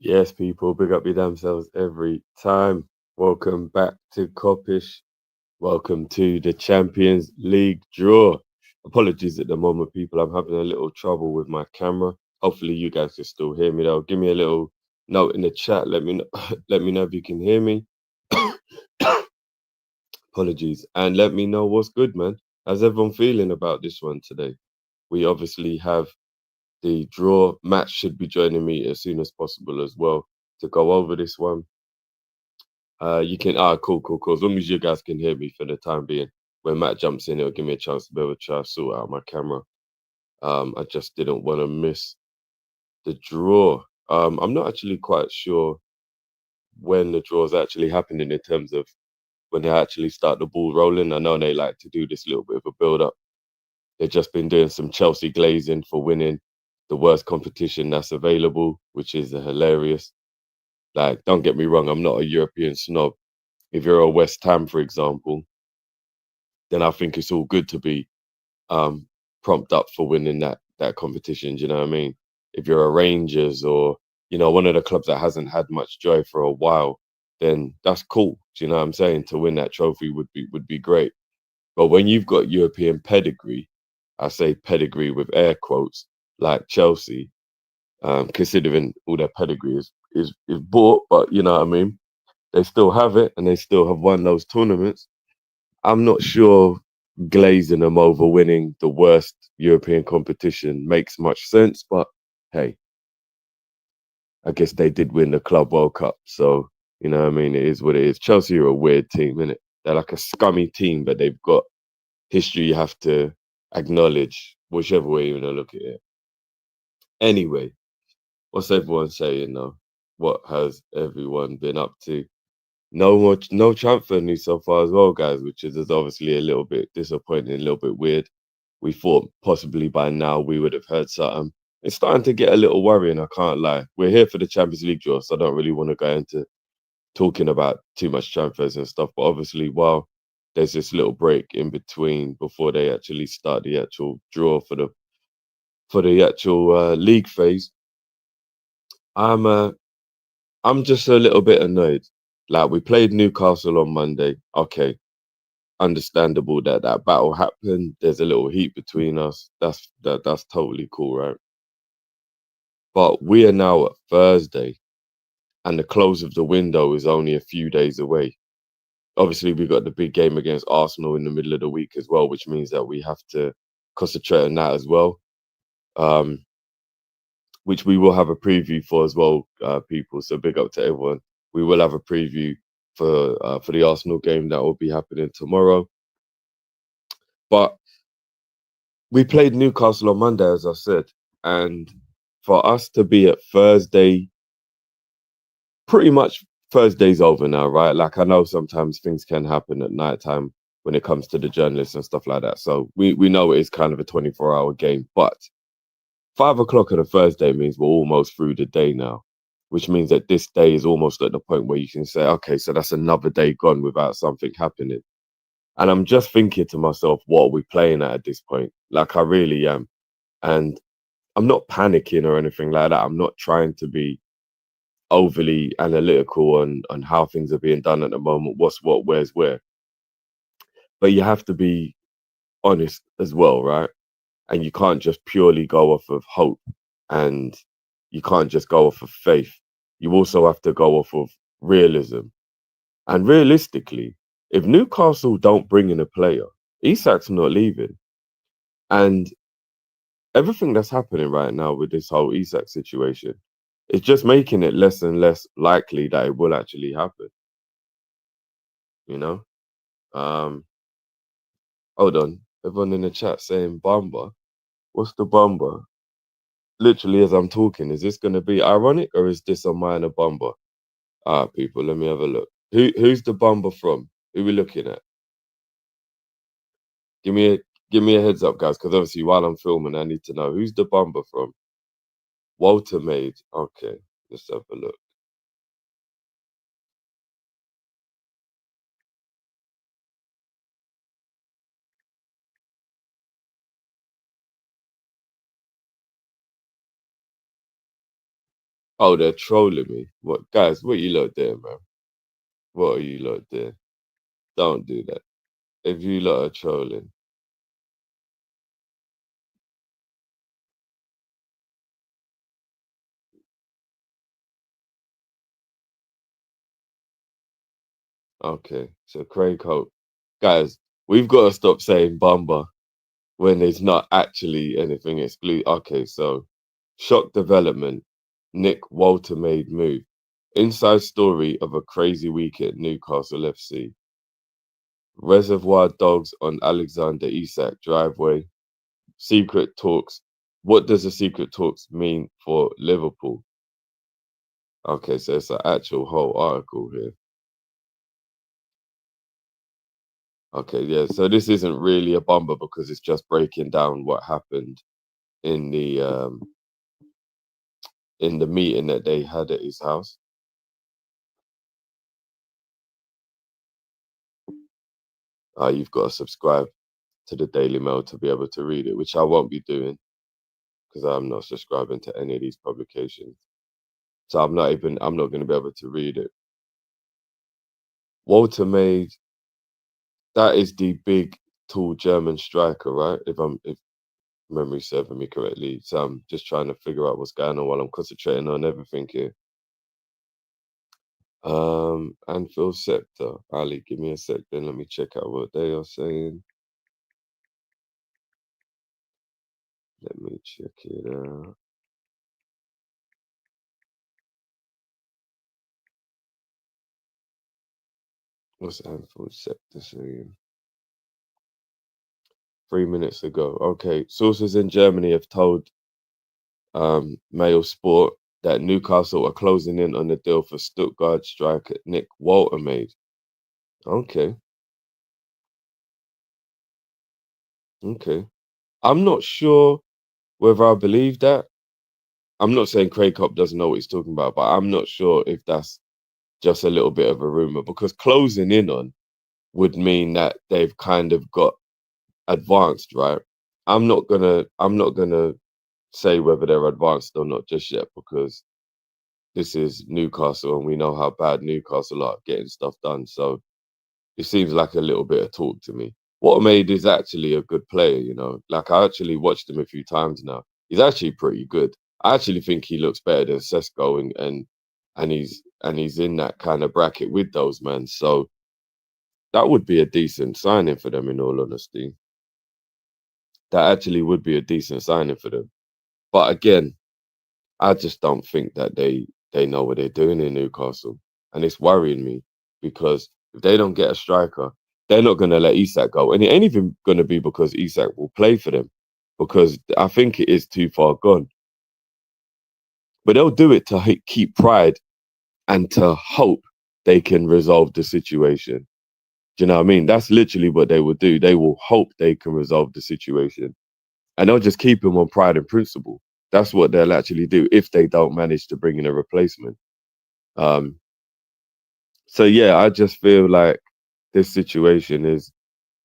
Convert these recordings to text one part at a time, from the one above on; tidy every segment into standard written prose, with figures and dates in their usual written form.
Yes, people, big up your damn selves every time. Welcome back to Kopish. Welcome to the Champions League draw. Apologies at the moment, people. I'm having a little trouble with my camera. Hopefully, you guys can still hear me though. Give me a little note in the chat. Let me know, let me know if you can hear me. Apologies, and let me know what's good, man. How's everyone feeling about this one today? We obviously have the draw. Matt should be joining me as soon as possible as well to go over this one. You can cool. As long as you guys can hear me for the time being. When Matt jumps in, it'll give me a chance to be able to try to sort out my camera. I just didn't want to miss the draw. I'm not actually quite sure when the draw is actually happening in terms of when they actually start the ball rolling. I know they like to do this little bit of a build up. They've just been doing some Chelsea glazing for winning the worst competition that's available, which is hilarious. Like, don't get me wrong, I'm not a European snob. If you're a West Ham, for example, then I think it's all good to be prompt up for winning that competition. Do you know what I mean? If you're a Rangers or one of the clubs that hasn't had much joy for a while, then that's cool. Do you know what I'm saying? To win that trophy would be great. But when you've got European pedigree, I say pedigree with air quotes, like Chelsea, considering all their pedigree is bought, but you know what I mean. They still have it, and they still have won those tournaments. I'm not sure glazing them over winning the worst European competition makes much sense, but hey, I guess they did win the Club World Cup, so you know what I mean. It is what it is. Chelsea are a weird team, innit? They're like a scummy team, but they've got history you have to acknowledge, whichever way you want to look at it. Anyway, what's everyone saying now? What has everyone been up to? No transfer news so far as well, guys, which is obviously a little bit disappointing, a little bit weird. We thought possibly by now we would have heard something. It's starting to get a little worrying, I can't lie. We're here for the Champions League draw, so I don't really want to go into talking about too much transfers and stuff. But obviously, while there's this little break in between before they actually start the actual draw for the actual league phase, I'm I'm just a little bit annoyed. Like, we played Newcastle on Monday. Okay, understandable that that battle happened. There's a little heat between us. That's totally cool, right? But we are now at Thursday, and the close of the window is only a few days away. Obviously, we got the big game against Arsenal in the middle of the week as well, which means that we have to concentrate on that as well. Um, which we will have a preview for as well, people. So big up to everyone. We will have a preview for the Arsenal game that will be happening tomorrow. But we played Newcastle on Monday, as I said, and for us to be at Thursday, pretty much Thursday's over now, right? Like, I know sometimes things can happen at night time when it comes to the journalists and stuff like that. So we know it is kind of a 24-hour game, but 5 o'clock on a Thursday means we're almost through the day now, which means that this day is almost at the point where you can say, okay, so that's another day gone without something happening. And I'm just thinking to myself, what are we playing at this point? Like, I really am. And I'm not panicking or anything like that. I'm not trying to be overly analytical on how things are being done at the moment, what's what, where's where. But you have to be honest as well, right? And you can't just purely go off of hope, and you can't just go off of faith. You also have to go off of realism. And realistically, if Newcastle don't bring in a player, Isak's not leaving. And everything that's happening right now with this whole Isak situation, it's just making it less and less likely that it will actually happen. You know? Um, Hold on. Everyone in the chat saying Bomba. What's the Bomba? Literally, as I'm talking, is this going to be ironic or is this a minor Bomba? People, let me have a look. Who's the Bomba from? Who we looking at? Give me a give me a heads up, guys, because obviously while I'm filming, I need to know who's the Bomba from. Walter Maid. Okay, let's have a look. Oh, they're trolling me. What guys? What you lot doing, man? What are you lot doing? Don't do that. If you lot are trolling, okay. So Craig Hope, guys, we've got to stop saying Bomba when there's not actually anything exclusive. Okay, so shock development. Nick Walter made move. Inside story of a crazy week at Newcastle FC. Reservoir dogs on Alexander Isak driveway. Secret talks. What does the secret talks mean for Liverpool? Okay, so it's an actual whole article here. Okay, yeah. So this isn't really a bumper because it's just breaking down what happened in the meeting that they had at his house. You've got to subscribe to the Daily Mail to be able to read it, which I won't be doing because I'm not subscribing to any of these publications. So I'm not going to be able to read it. Walter made that is the big, tall German striker, right? If memory serving me correctly. So I'm just trying to figure out what's going on while I'm concentrating on everything here. Anfield Scepter. Ali, give me a sec then. Let me check out what they are saying. Let me check it out. What's Anfield Scepter saying? 3 minutes ago. Okay. Sources in Germany have told Mail Sport that Newcastle are closing in on the deal for Stuttgart striker Nick Walter made. Okay. Okay. I'm not sure whether I believe that. I'm not saying Craig Cop doesn't know what he's talking about, but I'm not sure if that's just a little bit of a rumor because closing in on would mean that they've kind of got advanced, right? I'm not gonna say whether they're advanced or not just yet because this is Newcastle and we know how bad Newcastle are at getting stuff done. So it seems like a little bit of talk to me. Watermaid is actually a good player, you know. Like I actually watched him a few times now. He's actually pretty good. I actually think he looks better than Sesko and he's in that kind of bracket with those men. So that would be a decent signing for them in all honesty. That actually would be a decent signing for them. But again, I just don't think that they know what they're doing in Newcastle. And it's worrying me because if they don't get a striker, they're not going to let Isak go. And it ain't even going to be because Isak will play for them because I think it is too far gone. But they'll do it to keep pride and to hope they can resolve the situation. Do you know what I mean? That's literally what they will do. They will hope they can resolve the situation. And they'll just keep him on pride and principle. That's what they'll actually do if they don't manage to bring in a replacement. Um, so yeah, I just feel like this situation is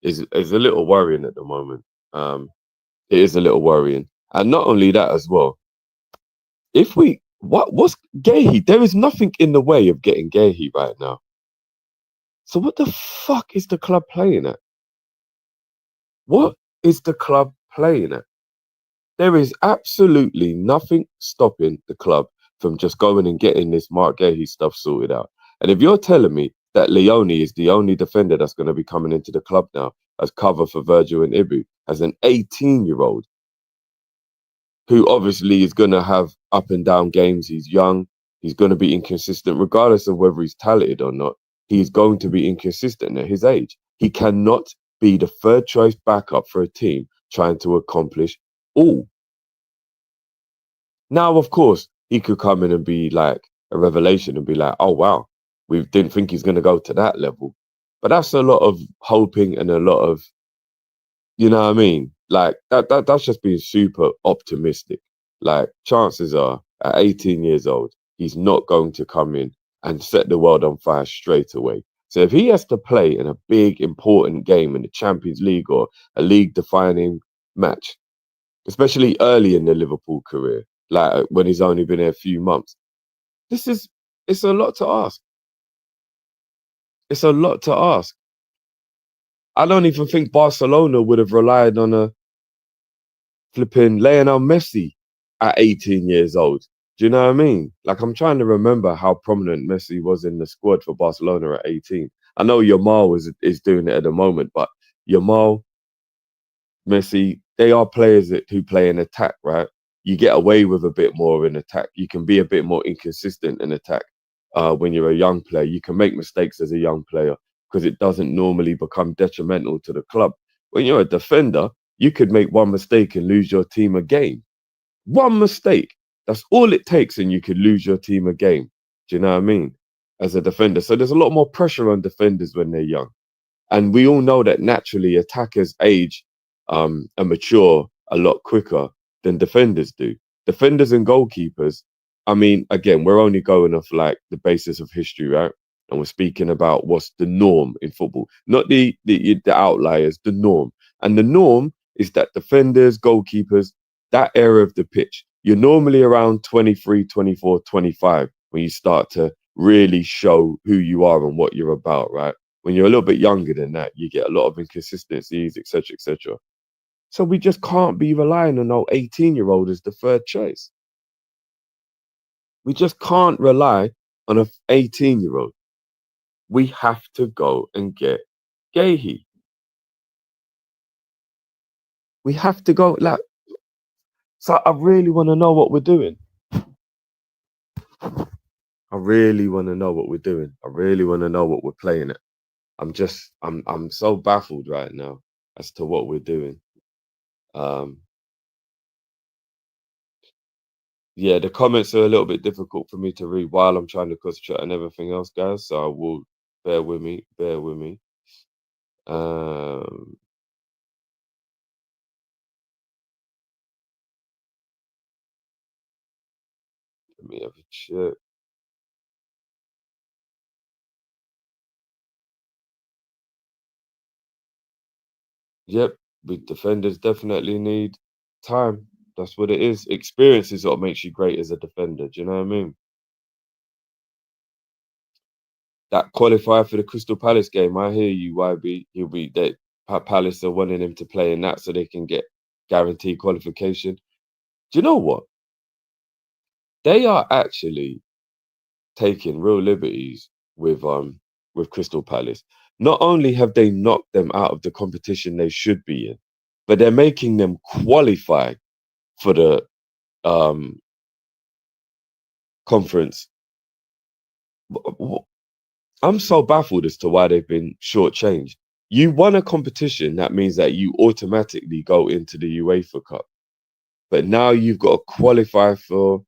a little worrying at the moment. It is a little worrying, and not only that as well. If we what's Gahey? There is nothing in the way of getting Gahey right now. So what the fuck is the club playing at? What is the club playing at? There is absolutely nothing stopping the club from just going and getting this Mark Gahey stuff sorted out. And if you're telling me that Leone is the only defender that's going to be coming into the club now as cover for Virgil and Ibu, as an 18-year-old who obviously is going to have up and down games, he's young, he's going to be inconsistent, regardless of whether he's talented or not, he's going to be inconsistent at his age. He cannot be the third choice backup for a team trying to accomplish all. Now, of course, he could come in and be like a revelation and be like, oh, wow, we didn't think he's going to go to that level. But that's a lot of hoping and a lot of, you know what I mean? Like that's just being super optimistic. Like chances are at 18 years old, he's not going to come in and set the world on fire straight away. So if he has to play in a big important game in the Champions League or a league defining match, especially early in the Liverpool career, like when he's only been here a few months. This is it's a lot to ask. It's a lot to ask. I don't even think Barcelona would have relied on a flipping Lionel Messi at 18 years old. Do you know what I mean? Like, I'm trying to remember how prominent Messi was in the squad for Barcelona at 18. I know Yamal is doing it at the moment, but Yamal, Messi, they are players who play in attack, right? You get away with a bit more in attack. You can be a bit more inconsistent in attack when you're a young player. You can make mistakes as a young player because it doesn't normally become detrimental to the club. When you're a defender, you could make one mistake and lose your team a game. One mistake. That's all it takes, and you could lose your team a game. Do you know what I mean? As a defender. So there's a lot more pressure on defenders when they're young. And we all know that naturally attackers age and mature a lot quicker than defenders do. Defenders and goalkeepers, I mean, again, we're only going off like the basis of history, right? And we're speaking about what's the norm in football, not the outliers, the norm. And the norm is that defenders, goalkeepers, that area of the pitch, you're normally around 23, 24, 25 when you start to really show who you are and what you're about, right? When you're a little bit younger than that, you get a lot of inconsistencies, etc., etc. So we just can't be relying on our 18-year-old as the third choice. We just can't rely on an 18-year-old. We have to go and get Gahey. We have to go. Like, so I really want to know what we're doing. I really want to know what we're doing. I really want to know what we're playing at. I'm so baffled right now as to what we're doing. Um, yeah, the comments are a little bit difficult for me to read while I'm trying to concentrate on everything else, guys. So I will bear with me. Bear with me. Um, Let me have a check. Yep, we defenders definitely need time. That's what it is. Experience is what makes you great as a defender. Do you know what I mean? That qualifier for the Crystal Palace game, I hear you, YB. He'll be that Palace are wanting him to play in that so they can get guaranteed qualification. Do you know what? They are actually taking real liberties with Crystal Palace. Not only have they knocked them out of the competition they should be in, but they're making them qualify for the um conference. I'm so baffled as to why they've been shortchanged. You won a competition, that means that you automatically go into the UEFA Cup. But now you've got to qualify for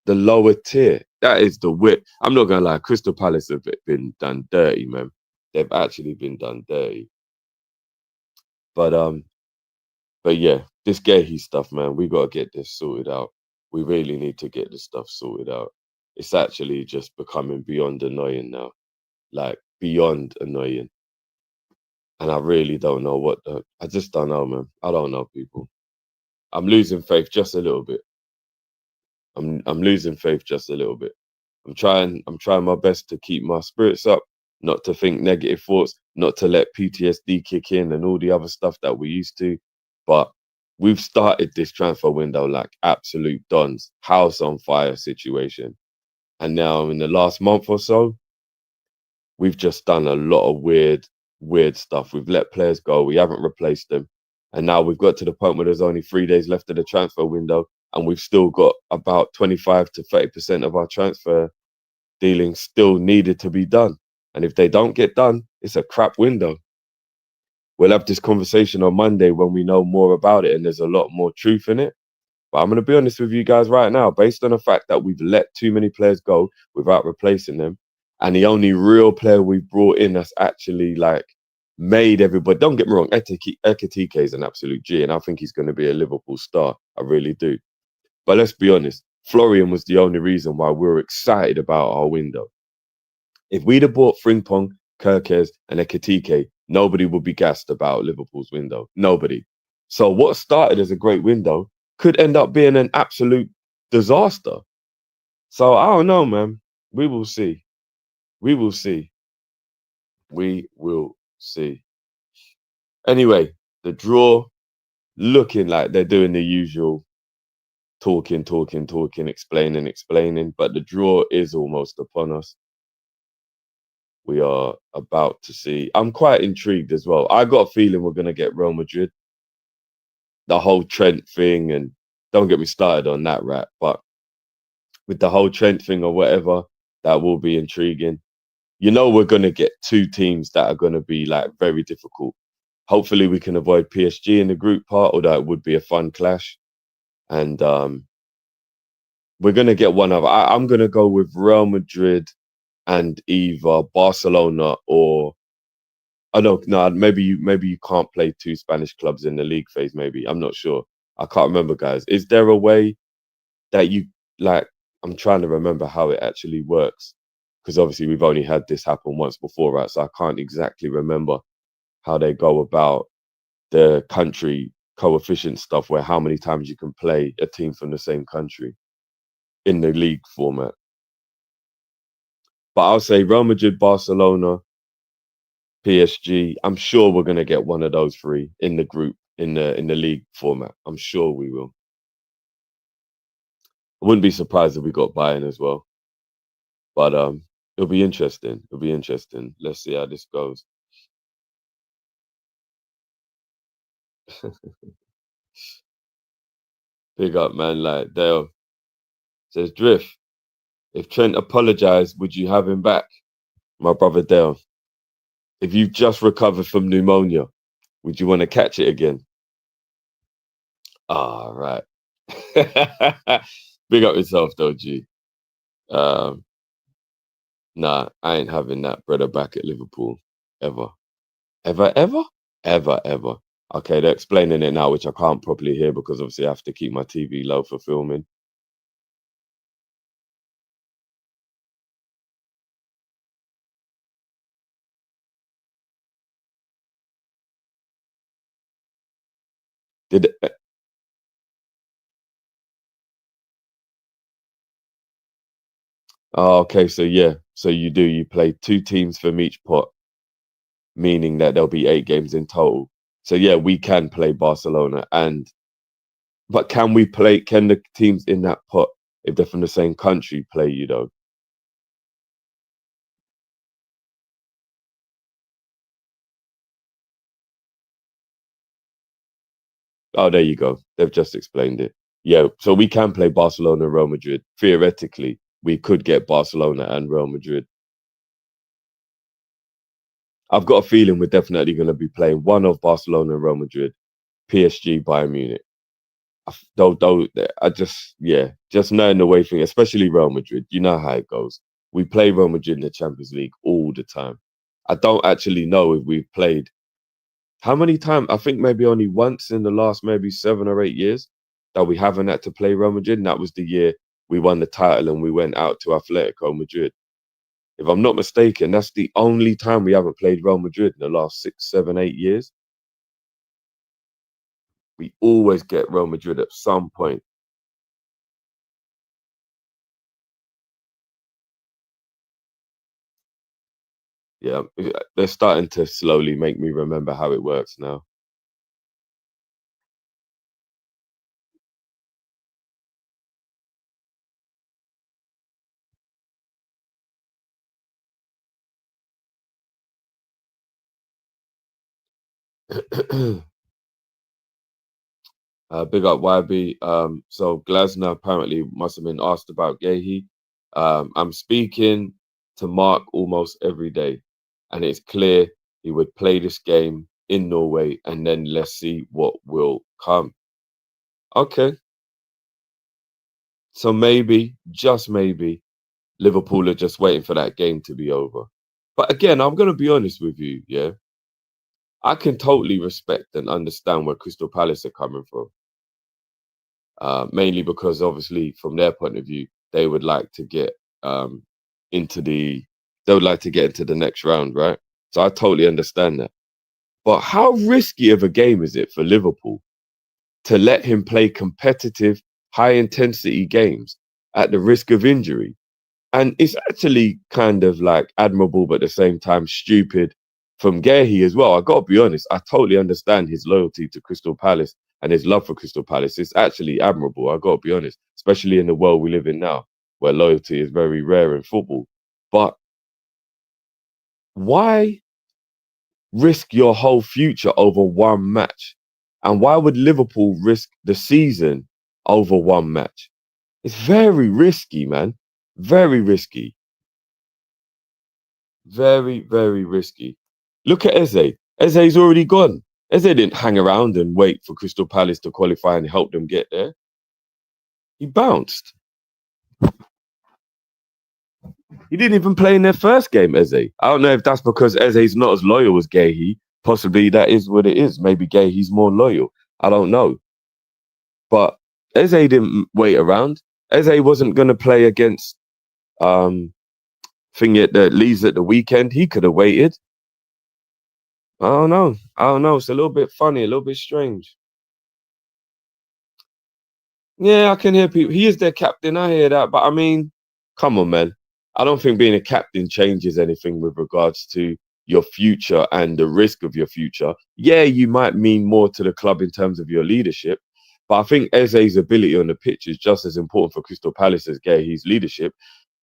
the lower tier. That is the wit. I'm not gonna lie, Crystal Palace have been done dirty, man. They've actually been done dirty. But yeah, this Gahey stuff, man, we gotta get this sorted out. We really need to get this stuff sorted out. It's actually just becoming beyond annoying now. Like beyond annoying. And I really don't know I just don't know, man. I don't know, people. I'm losing faith just a little bit. I'm losing faith just a little bit. I'm trying my best to keep my spirits up, not to think negative thoughts, not to let PTSD kick in and all the other stuff that we used to. But we've started this transfer window like absolute dons, house on fire situation. And now in the last month or so, we've just done a lot of weird stuff. We've let players go. We haven't replaced them. And now we've got to the point where there's only 3 days left of the transfer window, and we've still got about 25 to 30% of our transfer dealings still needed to be done. And if they don't get done, it's a crap window. We'll have this conversation on Monday when we know more about it and there's a lot more truth in it. But I'm going to be honest with you guys right now, based on the fact that we've let too many players go without replacing them, and the only real player we've brought in that's actually like made everybody, don't get me wrong, Ekitike is an absolute G, and I think he's going to be a Liverpool star. I really do. But let's be honest, Florian was the only reason why we were excited about our window. If we'd have bought Frimpong, Kirkes, and Ekitike, nobody would be gassed about Liverpool's window. Nobody. So what started as a great window could end up being an absolute disaster. So I don't know, man. We will see. We will see. We will see. Anyway, the draw looking like they're doing the usual talking, talking, talking, explaining, explaining, but the draw is almost upon us. We are about to see. I'm quite intrigued as well. I got a feeling we're going to get Real Madrid. The whole Trent thing, and don't get me started on that rap, but with the whole Trent thing or whatever, that will be intriguing. You know, we're going to get two teams that are going to be like very difficult. Hopefully, we can avoid PSG in the group part, although it would be a fun clash. And we're going to get one of. I'm going to go with Real Madrid and either Barcelona or I don't know. Maybe you can't play two Spanish clubs in the league phase. Maybe I'm not sure. I can't remember, guys. Is there a way that you like? I'm trying to remember how it actually works because obviously we've only had this happen once before, right? So I can't exactly remember how they go about the country coefficient stuff, where how many times you can play a team from the same country in the league format. But I'll say Real Madrid, Barcelona, PSG. I'm sure we're gonna get one of those three in the group in the league format. I'm sure we will. I wouldn't be surprised if we got Bayern as well. But it'll be interesting. It'll be interesting. Let's see how this goes. Big up, man. Like Dale says, Drift. If Trent apologized, would you have him back? My brother Dale. If you've just recovered from pneumonia, would you want to catch it again? Ah, right. Big up yourself, though, G. Um, nah, I ain't having that brother back at Liverpool ever, ever, ever, ever, ever. Okay, they're explaining it now, which I can't properly hear because obviously I have to keep my TV low for filming. Did oh, okay, so yeah, so you play two teams from each pot, meaning that there'll be 8 games in total. So yeah, we can play Barcelona and but can the teams in that pot, if they're from the same country, play you though? Oh, there you go. They've just explained it. Yeah, so we can play Barcelona and Real Madrid. Theoretically, we could get Barcelona and Real Madrid. I've got a feeling we're definitely going to be playing one of Barcelona and Real Madrid, PSG, Bayern Munich. Though, I just, yeah, just knowing the way thing, especially Real Madrid, you know how it goes. We play Real Madrid in the Champions League all the time. I don't actually know if we've played how many times. I think maybe only once in the last maybe 7 or 8 years that we haven't had to play Real Madrid. And that was the year we won the title and we went out to Atletico Madrid. If I'm not mistaken, that's the only time we haven't played Real Madrid in the last 6, 7, 8 years. We always get Real Madrid at some point. Yeah, they're starting to slowly make me remember how it works now. Big up YB. So Glasner apparently must have been asked about Gehi. I'm speaking to Mark almost every day, and it's clear he would play this game in Norway, and then let's see what will come. Okay, so maybe, just maybe, Liverpool are just waiting for that game to be over. But again, I'm going to be honest with you. Yeah, I can totally respect and understand where Crystal Palace are coming from. Mainly because obviously from their point of view, they would like to get um, into the they would like to get into the next round, right? So I totally understand that. But how risky of a game is it for Liverpool to let him play competitive, high intensity games? at the risk of injury. And it's actually kind of like admirable, but at the same time stupid from Gehi as well. I got to be honest, I totally understand his loyalty to Crystal Palace and his love for Crystal Palace. It's actually admirable, I got to be honest, especially in the world we live in now, where loyalty is very rare in football. But why risk your whole future over one match? And why would Liverpool risk the season over one match? It's very risky, man. Very risky. Very, very risky. Look at Eze. Eze's already gone. Eze didn't hang around and wait for Crystal Palace to qualify and help them get there. He bounced. He didn't even play in their first game, Eze. I don't know if that's because Eze's not as loyal as Gehi. Possibly that is what it is. Maybe Gehi's more loyal. I don't know. But Eze didn't wait around. Eze wasn't going to play against thing at the Leeds at the weekend. He could have waited. I don't know. I don't know. It's a little bit funny, a little bit strange. Yeah, I can hear people. He is their captain. I hear that. But I mean, come on, man. I don't think being a captain changes anything with regards to your future and the risk of your future. Yeah, you might mean more to the club in terms of your leadership. But I think Eze's ability on the pitch is just as important for Crystal Palace as Gehi's leadership.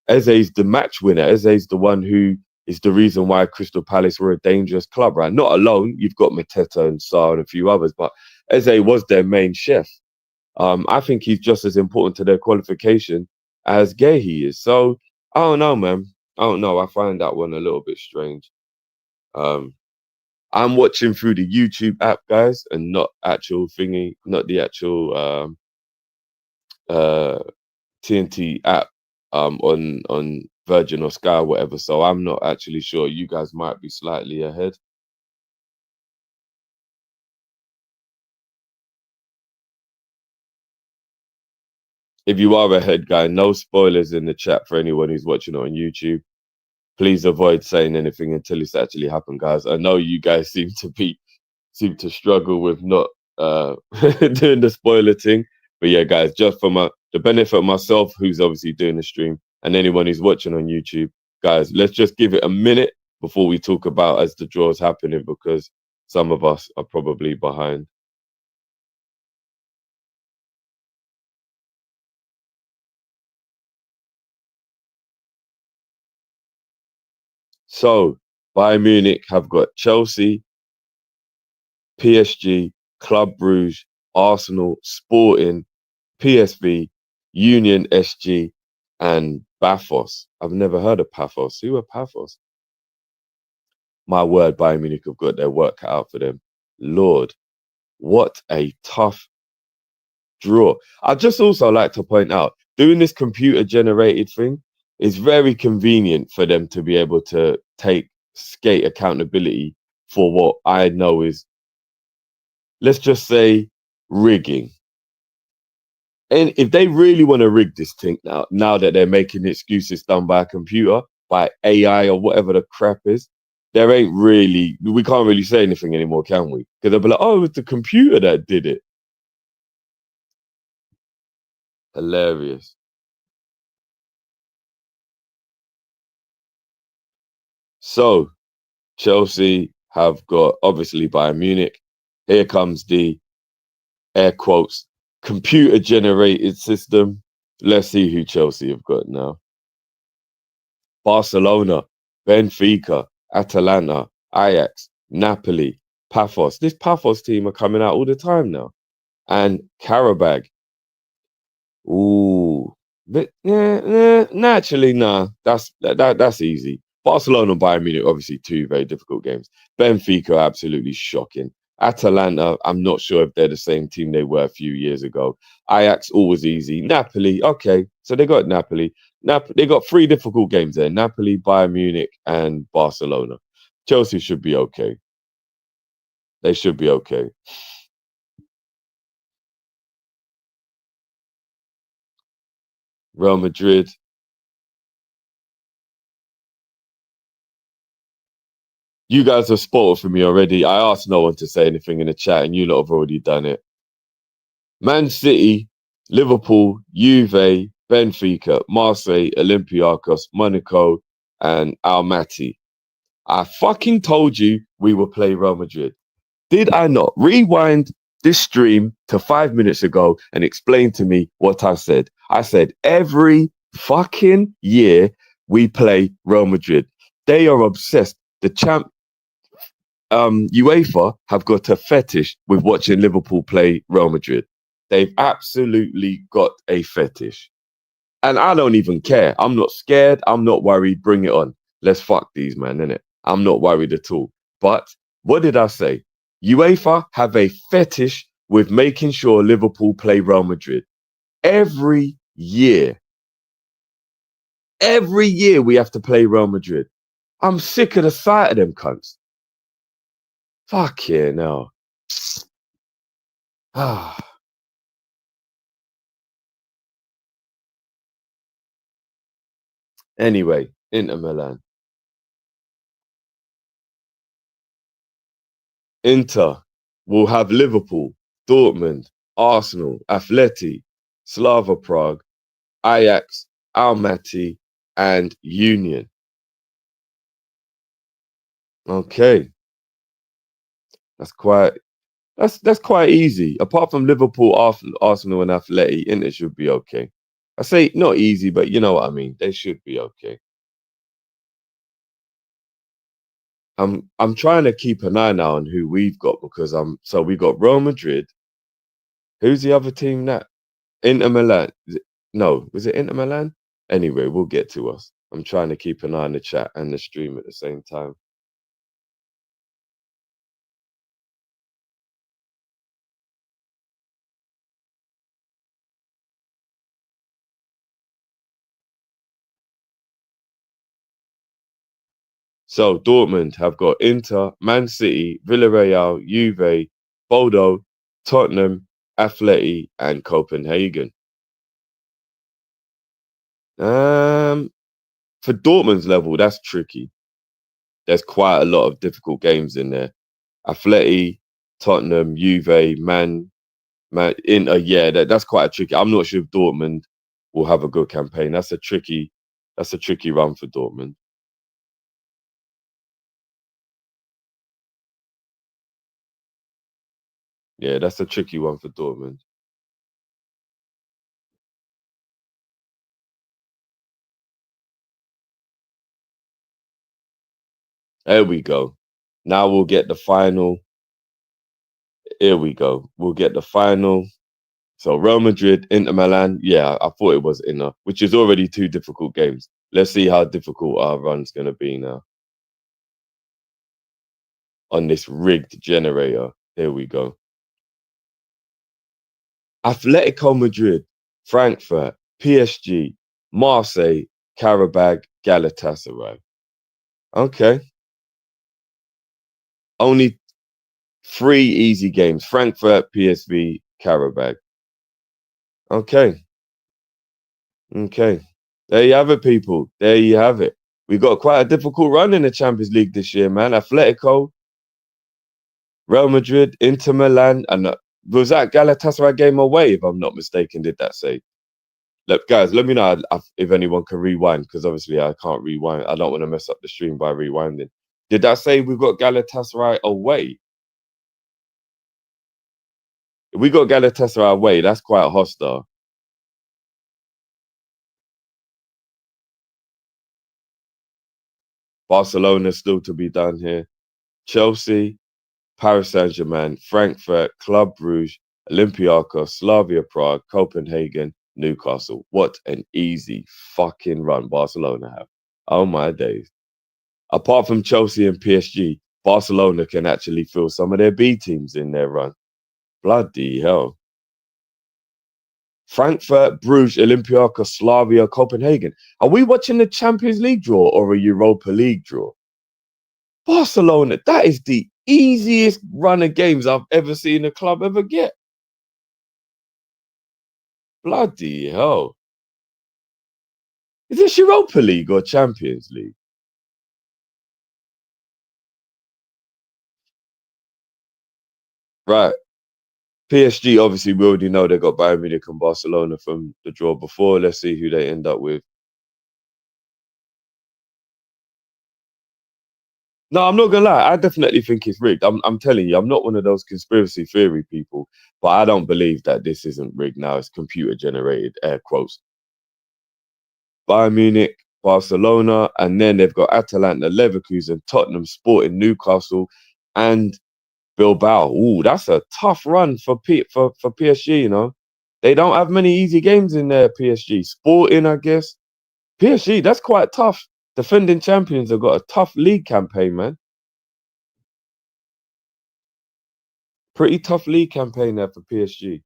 Eze's the match winner. Eze's the one who is the reason why Crystal Palace were a dangerous club, right? Not alone. You've got Mateta and Sarr and a few others, but Eze was their main chef. I think he's just as important to their qualification as Gehi is. So I don't know, man. I don't know. I find that one a little bit strange. I'm watching through the YouTube app, guys, and not actual thingy, not the actual TNT app on Virgin or Sky or whatever. So I'm not actually sure. You guys might be slightly ahead. If you are ahead, guy, no spoilers in the chat for anyone who's watching it on YouTube. Please avoid saying anything until it's actually happened, guys. I know you guys seem to struggle with not doing the spoiler thing. But yeah, guys, just for the benefit of myself, who's obviously doing the stream, and anyone who's watching on YouTube, guys, let's just give it a minute before we talk about as the draw's happening, because some of us are probably behind. So Bayern Munich have got Chelsea, PSG, Club Brugge, Arsenal, Sporting, PSV, Union SG, and Paphos. I've never heard of Paphos. Who are Paphos? My word, Bayern Munich have got their work cut out for them. Lord, what a tough draw. I'd just also like to point out, doing this computer generated thing is very convenient for them to be able to take skate accountability for what I know is, let's just say, rigging. And if they really want to rig this thing now that they're making excuses done by a computer, by AI or whatever the crap is, we can't really say anything anymore, can we? Because they'll be like, oh, it's the computer that did it. Hilarious. So Chelsea have got, obviously, Bayern Munich. Here comes the air quotes computer generated system. Let's see who Chelsea have got now. Barcelona, Benfica, Atalanta, Ajax, Napoli, Paphos. This Paphos team are coming out all the time now. And Karabag. Ooh. But naturally, nah. That's easy. Barcelona and Bayern Munich, obviously two very difficult games. Benfica, absolutely shocking. Atalanta, I'm not sure if they're the same team they were a few years ago. Ajax, always easy. Napoli, okay. So they got Napoli. They got three difficult games there. Napoli, Bayern Munich, and Barcelona. Chelsea should be okay. They should be okay. Real Madrid. You guys have spoiled for me already. I asked no one to say anything in the chat, and you lot have already done it. Man City, Liverpool, Juve, Benfica, Marseille, Olympiacos, Monaco, and Almaty. I fucking told you we would play Real Madrid. Did I not rewind this stream to 5 minutes ago and explain to me what I said? I said every fucking year we play Real Madrid. They are obsessed. The UEFA have got a fetish with watching Liverpool play Real Madrid. They've absolutely got a fetish. And I don't even care. I'm not scared. I'm not worried. Bring it on. Let's fuck these, man, innit? I'm not worried at all. But what did I say? UEFA have a fetish with making sure Liverpool play Real Madrid. Every year. Every year we have to play Real Madrid. I'm sick of the sight of them cunts. Fuck yeah, no. Ah. Anyway, Inter Milan. Inter will have Liverpool, Dortmund, Arsenal, Atleti, Slava Prague, Ajax, Almaty, and Union. Okay, that's quite that's quite easy. Apart from Liverpool, Arsenal, and Atleti, Inter should be okay. I say not easy, but you know what I mean. They should be okay. I'm trying to keep an eye now on who we've got because so we got Real Madrid. Who's the other team that? Inter Milan. No, was it Inter Milan? Anyway, we'll get to us. I'm trying to keep an eye on the chat and the stream at the same time. So Dortmund have got Inter, Man City, Villarreal, Juve, Bodo, Tottenham, Atleti, and Copenhagen. Um, for Dortmund's level, that's tricky. There's quite a lot of difficult games in there. Atleti, Tottenham, Juve, Man, Inter. Yeah, that's quite a tricky. I'm not sure if Dortmund will have a good campaign. That's a tricky run for Dortmund. Yeah, that's a tricky one for Dortmund. There we go. Now we'll get the final. Here we go. We'll get the final. So Real Madrid, Inter Milan. Yeah, I thought it was Inter, which is already two difficult games. Let's see how difficult our run's going to be now on this rigged generator. Here we go. Atletico Madrid, Frankfurt, PSG, Marseille, Karabag, Galatasaray. Okay. Only three easy games. Frankfurt, PSV, Karabag. Okay. Okay. There you have it, people. There you have it. We got quite a difficult run in the Champions League this year, man. Atletico, Real Madrid, Inter Milan, and was that Galatasaray game away, if I'm not mistaken, did that say? Look, guys, let me know if anyone can rewind, because obviously I can't rewind. I don't want to mess up the stream by rewinding. Did that say we've got Galatasaray away? If we got Galatasaray away, that's quite hostile. Barcelona still to be done here. Chelsea, Paris Saint-Germain, Frankfurt, Club Brugge, Olympiacos, Slavia Prague, Copenhagen, Newcastle. What an easy fucking run Barcelona have. Oh my days. Apart from Chelsea and PSG, Barcelona can actually feel some of their B teams in their run. Bloody hell. Frankfurt, Bruges, Olympiacos, Slavia, Copenhagen. Are we watching the Champions League draw or a Europa League draw? Barcelona, that is the easiest run of games I've ever seen a club ever get. Bloody hell. Is this Europa League or Champions League? Right. PSG, obviously, we already know they got Bayern Munich and Barcelona from the draw before. Let's see who they end up with. No, I'm not gonna lie. I definitely think it's rigged. I'm telling you, I'm not one of those conspiracy theory people, but I don't believe that this isn't rigged now. It's computer generated, air quotes. Bayern Munich, Barcelona, and then they've got Atalanta, Leverkusen, Tottenham, Sporting, Newcastle, and Bilbao. Ooh, that's a tough run for PSG. You know, they don't have many easy games in there. PSG, Sporting, I guess. PSG, that's quite tough. Defending champions have got a tough league campaign, man. Pretty tough league campaign there for PSG.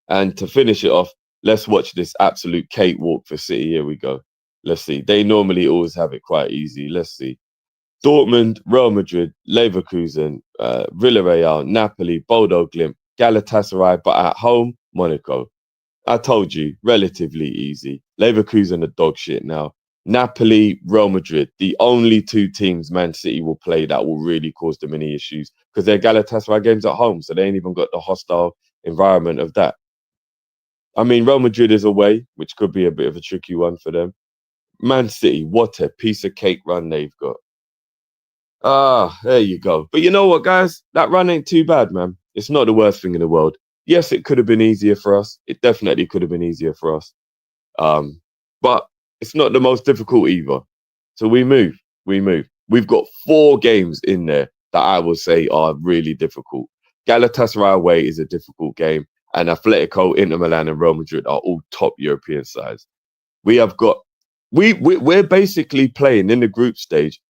And to finish it off, let's watch this absolute cakewalk for City. Here we go. Let's see. They normally always have it quite easy. Let's see. Dortmund, Real Madrid, Leverkusen, Villarreal, Napoli, Bodo Glimt, Galatasaray, but at home, Monaco. I told you, relatively easy. Leverkusen are dog shit now. Napoli, Real Madrid, the only two teams Man City will play that will really cause them any issues because their Galatasaray games at home, so they ain't even got the hostile environment of that. I mean, Real Madrid is away, which could be a bit of a tricky one for them. Man City, what a piece of cake run they've got. Ah, there you go. But you know what, guys? That run ain't too bad, man. It's not the worst thing in the world. Yes, it could have been easier for us. It definitely could have been easier for us. But it's not the most difficult either. So we move. We move. We've got 4 games in there that I would say are really difficult. Galatasaray away is a difficult game, and Atletico, Inter Milan, and Real Madrid are all top European sides. We have got we're basically playing in the group stage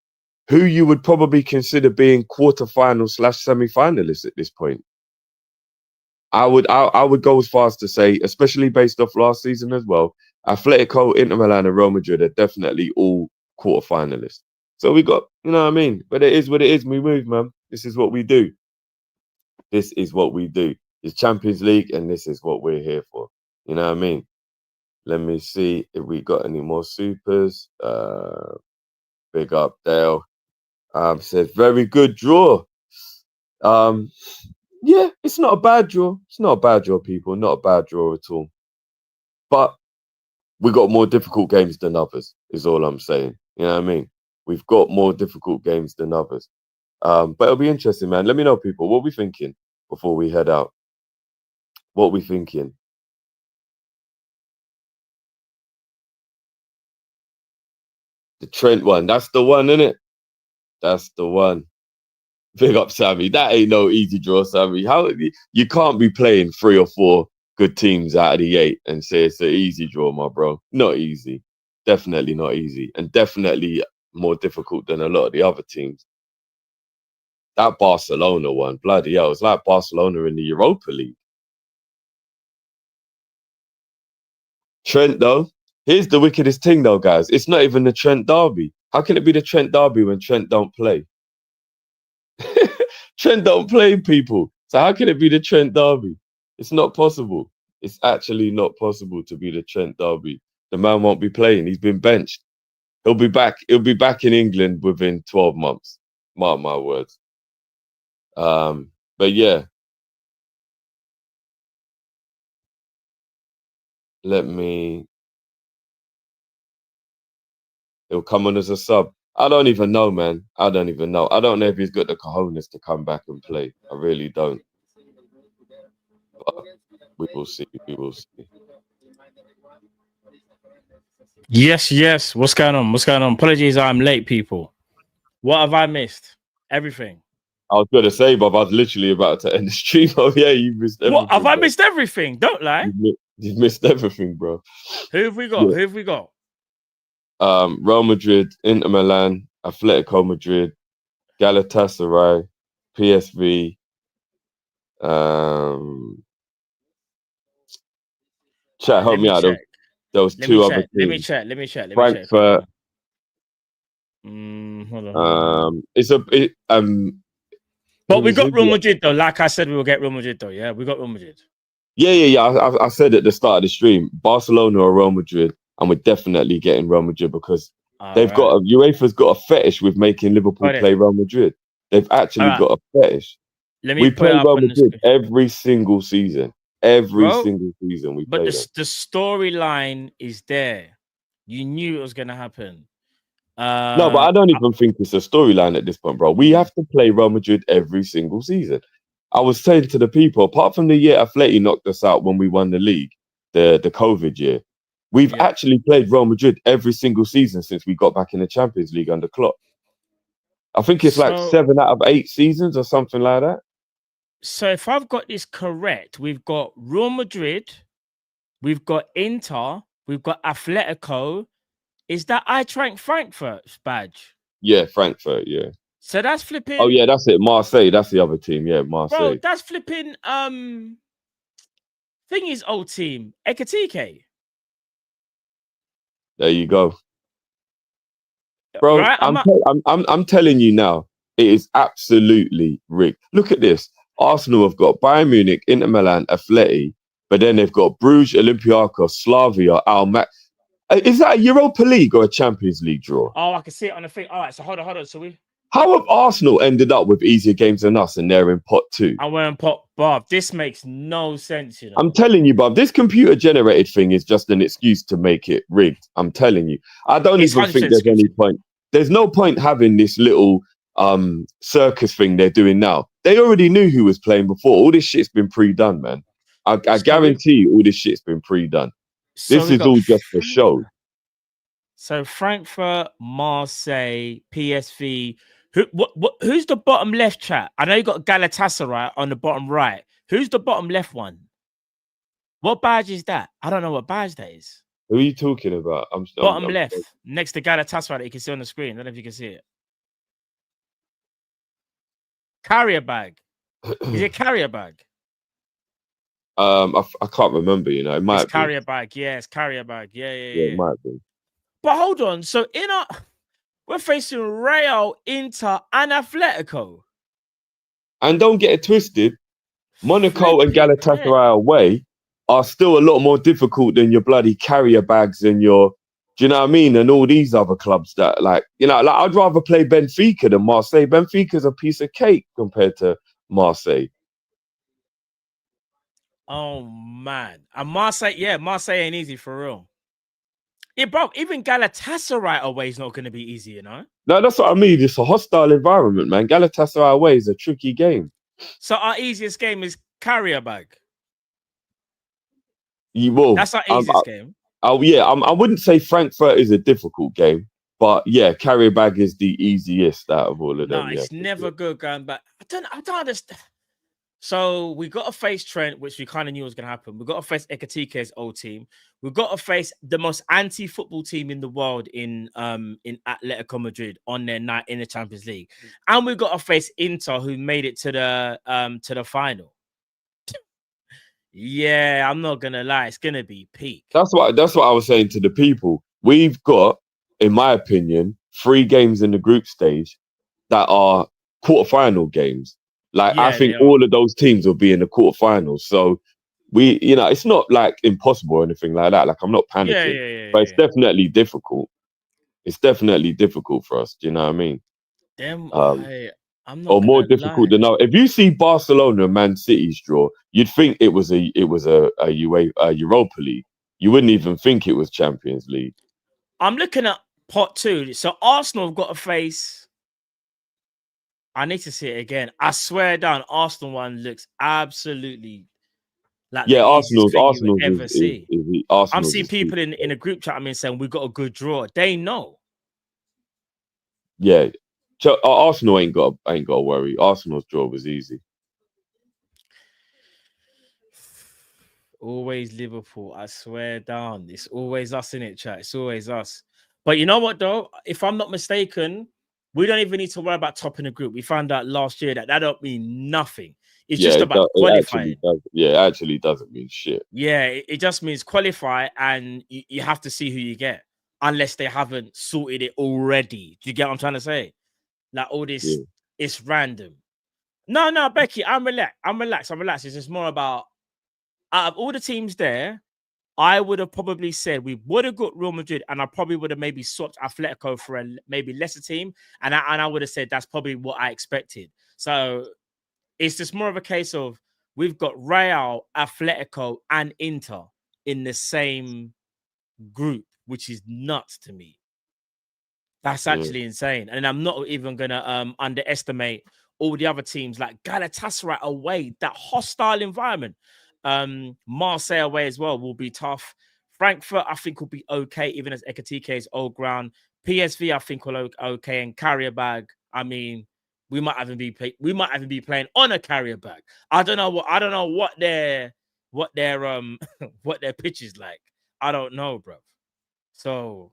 who you would probably consider being quarterfinal / semi-finalists at this point. I would go as far as to say, especially based off last season as well, Atletico, Inter Milan, and Real Madrid are definitely all quarterfinalists. So we got, you know what I mean? But it is what it is. We move, man. This is what we do. This is what we do. It's Champions League, and this is what we're here for. You know what I mean? Let me see if we got any more supers. Big up Dale. Says very good draw. Yeah, it's not a bad draw. It's not a bad draw, people. Not a bad draw at all. But we got more difficult games than others, is all I'm saying. You know what I mean? We've got more difficult games than others. But it'll be interesting, man. Let me know, people, what we thinking before we head out. What we thinking? The Trent one. That's the one, isn't it? That's the one. Big up, Sammy. That ain't no easy draw, Sammy. How you can't be playing 3 or 4 good teams out of the 8 and say it's an easy draw, my bro. Not easy. Definitely not easy. And definitely more difficult than a lot of the other teams. That Barcelona one, bloody hell, it's like Barcelona in the Europa League. Trent, though, here's the wickedest thing, though, guys. It's not even the Trent derby. How can it be the Trent derby when Trent don't play? Trent don't play, people. So how can it be the Trent derby? It's not possible. It's actually not possible to be the Trent derby. The man won't be playing. He's been benched. He'll be back. He'll be back in England within 12 months. Mark my words. But yeah. He'll come on as a sub. I don't even know, man. I don't even know. I don't know if he's got the cojones to come back and play. I really don't. But we will see. We will see. Yes. What's going on? Apologies, I'm late, people. What have I missed? Everything. I was gonna say, Bob, I was literally about to end the stream. Oh yeah, you missed everything. What have I missed? Everything. Don't lie. You've missed everything, bro. Who have we got? Real Madrid, Inter Milan, Atletico Madrid, Galatasaray, PSV. Chat, help me out. There was 2 other teams. Let me check. Frankfurt. Hold on. But we got Real Madrid though. Like I said, we will get Real Madrid though. Yeah, we got Real Madrid. Yeah. I said at the start of the stream, Barcelona or Real Madrid, and we're definitely getting Real Madrid because UEFA's got a fetish with making Liverpool play Real Madrid. They've All actually right, got a fetish. let me We put play it up Real on the Madrid screen, every single season. Every bro. single season we But play them. the storyline is there. You knew it was gonna happen. No, but Uh, I don't even think it's a storyline at this point, bro. We have to play Real Madrid every single season. I was saying to the people, apart from the year Atleti knocked us out when we won the league, the COVID year, we've yeah. actually played Real Madrid every single season since we got back in the Champions League under Klopp. I think it's like So 7 out of 8 seasons or something like that. so if I've got this correct, we've got Real Madrid, we've got Inter, we've got Atletico. Is that Eintracht Frankfurt's badge? Yeah, Frankfurt, yeah. So that's Oh flipping, yeah, that's it. Marseille, that's the other team. Yeah, bro. Marseille. That's flipping. Thingy's old team, Ekatike, There you go. Bro, right? I'm not. I'm telling you now, it is absolutely rigged. Look at this. Arsenal have got Bayern Munich, Inter Milan, Atleti, but then they've got Bruges, Olympiacos, Slavia, Almaty. Is that a Europa League or a Champions League draw? Oh, I can see it on the thing. All right, so hold on. So How have Arsenal ended up with easier games than us and they're in pot two? I went and pop Bob. This makes no sense, you I'm know. telling you, Bob, this computer generated thing is just an excuse to make it rigged. I'm telling you. I don't It's even think 100% there's any scripted. point. There's no point having this little circus thing they're doing now. They already knew who was playing before. All this shit's been pre-done, man. I So guarantee you all this shit's been pre-done. so This we is got all just for show. So Frankfurt, Marseille, PSV. Who's the bottom left chat? I know you got Galatasaray on the bottom right. Who's the bottom left one? What badge is that? I don't know what badge that is. Who are you talking about? Bottom left, next to Galatasaray that you can see on the screen. I don't know if you can see it. Carrier bag. Is it carrier bag? I can't remember, you know. It It's might be. carrier bag. Yeah, it's carrier bag. Yeah, Yeah. it might be. But hold on. So we're facing Real, Inter, and Atletico. And don't get it twisted. Monaco and Flipping heck. Galatasaray away are still a lot more difficult than your bloody carrier bags and your, do you know what I mean? And all these other clubs that like I'd rather play Benfica than Marseille. Benfica's a piece of cake compared to Marseille. Oh man. And Marseille ain't easy for real. Yeah, bro, even Galatasaray away is not going to be easy, you know? No, that's what I mean. It's a hostile environment, man. Galatasaray away is a tricky game. So our easiest game is carrier bag. You will. That's our easiest game. Oh yeah, I wouldn't say Frankfurt is a difficult game, but yeah, carrier bag is the easiest out of all of them. It's never good going back. I don't understand. So we got to face Trent, which we kind of knew was going to happen. We got to face Ekatike's old team. We got to face the most anti-football team in the world in Atletico Madrid on their night in the Champions League, and we got to face Inter, who made it to the final. Yeah, I'm not gonna lie, it's gonna be peak. That's what I was saying to the people. We've got, in my opinion, 3 games in the group stage that are quarterfinal games. Like I think all of those teams will be in the quarterfinals. So it's not like impossible or anything like that. Like I'm not panicking, but it's definitely difficult. It's definitely difficult for us. Do you know what I mean? I'm not Or more gonna difficult lie. than now. If you see Barcelona and Man City's draw, you'd think it was a Europa League. You wouldn't even think it was Champions League. I'm looking at pot 2. So Arsenal have got to face. I need to see it again. I swear down, Arsenal one looks absolutely like the easiest thing you would ever see. I'm seeing people in a group chat. Saying we got a good draw. They know. Yeah, Arsenal ain't got to worry. Arsenal's draw was easy. Always Liverpool. I swear down. It's always us in it, chat. It's always us. But you know what, though? If I'm not mistaken, we don't even need to worry about topping the group. We found out last year that don't mean nothing. It's just about qualifying. It actually doesn't mean shit. Yeah, it just means qualify, and you have to see who you get, unless they haven't sorted it already. Do you get what I'm trying to say? Like all this, it's random. No, Becky, I'm relaxed. It's just more about out of all the teams there, I would have probably said we would have got Real Madrid, and I probably would have maybe swapped Atletico for a maybe lesser team, and I would have said that's probably what I expected. So it's just more of a case of we've got Real, Atletico, and Inter in the same group, which is nuts to me. That's Yeah. actually insane. And I'm not even gonna underestimate all the other teams like Galatasaray away, that hostile environment. Marseille away as well will be tough. Frankfurt, I think, will be okay, even as Ekatike's old ground. PSV, I think, will okay, and carrier bag. I mean, we might even be playing on a carrier bag. I don't know what their what their pitch is like. I don't know, bro. So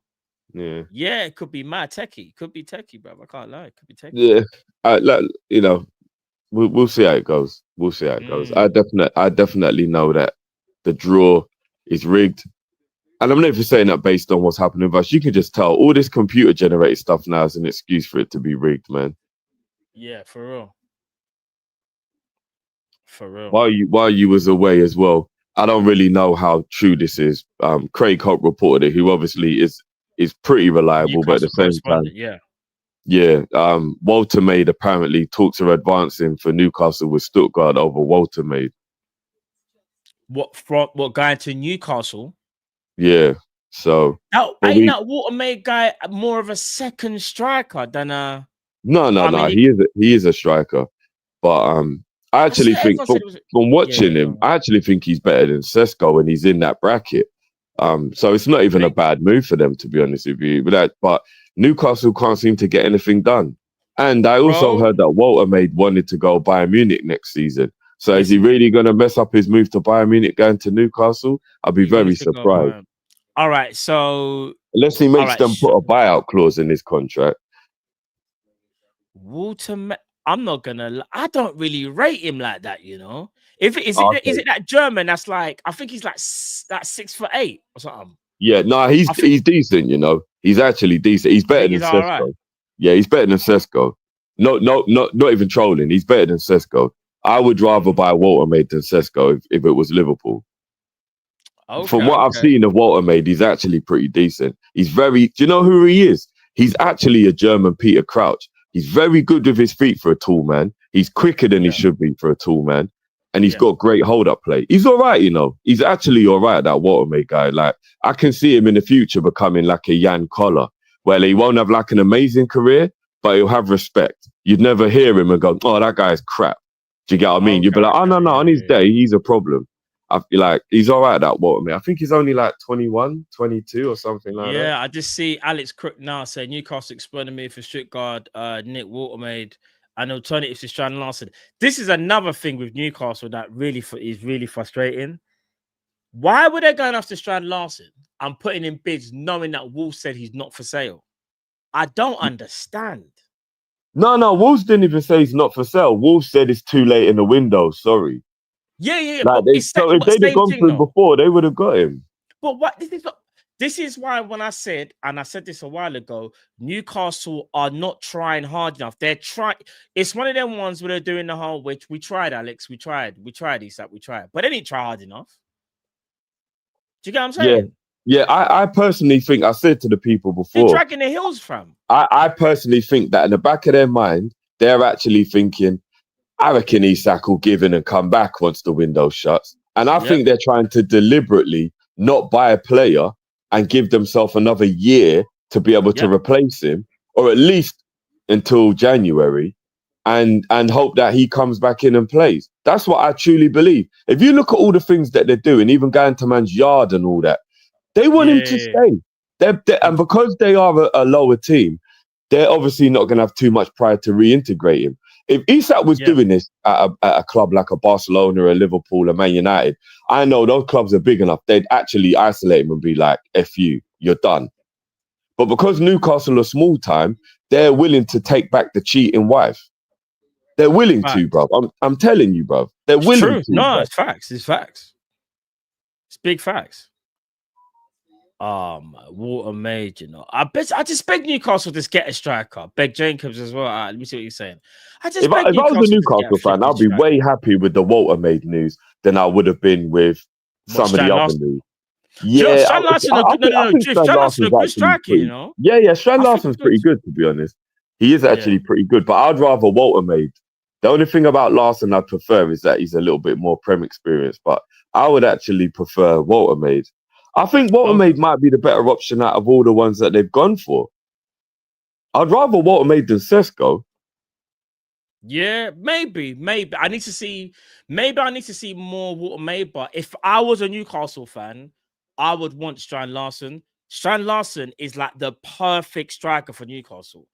yeah, it could be mad techie. Could be techie, bro. I can't lie. It could be techie. Yeah. You know, we'll see how it goes. We'll see how it goes. I definitely know that the draw is rigged. And I'm not even saying that based on what's happening with us. You can just tell all this computer generated stuff now is an excuse for it to be rigged, man. Yeah, for real. For real. While you was away as well, I don't really know how true this is. Craig Hope reported it, who obviously is pretty reliable, Newcastle but at the same time, Walter Maid apparently talks are advancing for Newcastle with Stuttgart over Walter Maid. What going to Newcastle? Yeah. So ain't that Walter Maid guy more of a second striker than a No. He is a striker. But I actually think from watching him, I actually think he's better than Sesko and he's in that bracket. So it's not even a bad move for them, to be honest with you. But Newcastle can't seem to get anything done. And I also heard that Walter Maid wanted to go Bayern Munich next season. So is he really going to mess up his move to Bayern Munich going to Newcastle? I'll be very surprised. All right, so unless he makes them put a buyout clause in his contract. Walter, I'm not gonna. I don't really rate him like that, you know. Is it that German that's like? I think he's like 6'8" or something. Yeah, no, he's decent. You know, he's actually decent. He's better than Sesko. Right. Yeah, he's better than Sesko. Not even trolling. He's better than Sesko. I would rather buy Walter Maid than Sesko if it was Liverpool. From what I've seen of Walter Maid, he's actually pretty decent. He's very. Do you know who he is? He's actually a German Peter Crouch. He's very good with his feet for a tall man. He's quicker than he should be for a tall man. And he's got great hold-up play. He's all right, you know. He's actually all right, that Walter Maid guy. Like, I can see him in the future becoming like a Jan Koller, where he won't have like an amazing career, but he'll have respect. You'd never hear him and go, oh, that guy's crap. Do you get what I mean? You'd be like, oh, no, on his day, he's a problem. I feel like he's all right, that Walter Maid. I think he's only like 21, 22 or something like that. Yeah, I just see Alex Crook now saying Newcastle exploding me for Stuttgart, Nick Walter Maid, and alternatives to Strand Larson. This is another thing with Newcastle that is really frustrating. Why were they going after Strand Larson and putting in bids knowing that Wolves said he's not for sale? I don't understand. No, Wolves didn't even say he's not for sale. Wolves said it's too late in the window. Sorry. Yeah. Like if they'd have gone for him before, they would have got him. But this is why when I said this a while ago, Newcastle are not trying hard enough. They're trying. It's one of them ones where they're doing the whole, which we tried, Alex. We tried, Isak, we tried. But they didn't try hard enough. Do you get what I'm saying? Yeah. I personally think, I said to the people before, they're dragging their heels from. I personally think that in the back of their mind, they're actually thinking, I reckon Isak will give in and come back once the window shuts. And I think they're trying to deliberately not buy a player and give themselves another year to be able to replace him, or at least until January, and hope that he comes back in and plays. That's what I truly believe. If you look at all the things that they're doing, even going to man's yard and all that, they want him to stay. And because they are a lower team, they're obviously not going to have too much pride to reintegrate him. If Isak was doing this at a club like a Barcelona, a Liverpool, a Man United, I know those clubs are big enough. They'd actually isolate him and be like, F you, you're done. But because Newcastle are small time, they're willing to take back the cheating wife. They're willing to, bruv. I'm telling you, bruv. They're willing to. No, it's facts. It's facts. It's big facts. Walter Maid, you know. I just beg Newcastle to get a striker. Beg Jacobs as well. Let me see what you're saying. If I was a Newcastle fan, I'd be way happy with the Walter Maid news than I would have been with some of the other news. Do you know Yeah, Strand Larson a good? No, no, I no. think Strand Strand Larson a Larson's good actually striker. You pretty. know, Yeah, Strand I think he's Larson's good. pretty good, to be honest. He is Yeah. actually pretty good, but I'd rather Walter Maid. The only thing about Larson I'd prefer is that he's a little bit more Prem experience, but I would actually prefer Walter Maid. I think Walter Okay. Maid might be the better option out of all the ones that they've gone for. I'd rather Walter Maid than Sesko. Yeah, maybe. I need to see. Maybe I need to see more Water May. But if I was a Newcastle fan, I would want Strand Larson. Strand Larson is like the perfect striker for Newcastle.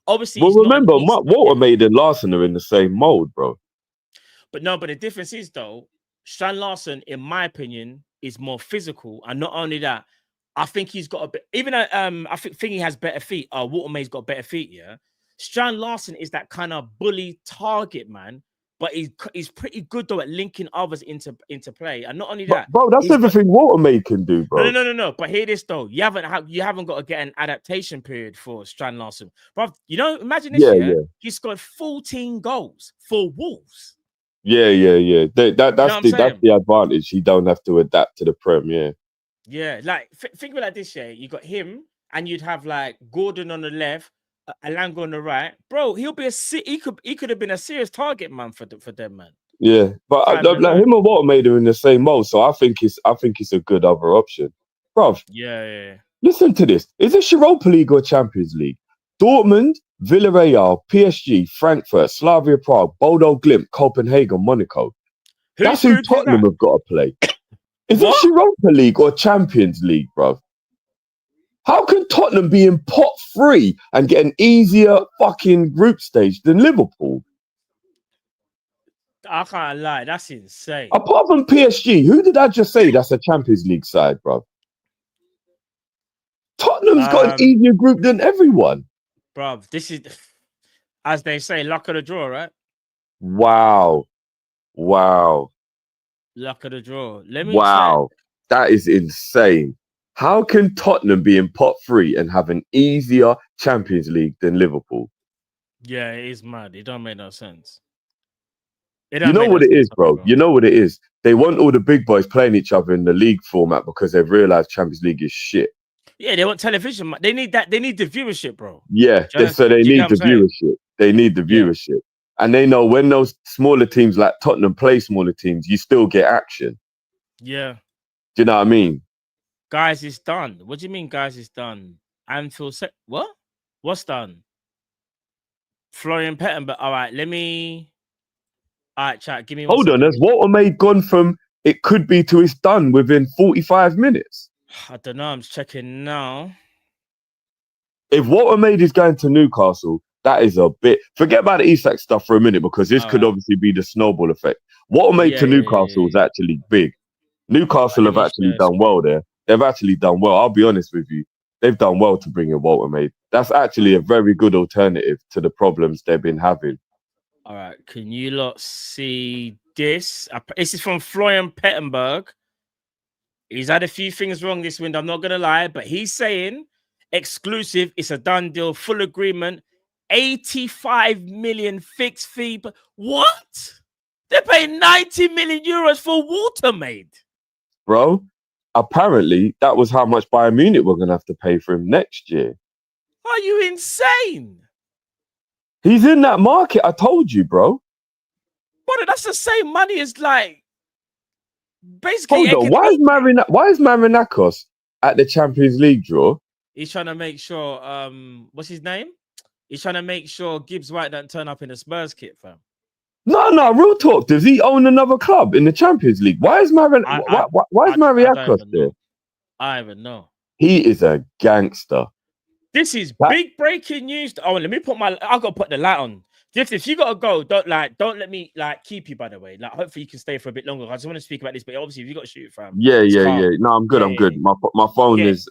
Obviously, Well, he's not an remember, east. Walter Maid and Larson are in the same mold, bro. But no, but the difference is though, Strand Larson, in my opinion, is more physical, and not only that, I think he's got a bit. Even I think he has better feet. Water May's got better feet. Yeah, Strand Larson is that kind of bully target man, but he's pretty good though at linking others into play, and not only But that, bro, that's he's got. everything Walter Maid can do, No, no, bro. no, no, no. But hear this though. You haven't got to get an adaptation period for Strand Larson. Bro, imagine this Yeah, year. yeah. He scored 14 goals for Wolves. Yeah. You know what I'm That's saying? the advantage. He don't have to adapt to the Prem. Yeah, Yeah, like think of it like this: yeah, you got him, and you'd have like Gordon on the left, Alanga on the right. Bro, he'll be he could have been a serious target man for them, man. yeah. But Five in a like line. him and Walter Maid are in the same mold, so I think it's a good other option, bro. Yeah. Listen to this: is it Europa League or Champions League? Dortmund, Villarreal, PSG, Frankfurt, Slavia Prague, Bodo Glimt, Copenhagen, Monaco. Whose That's who group is Tottenham that? have got to play. Is this What? Europa League or Champions League, bro? How can Tottenham be in pot three and get an easier fucking group stage than Liverpool? I can't lie, that's insane, Apart from PSG, who did I just say that's a Champions League side, bro? Tottenham's got an um, easier group than everyone. bro. This is, as they say, luck of the draw, right? Wow. Wow. Luck of the draw. Let me check. Wow. That is insane. How can Tottenham be in pot three and have an easier Champions League than Liverpool? Yeah, it is mad. It don't make no sense. It You don't know make no what it sense is, to me, bro. bro. You know what it is. They want all the big boys playing each other in the league format because they've realized Champions League is shit. Yeah, they want television. They need that. They need the viewership, bro. Yeah, Do so they you get what need I'm the saying? viewership. They need the Yeah. viewership. And they know when those smaller teams like Tottenham play smaller teams, you still get action. Yeah. Do you know what I mean? Guys, it's done. What do you mean, guys, it's done? Anfield set. What? What's done? Florian Pettenberg. All right, let me. All right, chat. Give me 1 Hold on, second. has Walter May gone from it could be to it's done within 45 minutes? I don't know. I'm just checking now. If Walter Maid is going to Newcastle, that is a bit. Forget about the Isak stuff for a minute because this All could right. obviously be the snowball effect. Walter Maid to Newcastle is actually big. Newcastle Let have me actually share done well there. They've actually done well. I'll be honest with you. They've done well to bring in Walter Maid. That's actually a very good alternative to the problems they've been having. All right. Can you lot see this? This is from Florian Pettenberg. He's had a few things wrong this window. I'm not gonna lie, but he's saying exclusive. It's a done deal, full agreement. 85 million fixed fee. But what? They're paying 90 million euros for Watermaid. Bro, apparently that was how much Bayern Munich were going to have to pay for him next year. Are you insane? He's in that market, I told you, bro. Brother, that's the same money as like basically. Hold on, why is Marinakos at the Champions League draw? He's trying to make sure. What's his name? He's trying to make sure Gibbs White don't turn up in the Spurs kit, fam. No, real talk. Does he own another club in the Champions League? Why is Mariakos there? I don't even know. He is a gangster. This is big breaking news. Oh, let me put I gotta put the light on. If you gotta go, don't let me keep you. By the way, hopefully you can stay for a bit longer. I just want to speak about this, but obviously if you got to shoot, fam. Yeah. No, I'm good. I'm good. Yeah. My phone is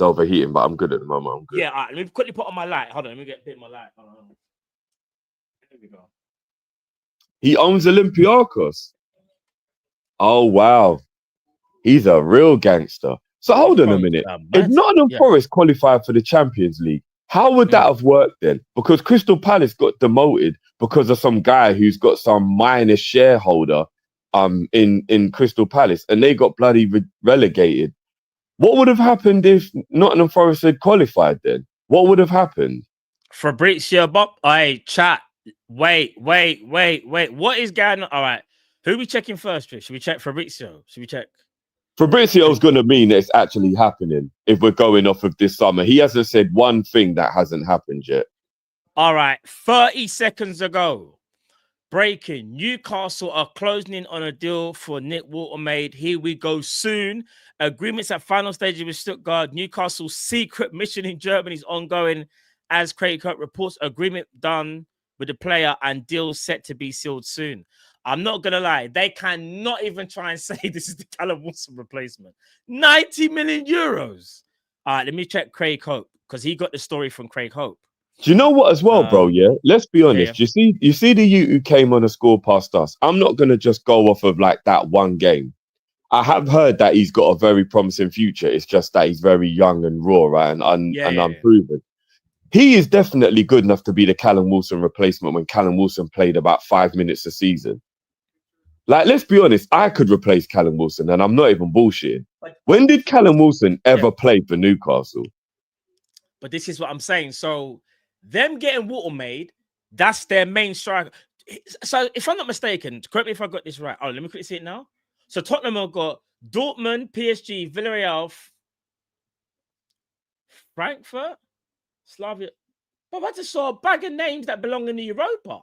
overheating, but I'm good at the moment. I'm good. Yeah, all right, let me quickly put on my light. Hold on, let me get a bit of my light. Hold on. There we go. He owns Olympiacos. Oh wow, he's a real gangster. So hold on a minute. If Nottingham Forest qualified for the Champions League, how would that have worked then? Because Crystal Palace got demoted because of some guy who's got some minor shareholder in Crystal Palace, and they got bloody relegated. What would have happened if Nottingham Forest had qualified then? What would have happened? Fabrizio Bob. Hey, chat. Wait. What is going on? All right. Who we checking first, Trish? Should we check Fabrizio? Should we check? Fabrizio's going to mean it's actually happening if we're going off of this summer. He hasn't said one thing that hasn't happened yet. All right. 30 seconds ago. Breaking. Newcastle are closing in on a deal for Nick Watermaid. Here we go soon. Agreements at final stages with Stuttgart. Newcastle's secret mission in Germany is ongoing as Craig Cook reports agreement done with the player and deal set to be sealed soon. I'm not going to lie. They cannot even try and say this is the Callum Wilson replacement. 90 million euros. All right, let me check Craig Hope because he got the story from Craig Hope. Do you know what as well, bro? Yeah, let's be honest. Yeah. You see the youth who came on a score past us. I'm not going to just go off of like that one game. I have heard that he's got a very promising future. It's just that he's very young and raw, right? And unproven. He is definitely good enough to be the Callum Wilson replacement when Callum Wilson played about 5 minutes a season. Like, let's be honest, I could replace Callum Wilson, and I'm not even bullshitting. When did Callum Wilson ever play for Newcastle? But this is what I'm saying. So, them getting Watermaid, that's their main striker. So, if I'm not mistaken, correct me if I got this right. Oh, let me quickly see it now. So, Tottenham have got Dortmund, PSG, Villarreal, Frankfurt, Slavia. But I just saw a bag of names that belong in the Europa.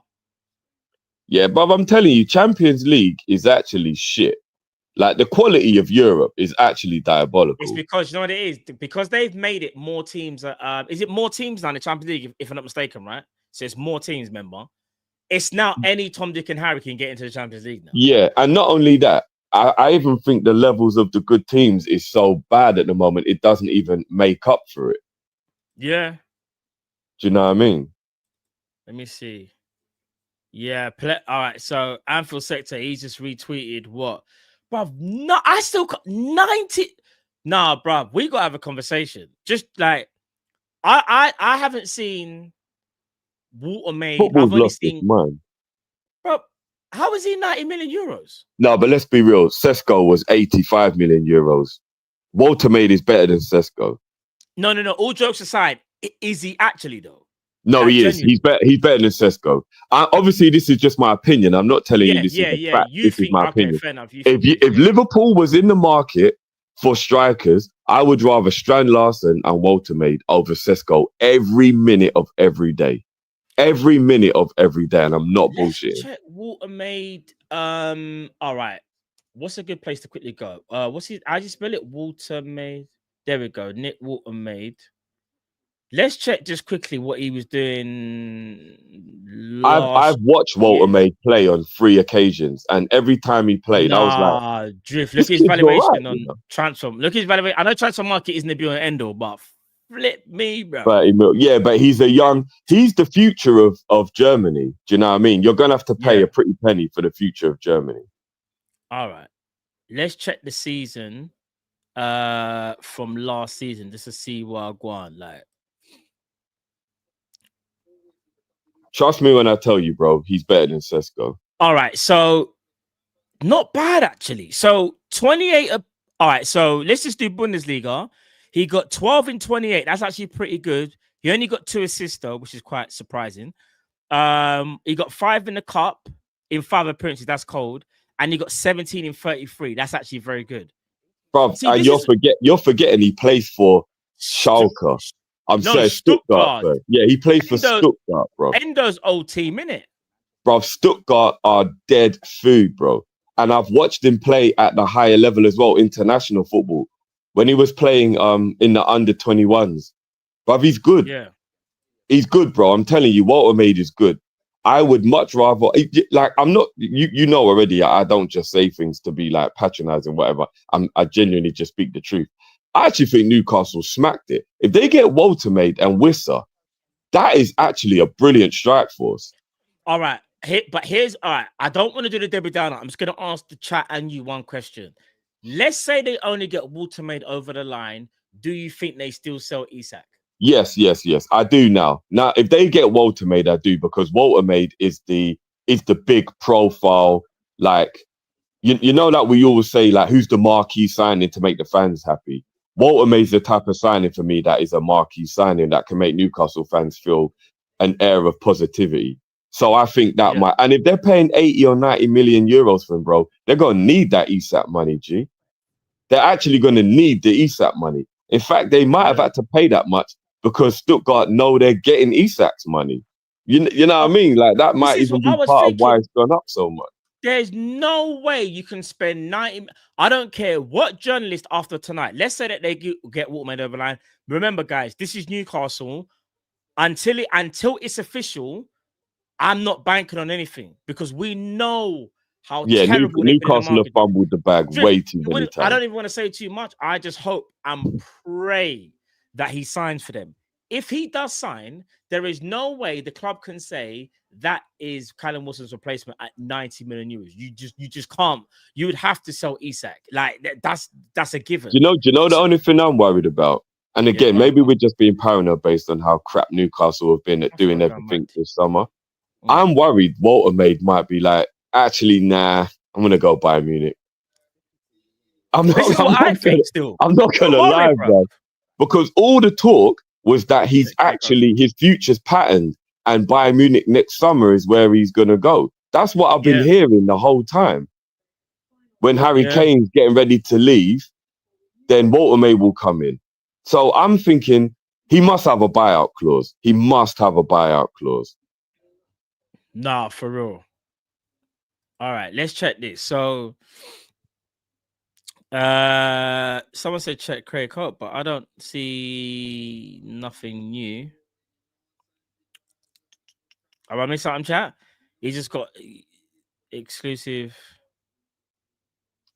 Yeah, but I'm telling you, Champions League is actually shit. Like, the quality of Europe is actually diabolical. It's because, you know what it is? Because they've made it more teams. Is it more teams now in the Champions League, if I'm not mistaken, right? So it's more teams, remember? It's now any Tom, Dick and Harry can get into the Champions League now. Yeah, and not only that, I even think the levels of the good teams is so bad at the moment, it doesn't even make up for it. Yeah. Do you know what I mean? Let me see. Yeah, all right. So Anfield Sector, he just retweeted what? Bruv, no, I still got 90. Nah, bruv, we gotta have a conversation. Just like I haven't seen Watermaid. Football's lost its mind. Bro, how is he 90 million euros? No, but let's be real. Sesko was 85 million euros. Watermaid is better than Sesko. No. All jokes aside, is he actually though? No, he is. He's better than Sesko. Obviously, this is just my opinion. I'm not telling you this is a fact. This is my opinion. Fair enough. If Liverpool was in the market for strikers, I would rather Strand Larsen and Watermaid over Sesko every minute of every day. Every minute of every day, and I'm not bullshitting. Check Watermaid. All right. What's a good place to quickly go? What's his? I just spell it Watermaid. There we go. Nick Watermaid. Let's check just quickly what he was doing. I've watched Watermaid play on 3 occasions, and every time he played, I was like, Drift. Look at his valuation on transfer. Look at his valuation. I know transfer market isn't the be on end all, but flip me, bro. 30 mil. Yeah, but he's the future of Germany. Do you know what I mean? You're gonna have to pay a pretty penny for the future of Germany. All right. Let's check the season from last season just to see what I go on. Like, trust me when I tell you, bro, he's better than Sesko. All right, so not bad actually. So 28. All right, so let's just do Bundesliga. He got 12 in 28. That's actually pretty good. He only got 2 assists though, which is quite surprising. He got 5 in the cup in 5 appearances. That's cold. And he got 17 in 33. That's actually very good. Bro, and you're forgetting he plays for Schalke. I'm saying Stuttgart. Bro. Yeah, he plays for Stuttgart, bro. Endo's old team, innit? Bro, Stuttgart are dead food, bro. And I've watched him play at the higher level as well, international football. When he was playing in the under-21s. Bro, he's good. Yeah. He's good, bro. I'm telling you, Watermaid is good. I would much rather, like, I'm not, you know already, I don't just say things to be like patronizing, whatever. I genuinely just speak the truth. I actually think Newcastle smacked it. If they get Watermaid and Wissa, that is actually a brilliant strike force. All right. Here's, all right. I don't want to do the Debbie Downer. I'm just going to ask the chat and you one question. Let's say they only get Watermaid over the line. Do you think they still sell Isak? Yes. I do now. Now, if they get Watermaid, I do, because Watermaid is the big profile, like, you know, like we always say, like, who's the marquee signing to make the fans happy? Walter May's the type of signing for me that is a marquee signing that can make Newcastle fans feel an air of positivity. So I think that Yeah. might, and if they're paying 80 or 90 million euros for him, bro, they're gonna need that ESAP money, G. They're actually gonna need the ESAP money. In fact, they might have Yeah. had to pay that much because Stuttgart know they're getting ESAP's money. You know what I Oh, mean? Like that this might is even what I be was part of why thinking. it's gone up so much. There's no way you can spend 90. I don't care what journalist after tonight. Let's say that they get Waterman over the line. Remember, guys, this is Newcastle. Until it's official, I'm not banking on anything because we know how Yeah, terrible they've been in the Newcastle have market. fumbled the bag Drift, way too many I times. don't even want to say too much. I just hope and pray that he signs for them. If he does sign, there is no way the club can say that is Callum Wilson's replacement at 90 million euros. You just can't. You would have to sell Isak. Like that's a given. Do you know the only thing I'm worried about? And Yeah, again, go on, maybe go on. we're just being paranoid based on how crap Newcastle have been at I feel doing like I'm mad. everything this summer. Mm. I'm worried Walter Maid might be like, actually, nah, I'm gonna go Bayern Munich. I'm This not is what I'm I not gonna think. Still, I'm not don't gonna worry, lie, bro. bro. Because all the talk was that he's Craig on. actually his future's patterned and Bayern Munich next summer is where he's gonna go. That's what I've been Yeah, hearing the whole time. When Harry yeah. Kane's getting ready to leave, then Walter May will come in. So I'm thinking he must have a buyout clause. He must have a buyout clause. Nah, for real. All right, let's check this. So, someone said check Craig Hope, but I don't see nothing new. Have I missed something, chat? He just got exclusive.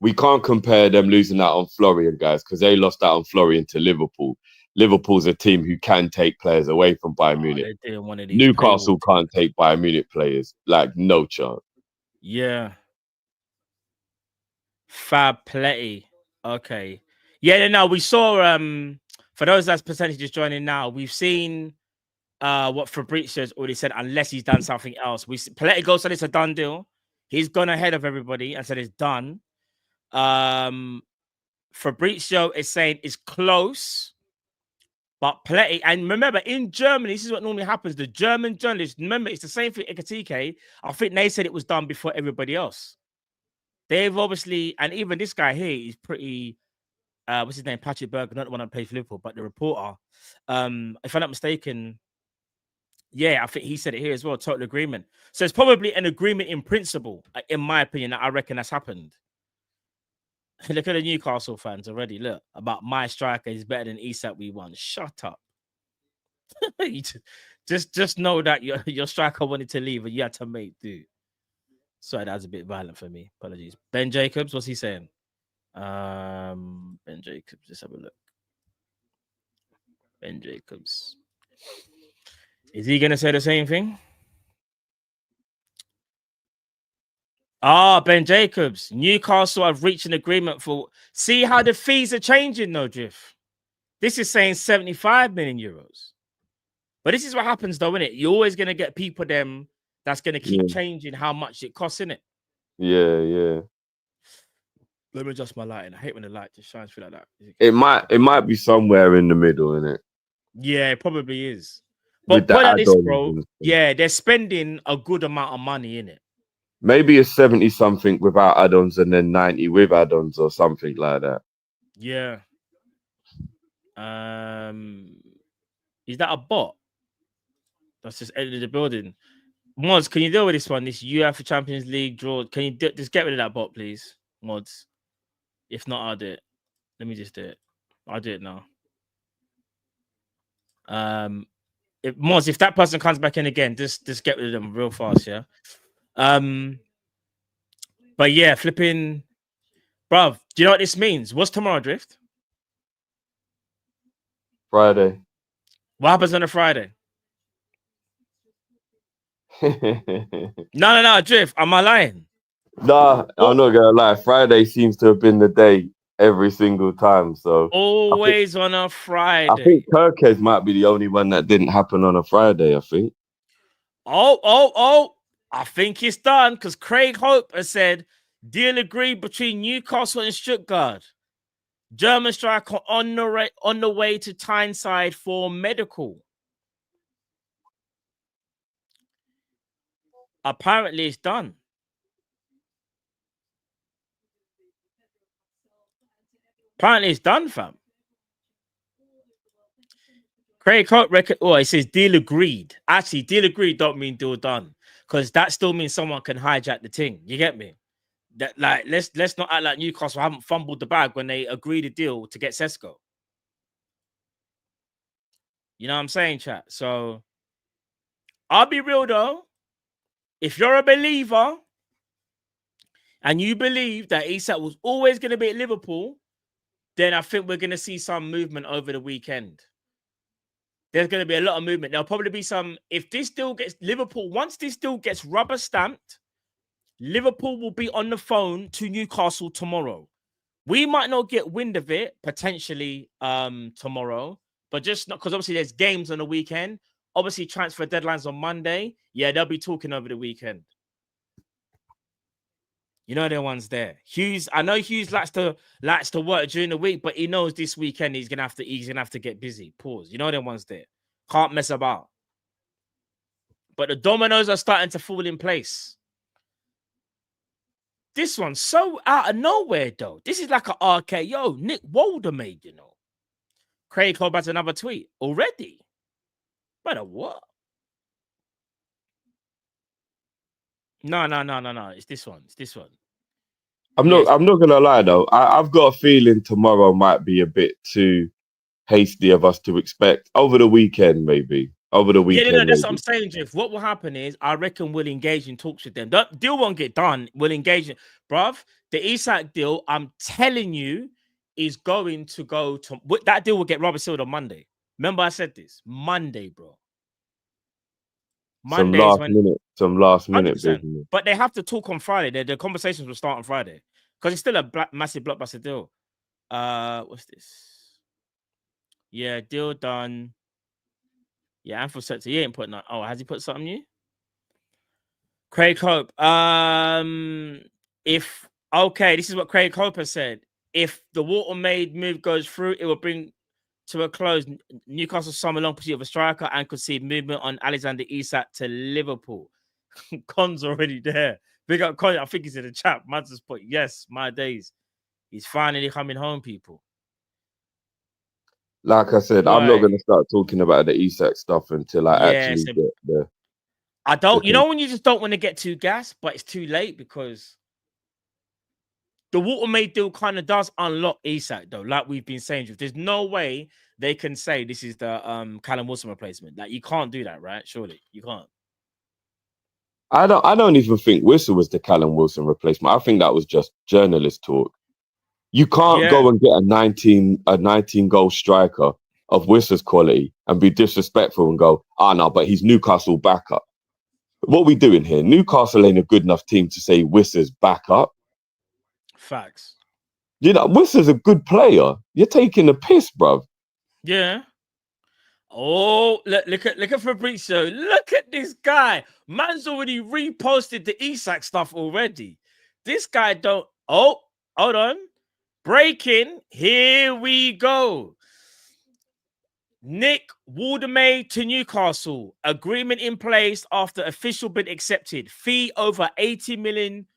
We can't compare them losing out on Florian, guys, because they lost out on Florian to Liverpool. Liverpool's a team who can take players away from Bayern Oh, Munich. they're doing one of these paywall Newcastle things. can't take Bayern Munich players. Like, no chance. Yeah. Fab Pletty. Okay. Yeah, no, we saw for those that's potentially just joining now, we've seen what Fabrizio's already said, unless he's done something else. Paletti goes said it's a done deal. He's gone ahead of everybody and said it's done. Fabrizio is saying it's close, but Paletti, and remember, in Germany, this is what normally happens. The German journalists, remember, it's the same thing. Ekatike, I think they said it was done before everybody else. They've obviously, and even this guy here is pretty. What's his name? Patrick Berger, not the one that plays for Liverpool, but the reporter. If I'm not mistaken, yeah, I think he said it here as well. Total agreement. So it's probably an agreement in principle, in my opinion. That I reckon that's happened. Look at the Newcastle fans already. Look, about my striker is better than Isak. We won. Shut up. just know that your striker wanted to leave and you had to make do. Sorry, that was a bit violent for me. Apologies. Ben Jacobs, what's he saying? Ben Jacobs, let's have a look. Ben Jacobs. Is he gonna say the same thing? Ben Jacobs. Newcastle have reached an agreement for. See how the fees are changing, though, Drift. This is saying 75 million euros. But this is what happens, though, isn't it? You're always gonna get people that's gonna keep changing how much it costs, innit? Yeah. Let me adjust my lighting. I hate when the light just shines through like that. It might be somewhere in the middle, innit? Yeah, it probably is. With But the put like this, add-ons bro. and stuff. Yeah, they're spending a good amount of money in it. Maybe it's 70 something without add-ons and then 90 with add-ons or something like that. Yeah. Is that a bot? That's just edited the building. Mods, can you deal with this one? This UEFA Champions League draw. Can you just get rid of that bot, please? Mods. If not, I'll do it. Let me just do it. I'll do it now. Mods, if that person comes back in again, just get rid of them real fast, yeah. But yeah, flipping, bruv. Do you know what this means? What's tomorrow, Drift? Friday. What happens on a Friday? No, Drift. Am I lying? Nah, I'm not gonna lie. Friday seems to have been the day every single time. So always on a Friday. I think Kirkes might be the only one that didn't happen on a Friday. I think. Oh! I think it's done because Craig Hope has said Deal agreed between Newcastle and Stuttgart. German striker on the way to Tyneside for medical. Apparently, it's done. Apparently, it's done, fam. Craig Hope record. Oh, it says deal agreed. Actually, deal agreed don't mean deal done, because that still means someone can hijack the thing. You get me? That like let's not act like Newcastle haven't fumbled the bag when they agreed a deal to get Sesko. You know what I'm saying, chat? So I'll be real though. If you're a believer and you believe that Isak was always going to be at Liverpool, then I think we're going to see some movement over the weekend. There's going to be a lot of movement. There'll probably be some. If this deal gets Liverpool, once this deal gets rubber stamped, Liverpool will be on the phone to Newcastle tomorrow. We might not get wind of it potentially tomorrow, but just not because obviously there's games on the weekend. Obviously, transfer deadlines on Monday. Yeah, they'll be talking over the weekend. You know, the ones there. Hughes, I know Hughes likes to work during the week, but he knows this weekend he's gonna have to get busy. Pause. You know, the ones there. Can't mess about. But the dominoes are starting to fall in place. This one's so out of nowhere, though. This is like an RKO. Nick Walder made, you know. Craig Hope has another tweet already. But what? No. It's this one. I'm not gonna lie though. I've got a feeling tomorrow might be a bit too hasty of us to expect. Over the weekend, maybe. Over the weekend. Yeah, that's what I'm saying, Jeff. What will happen is I reckon we'll engage in talks with them. That deal won't get done. We'll engage in, bruv. The Isak deal, I'm telling you, is going to go to that deal will get rubber sealed on Monday. Remember, I said this Monday, bro. Some last minute business. But they have to talk on Friday. The conversations will start on Friday because it's still a massive blockbuster deal. What's this? Yeah, deal done. Yeah, Anfield Sector. He ain't putting that. Oh, has he put something new? Craig Hope. This is what Craig Hope has said. If the Watermaid move goes through, it will bring to a close Newcastle summer long pursuit of a striker and could see movement on Alexander Isak to Liverpool. Con's already there. Big up Con. I think he's in the chat. Man just put yes, my days. He's finally coming home, people. Like I said, I'm not going to start talking about the Isak stuff until I actually get there. I don't. You know when you just don't want to get too gassed, but it's too late because the Watermaid deal kind of does unlock Isak, though. Like we've been saying, there's no way they can say this is the Callum Wilson replacement. Like you can't do that, right? Surely you can't. I don't even think Whistle was the Callum Wilson replacement. I think that was just journalist talk. You can't go and get a 19 goal striker of Whistler's quality and be disrespectful and go, no, but he's Newcastle backup. What are we doing here? Newcastle ain't a good enough team to say Whistler's backup. Facts. You know, Whistler's a good player. You're taking a piss, bruv. Yeah. Oh, look at Fabrizio. Look at this guy. Man's already reposted the Isak stuff already. This guy don't. Oh, hold on. Breaking. Here we go. Nick Waldermay to Newcastle. Agreement in place after official bid accepted. Fee over 80 million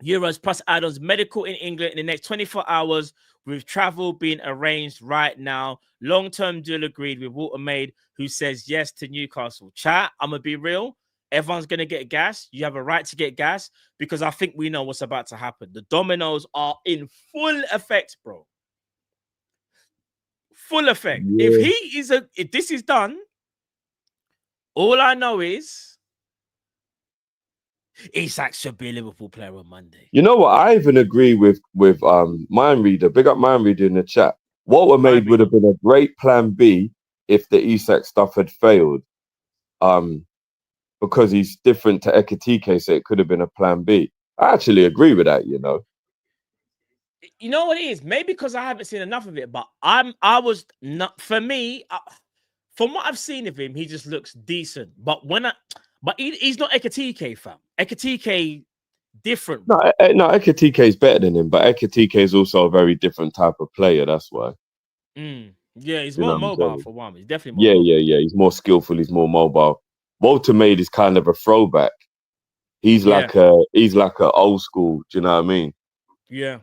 euros plus add-ons. Medical in England in the next 24 hours with travel being arranged right now. Long-term deal agreed with Waltermaid, who says yes to Newcastle. Chat, I'm going to be real. Everyone's going to get gas. You have a right to get gas because I think we know what's about to happen. The dominoes are in full effect, bro. Full effect. Yeah. If this is done, all I know is Isak should be a Liverpool player on Monday. You know what? I even agree with Mind Reader. Big up Mind Reader in the chat. Watermaid would have been a great plan B if the Isak stuff had failed. Because he's different to Ekatike, so it could have been a plan B. I actually agree with that, you know. You know what it is? Maybe because I haven't seen enough of it, but from what I've seen of him, he just looks decent. But he's not Ekatike, fam. Ekatike, Different, No, bro. no, Ekatike is better than him, but Ekatike is also a very different type of player. That's why. Yeah, he's You know more what I'm mobile saying? for one. He's definitely more Yeah, yeah, mobile. yeah. He's more skillful. He's more mobile. Walter Maid is kind of a throwback. Yeah, He's like a old school. Do you know what I mean? yeah.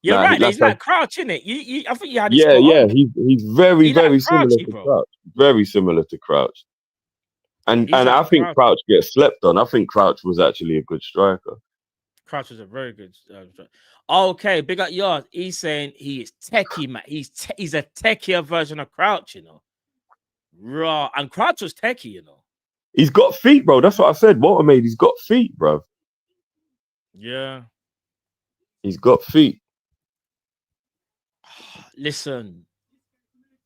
You're right. Like He's like Crouch, isn't it? I think you had it yeah, spot yeah. on. He's very, He like very similar Crouchy, to bro. Crouch. Very similar to Crouch. He's And I like think Crouch. Crouch gets slept on. I think Crouch was actually a good striker. Crouch was a very good. Okay, big up yours. He's saying he is techie, man. He's a techier version of Crouch, you know. Raw. And Crouch was techie, you know. He's got feet, bro. That's what I said. Walter Maid, he's got feet, bro. Yeah. He's got feet. Listen,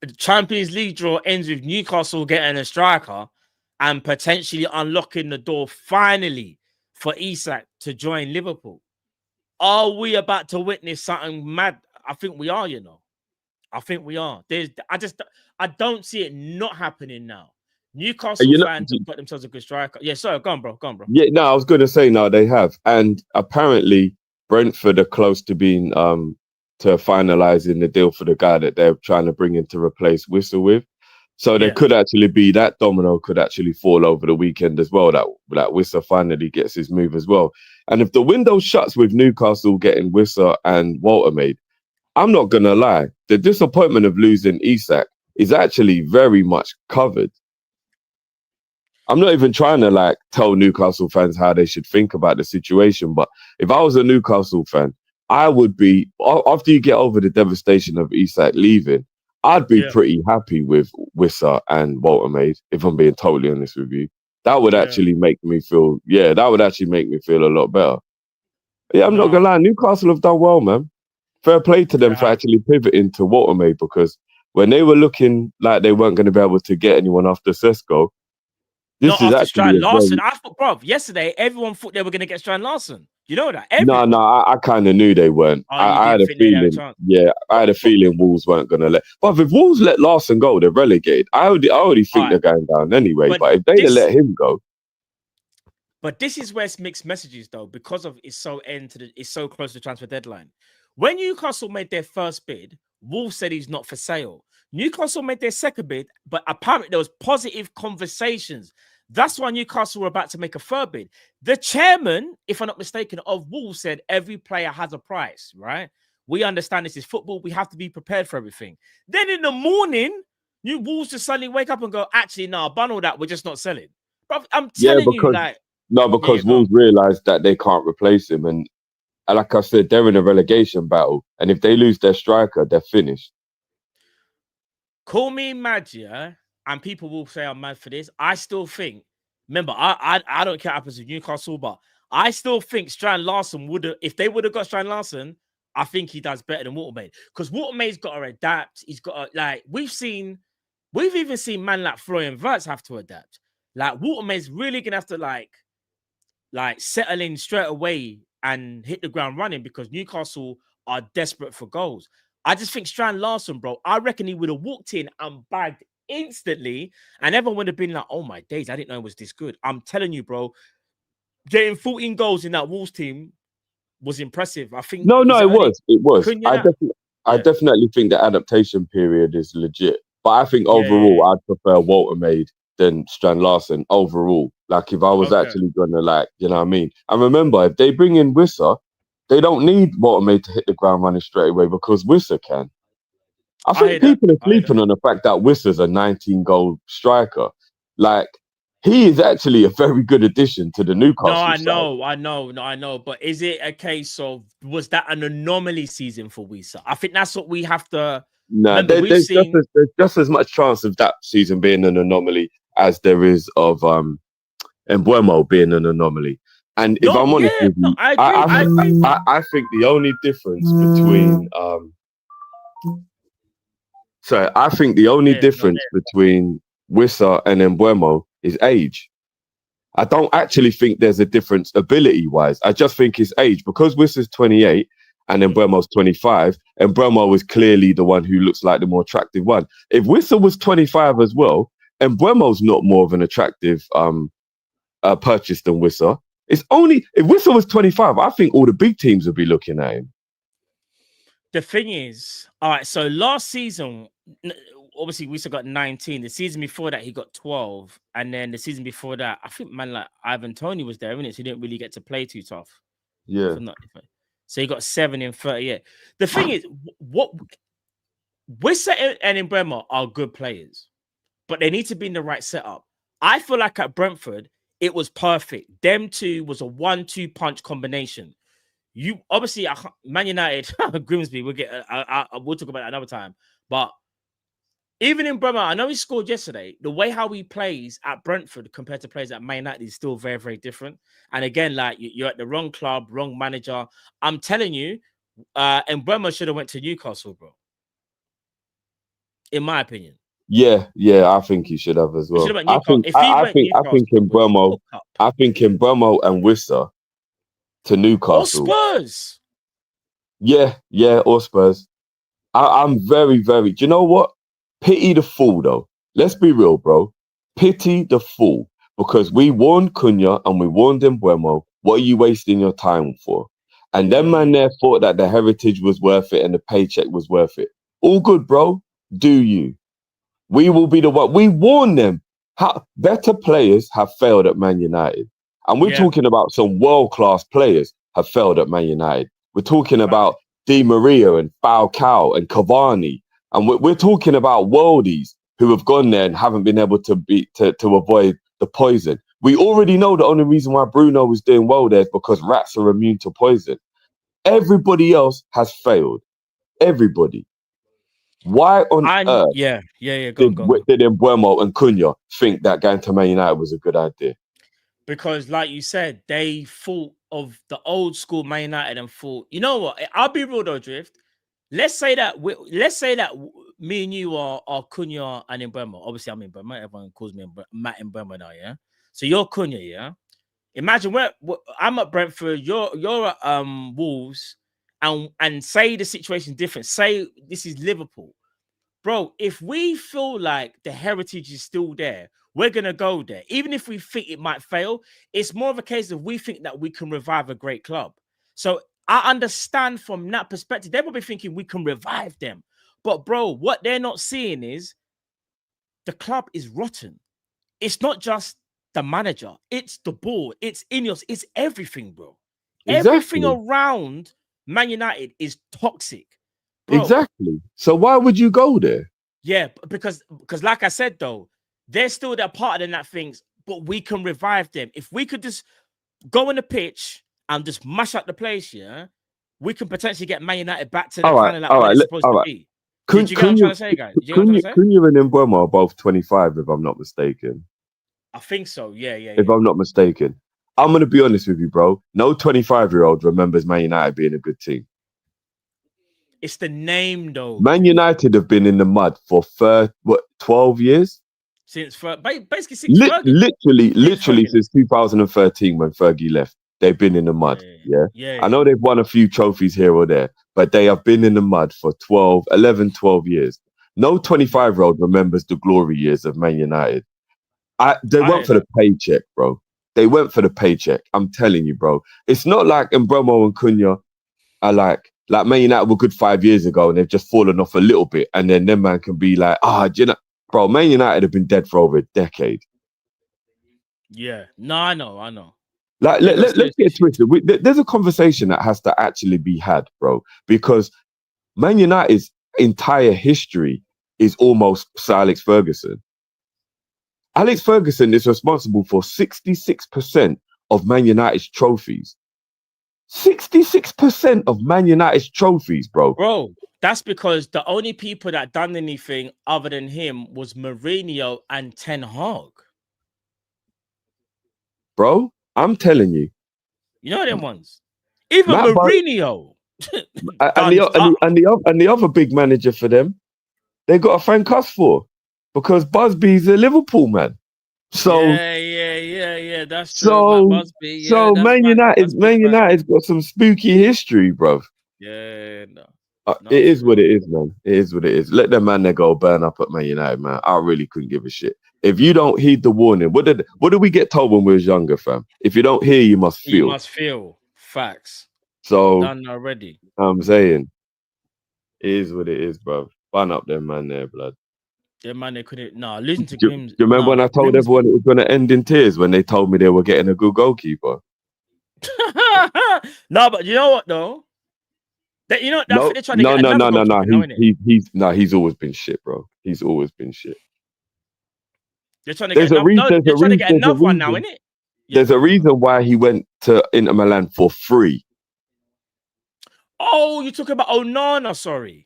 the Champions League draw ends with Newcastle getting a striker and potentially unlocking the door finally for Isak to join Liverpool. Are we about to witness something mad? I think we are, you know. I think we are. I don't see it not happening now. Newcastle You know, fans have got themselves a good striker. Yeah, sorry, go on, bro. Go on, bro. yeah, no, I was going to say no, they have, and apparently Brentford are close to being to finalising the deal for the guy that they're trying to bring in to replace Whistle with. So there Yeah, could actually be that domino could actually fall over the weekend as well. That Whistle finally gets his move as well. And if the window shuts with Newcastle getting Whistle and Walter Maid, I'm not gonna lie, the disappointment of losing Isak is actually very much covered. I'm not even trying to like tell Newcastle fans how they should think about the situation, but if I was a Newcastle fan, I would be after you get over the devastation of Isak leaving, I'd be yeah, pretty happy with Wissa and Walter Maid, if I'm being totally honest with you. That would yeah. actually make me feel, yeah, that would actually make me feel a lot better. Yeah, I'm not No, gonna lie, Newcastle have done well, man. Fair play to them they for have. actually pivoting to Walter Maid because when they were looking like they weren't going to be able to get anyone after Sesko, Not this is after actually Strand a Larson. very I thought, bro, yesterday everyone thought they were going to get Strand Larson. You know that? no, no. Everyone. I kind of knew they weren't. Oh, you I didn't had a think they'd have a feeling. chance. Yeah, I had a But feeling Wolves weren't going to let. But if Wolves let Larson go, they're relegated. I already all think right. they're going down anyway. But But if they'd have this let him go, But this is where it's mixed messages, though, because of it's so close to transfer deadline. When Newcastle made their first bid, Wolves said he's not for sale. Newcastle made their second bid, but apparently there was positive conversations. That's why Newcastle were about to make a third bid. The chairman, if I'm not mistaken, of Wolves said every player has a price, right? We understand this is football. We have to be prepared for everything. Then in the morning, New Wolves just suddenly wake up and go, actually, no, bun all that. We're just not selling. But I'm yeah, telling you, because like, no, yeah, because go Wolves on. realised that they can't replace him, and like I said, they're in a relegation battle, and if they lose their striker, they're finished. Call me mad, yeah, and people will say I'm mad for this. I still think. Remember, I don't care what happens with Newcastle, but I still think Strand Larson would have, if they would have got Strand Larson, I think he does better than Watermaid because Watermaid's got to adapt. He's got to, like we've even seen man like Florian Wirtz have to adapt. Like Watermaid's really gonna have to like settle in straight away and hit the ground running because Newcastle are desperate for goals. I just think Strand Larson, bro, I reckon he would have walked in and bagged instantly, and everyone would have been like, oh my days, I didn't know it was this good. I'm telling you, bro, getting 14 goals in that Wolves team was impressive. I think No, no, is it it only was, it was. Cunha? I Yeah. definitely think the adaptation period is legit. But I think Yeah, yeah, overall, yeah. I'd prefer Walter Maid than Strand Larson overall. Like if I was Okay. actually gonna like, you know what I mean? And remember, if they bring in Wissa, they don't need Walter Maid to hit the ground running straight away because Wissa can. I I hear think that. people are I hear that. sleeping on the fact that Wissa's a 19 goal striker. Like he is actually a very good addition to the No, Newcastle I side. know, I know, no, I know. But is it a case of was that an anomaly season for Wisa? I think that's what we have to No, remember. We've seen there's just as much chance of that season being an anomaly as there is of Embuemo being an anomaly. And if no, I'm honest yeah, with no, you, I agree, I agree. I think the only difference between I think the only Yeah, no, difference between Wissa and Embuemo is age. I don't actually think there's a difference ability wise. I just think it's age because Wissa's 28 and then mm, Bremo's 25, and Bremo is clearly the one who looks like the more attractive one. If Wissa was 25 as well, and Bremo's not more of an attractive purchase than Wissa, It's only if Whistle was 25, I think all the big teams would be looking at him. The thing is, all right, so last season, obviously, we still got 19. The season before that, he got 12. And then the season before that, I think, man, like Ivan Toney was there, isn't it? So he didn't really get to play too tough. Yeah. So he got 7 in 38. The thing is, what Wissa and Mbeumo are good players, but they need to be in the right setup. I feel like at Brentford, it was perfect. Them two was a 1-2 punch combination. You obviously, Man United, Grimsby, we'll talk about it another time. But even in Bremer, I know he scored yesterday. The way how he plays at Brentford compared to players at Man United is still very, very different. And again, like you're at the wrong club, wrong manager. I'm telling you, and Bremer should have went to Newcastle, bro. In my opinion. Yeah, I think he should have as well. I think in Mbeumo and Wissa to Newcastle. Or Spurs. Yeah, or Spurs. I'm very, very. Do you know what? Pity the fool, though. Let's be real, bro. Pity the fool, because we warned Cunha and we warned Mbeumo. What are you wasting your time for? And then man there thought that the heritage was worth it and the paycheck was worth it. All good, bro. Do you? We will be the one. We warn them. Better players have failed at Man United. And we're talking about some world-class players have failed at Man United. We're talking about Di Maria and Falcao and Cavani. And we're talking about worldies who have gone there and haven't been able to avoid the poison. We already know the only reason why Bruno was doing well there is because rats are immune to poison. Everybody else has failed. Everybody. Why on earth did Mbeumo and Cunha think that going to Man United was a good idea? Because, like you said, they thought of the old school Man United and thought, you know what? I'll be real though, Drift. Let's say that me and you are Cunha and Mbeumo. Obviously, I'm Mbeumo. Everyone calls me Matt Mbeumo now, yeah. So you're Cunha, yeah. Imagine I'm at Brentford. You're at Wolves, and say the situation's different. Say this is Liverpool. Bro, if we feel like the heritage is still there, we're going to go there. Even if we think it might fail, it's more of a case of we think that we can revive a great club. So I understand from that perspective. They will be thinking we can revive them. But bro, what they're not seeing is the club is rotten. It's not just the manager. It's the board. It's Ineos. It's everything, bro. Exactly. Everything around Man United is toxic. Bro. Exactly. So why would you go there? Yeah, because like I said, though, they're still that part of that things, but we can revive them. If we could just go on the pitch and just mash up the place, yeah, we can potentially get Man United back to that kind of like where they're supposed to be. Did you get what I'm trying to say, guys? Cunha and Mbeumo are both 25, if I'm not mistaken. I think so, yeah. If I'm not mistaken. I'm going to be honest with you, bro. No 25-year-old remembers Man United being a good team. It's the name, though. Man United have been in the mud for 12 years? Since basically since literally since 2013 when Fergie left. They've been in the mud. Yeah. I know they've won a few trophies here or there, but they have been in the mud for 12 years. No 25-year-old remembers the glory years of Man United. They went for the paycheck, bro. They went for the paycheck. I'm telling you, bro. It's not like Mbeumo and Cunha are like Man United were good 5 years ago and they've just fallen off a little bit. And then them man can be like, do you know, bro, Man United have been dead for over a decade. Yeah. No, I know. Like, let's get twisted. There's a conversation that has to actually be had, bro, because Man United's entire history is almost Sir Alex Ferguson. Alex Ferguson is responsible for 66% of Man United's trophies. 66% of Man United's trophies, bro. Bro, that's because the only people that done anything other than him was Mourinho and Ten Hag. Bro, I'm telling you. You know them ones. Even Mourinho. And the other big manager for them, they got to thank us for, because Busby's a Liverpool man. So yeah, that's true. Busby, Man United's got some spooky history, bro. Yeah, no. No, It for is what real. it is, man. It is what it is. Let them man there go burn up at Man United, man. I really couldn't give a shit. If you don't heed the warning, what did we get told when we was younger, fam? If you don't hear, you must You feel. must feel facts. So Done already. I'm saying it is what it is, bro. Burn up them man there, blood. Yeah, man, they couldn't. Nah, losing to Do you remember Nah, when I told everyone Grimsby. it was going to end in tears when they told me they were getting a good goalkeeper? No, but you know what though? That I think No, they're trying to no, get no, another no, no, no. goalkeeper now, innit? He's always been shit, bro. He's always been shit. They're trying to get There's a another. reason. No, There's they're a trying to reason. get There's a another one now, reason. innit? Yeah, There's go a on, go on. reason why he went to Inter Milan for free. Oh, you're talking about Onana, sorry.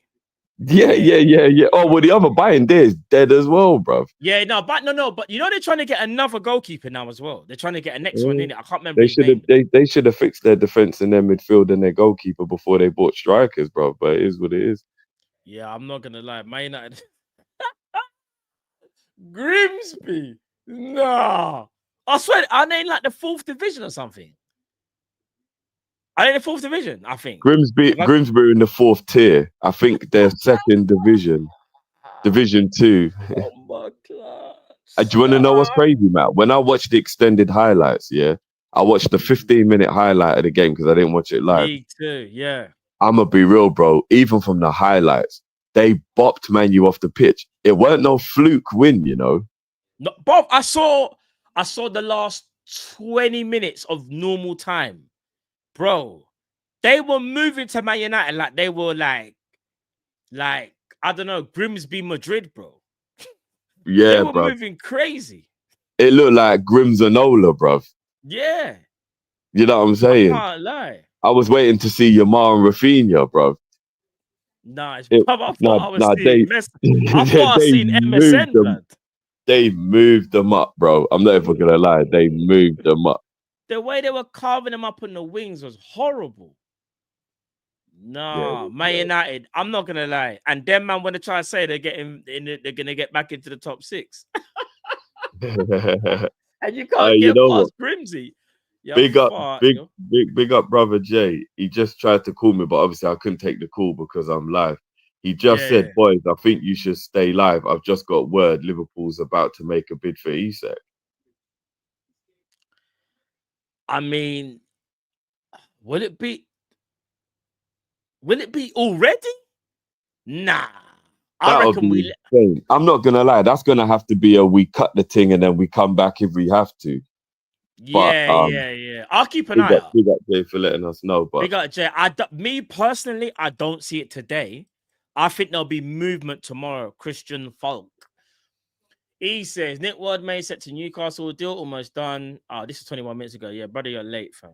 Yeah, yeah, yeah, yeah. Oh, well, the other buying there is dead as well, bro. Yeah, no, but they're trying to get another goalkeeper now as well. They're trying to get a next one Yeah. in it. I can't remember They his should have name. they should have fixed their defense and their midfield and their goalkeeper before they bought strikers, bro. But it is what it is. Yeah, I'm not gonna lie. Man United. Grimsby. Nah. I swear, are they in like the 4th division or something? Are they in the 4th division? I think. Grimsby in the fourth tier. I think they're second division, Division Two. Bomba Do you want to know what's crazy, Matt? When I watched the extended highlights, yeah, I watched the 15-minute highlight of the game because I didn't watch it live. Me too, yeah. I'm gonna be real, bro. Even from the highlights, they bopped Manu off the pitch. It weren't no fluke win, you know. No, Bob, I saw the last 20 minutes of normal time, bro. They were moving to Man United like they were like I don't know, Grimsby Madrid, bro. They Yeah, were bro. moving crazy. It looked like Grimsanola, bro. Yeah, You know what I'm I saying? can't lie. I was waiting to see Yamar and Rafinha, bro. Nice, It, bro. I thought nah, I was nah, seeing I thought I was they seeing moved MSN, them. blood. They moved them up, bro. I'm not even gonna lie. They moved them up. The way they were carving them up on the wings was horrible. Yeah. Nah, Man United. I'm not gonna lie. And them man want to try to say they're gonna get back into the top 6. And you can't You get know what? past Grimsby. You're Big up, far, big, yo. big up, brother Jay. He just tried to call me, but obviously I couldn't take the call because I'm live. He just Yeah. said, "Boys, I think you should stay live. I've just got word Liverpool's about to make a bid for Isak." I mean, will it be already? Nah. I That'll reckon be insane. I'm not gonna lie. That's gonna have to be we cut the thing and then we come back if we have to. But yeah. I'll keep an eye out. big up Jay for letting us know. But Big up, Jay. Me personally, I don't see it today. I think there'll be movement tomorrow. Christian Falk. He says Nick Wardmay set to Newcastle deal almost done. Oh, this is 21 minutes ago. Yeah, brother, you're late, fam.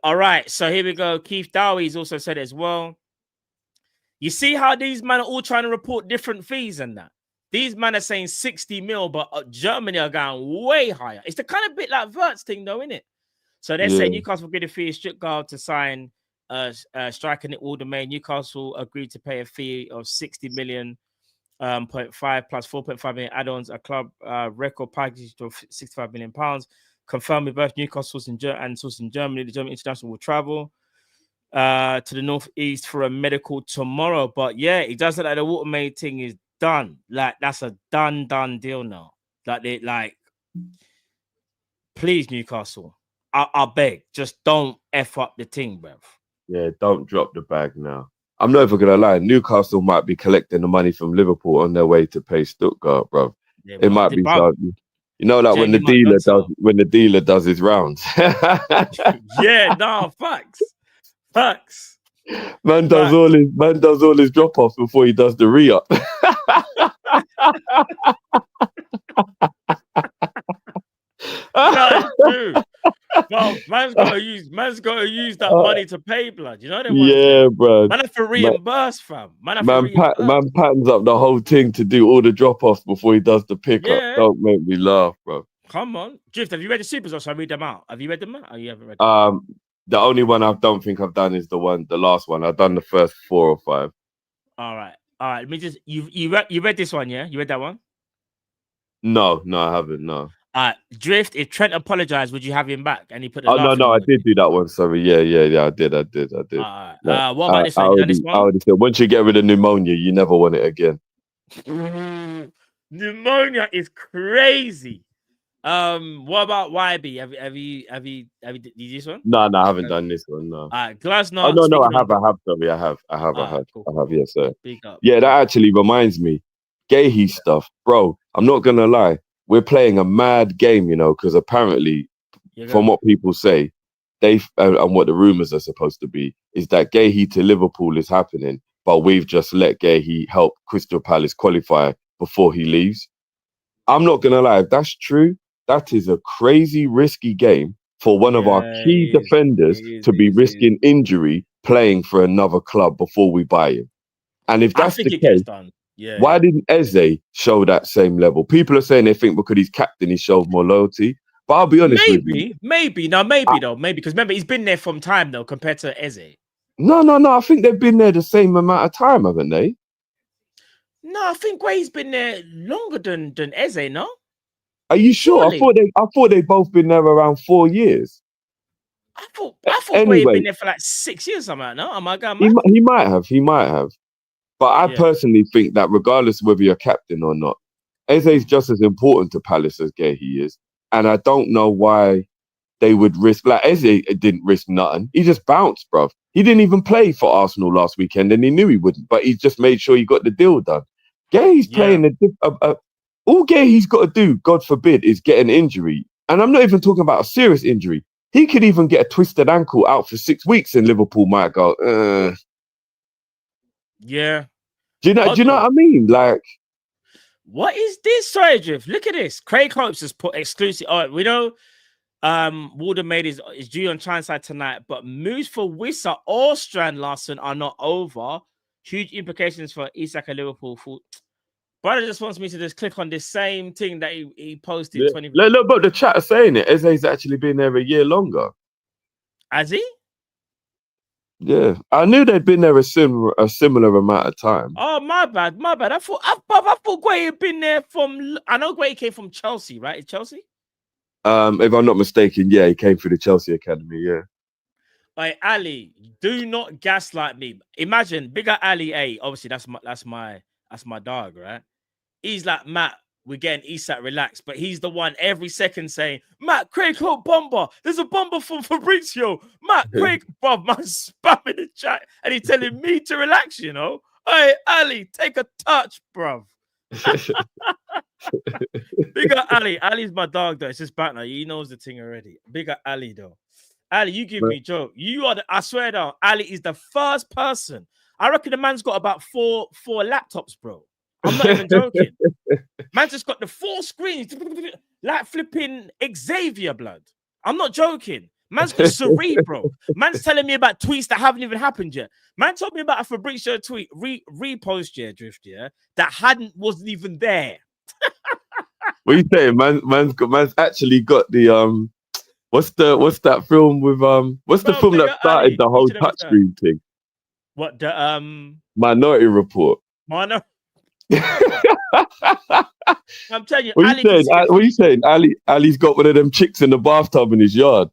All right, so here we go. Keith Dowie's also said it as well. You see how these men are all trying to report different fees and that. These men are saying 60 mil, but Germany are going way higher. It's the kind of bit like Vert's thing, though, isn't it? So they're saying Newcastle agreed a fee of Stuttgart to sign striker Nick Wardmay. Newcastle agreed to pay a fee of 60 million. 0.5 plus 4.5 million add-ons, a club record package of 65 million pounds. Confirmed with both Newcastle and source in Germany. The German international will travel to the northeast for a medical tomorrow. But yeah, it does look like the Watermaid thing is done. Like that's a done deal now. Please Newcastle, I beg, just don't f up the thing, bruv. yeah, don't drop the bag now. I'm not even gonna lie. Newcastle might be collecting the money from Liverpool on their way to pay Stuttgart, bro. It might be something. You know, like when the dealer does his rounds. Yeah, no, facts. Man does all his drop offs before he does the re-up. That is true. Well, man's got to use that money to pay, blood. You know them ones. Yeah, bro. Man have to reimburse, fam. Man patterns up the whole thing to do all the drop-offs before he does the pickup. Yeah. Don't make me laugh, bro. Come on. Drift, have you read the Supers or so I read them out? Have you read them out? Or you haven't read them? The only one I don't think I've done is the last one. I've done the first 4 or 5. All right. Let me just you read this one, yeah? You read that one? No, I haven't. No. Drift, if Trent apologized, would you have him back? And he put the Oh no, laughing no, I did emoji. do that one. Sorry, yeah. I did. No, What about this one? You done this I one? already said once you get rid of pneumonia, you never want it again. Pneumonia is crazy. What about YB? Did this one? No, I haven't done this one. No. Oh Glasner. no, Speaking on, Sorry, cool, I cool, have. cool. Yes, sir. Big up, Yeah, big that up. actually reminds me, Gahey stuff, bro. I'm not gonna lie, we're playing a mad game, because apparently, You from go. what people say, they and what the rumors are supposed to be is that Gahey to Liverpool is happening, but we've just let Gahey help Crystal Palace qualify before he leaves. I'm not gonna lie, if that's true, that is a crazy risky game for one of our Yeah, key defenders to be it is. risking injury playing for another club before we buy him. And if I that's think the it gets case, done. Yeah. why didn't Eze show that same level? People are saying they think because he's captain, he showed more loyalty. But I'll be honest with you. Maybe though, maybe because remember he's been there from time though compared to Eze. No. I think they've been there the same amount of time, haven't they? No, I think Way's been there longer than Eze. No, Are you sure? surely. I thought they've both been there around 4 years. I thought Way had Anyway, been there for like 6 years. Something like that. No, am I going he mad? he might have. He might have. But I Yeah. personally think that regardless of whether you're captain or not, Eze is just as important to Palace as Gahey is. And I don't know why they would risk. Like Eze didn't risk nothing. He just bounced, bruv. He didn't even play for Arsenal last weekend, and he knew he wouldn't. But he just made sure he got the deal done. Gay's Yeah. playing all Gay's got to do, God forbid, is get an injury. And I'm not even talking about a serious injury. He could even get a twisted ankle out for 6 weeks, and Liverpool might go. Yeah. Do you know? Hold Do you know on. what I mean? Like, What is this? Sorry, Drift. Look at this. Craig Hopes has put exclusive. All right, we know Walden made is due on Tyneside tonight, but moves for Wissa or Strand Larson are not over. Huge implications for Isak and Liverpool. Brother just wants me to just click on this same thing that he posted yeah. 20. Look, but the chat are saying it. Eze's actually been there a year longer. Has he? Yeah, I knew they'd been there a similar amount of time. Oh, my bad. I thought Guay had been there from. I know Guay came from Chelsea, right? Is Chelsea? If I'm not mistaken, yeah, he came through the Chelsea academy. Yeah. Like Ali, do not gaslight me. Imagine bigger Ali A. Obviously, that's my dog, right? He's like, Matt, we're getting Isak relaxed, but he's the one every second saying, Matt, Craig Hope Bomba. There's a bomber from Fabrizio. Matt, Craig, bro, man, spamming the chat, and he's telling me to relax. Hey, Ali, take a touch, bro. Bigger Ali. Ali's my dog, though. It's just back now. He knows the thing already. Bigger Ali, though. Ali, you give me a joke. I swear though, Ali is the first person. I reckon the man's got about four laptops, bro. I'm not even joking. Man just got the 4 screens, like flipping Xavier blood. I'm not joking. Man's got cerebral. Man's telling me about tweets that haven't even happened yet. Man told me about a Fabrizio tweet, repost, Drift, that wasn't even there. What are you saying? Man's actually got the What's that film with what's the film that started Ali, the whole touchscreen thing? What the Minority Report. I'm telling you, What Ali can see what are you saying? Ali's got one of them chicks in the bathtub in his yard.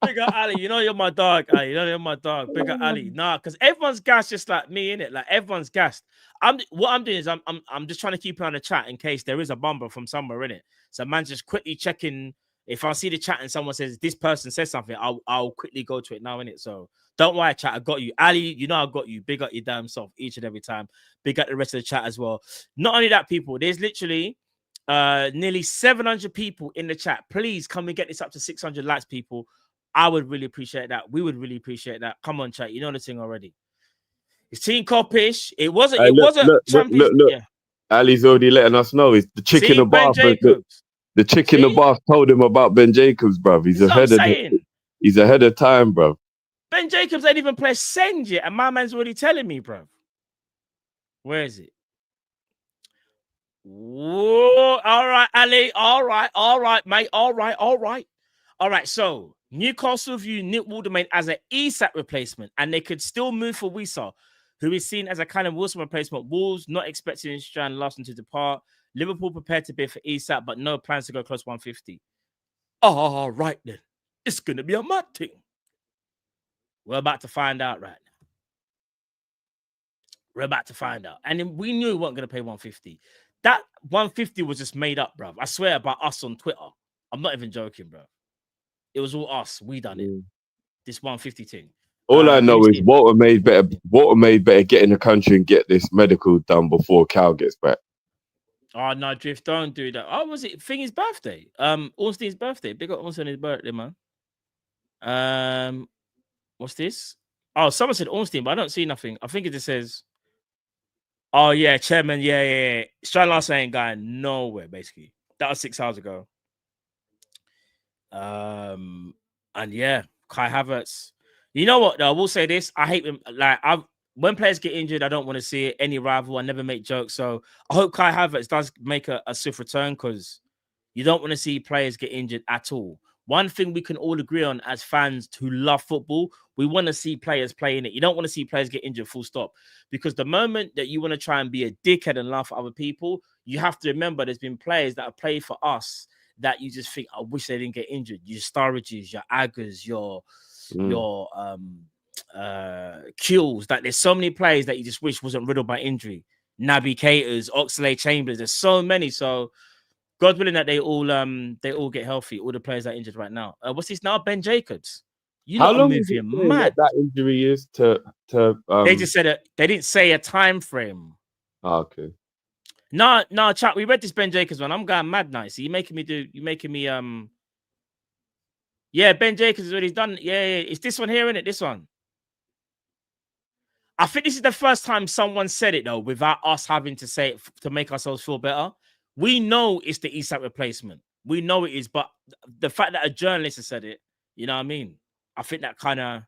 Bigger Ali, you're my dog, Ali. You're my dog. Bigger Ali. Nah, because everyone's gassed just like me, innit? Like everyone's gassed. What I'm doing is I'm just trying to keep it on the chat in case there is a bomber from somewhere in it. So man's just quickly checking. If I see the chat and someone says this person says something, I'll quickly go to it now, innit? So don't worry, chat. I got you. Ali, I got you. Big up your damn self each and every time. Big up the rest of the chat as well. Not only that, people, there's literally nearly 700 people in the chat. Please come and get this up to 600 likes, people. I would really appreciate that. We would really appreciate that. Come on, chat. You know the thing already. It's Team Kopish. It wasn't. It wasn't Champions. Look. Yeah. Ali's already letting us know. It's the chick in the Ben bath. Jacobs. The chick in the bath told him about Ben Jacobs, bruv. He's ahead of time, bruv. Ben Jacobs ain't even played send yet, and my man's already telling me, bruv. Where is it? Whoa, all right, Ali. All right, mate. All right. So Newcastle view Nick Waldermain as an Isak replacement, and they could still move for Wissa. who is seen as a Callum Wilson replacement. Wolves not expecting Strand Larson to depart. Liverpool prepared to bid for Isak, but no plans to go close 150. All right, then. It's going to be a mad thing. We're about to find out right now. We're about to find out. And then we knew we weren't going to pay 150. That 150 was just made up, bro. I swear about us on Twitter. I'm not even joking, bro. It was all us. We done it. This 150 thing. All I know is Walter made better get in the country and get this medical done before Cal gets back. Oh no, Drift, don't do that. Oh, was it Thingy's birthday? Ornstein's birthday. Big up Ornstein his birthday, man. What's this? Oh, someone said Ornstein, but I don't see nothing. I think it just says, oh yeah, chairman, yeah. Strand Larson ain't going nowhere, basically. That was 6 hours ago. And yeah, Kai Havertz. You know what though? I will say this. I hate him. Like when players get injured, I don't want to see it. Any rival, I never make jokes. So I hope Kai Havertz does make a swift return, because you don't want to see players get injured at all. One thing we can all agree on as fans who love football, we want to see players playing it. You don't want to see players get injured, full stop. Because the moment that you want to try and be a dickhead and laugh at other people, you have to remember there's been players that have played for us that you just think, I wish they didn't get injured. Your Sturridges, your Aggers, your Kills. That there's so many players that you just wish wasn't riddled by injury. Naby Keita's, Oxlade-Chamberlain. There's so many. So God willing that they all get healthy. All the players that are injured right now. What's this now? Ben Jacobs. You How know, long is it mad. that injury is to They just said they didn't say a time frame. Oh, okay. No, chat. We read this Ben Jacobs one. I'm going mad now. So you're making me Yeah, Ben Jacobs is already done. Yeah. It's this one here, isn't it? This one. I think this is the first time someone said it though, without us having to say it to make ourselves feel better. We know it's the Isak replacement. We know it is, but the fact that a journalist has said it, you know what I mean? I think that kind of,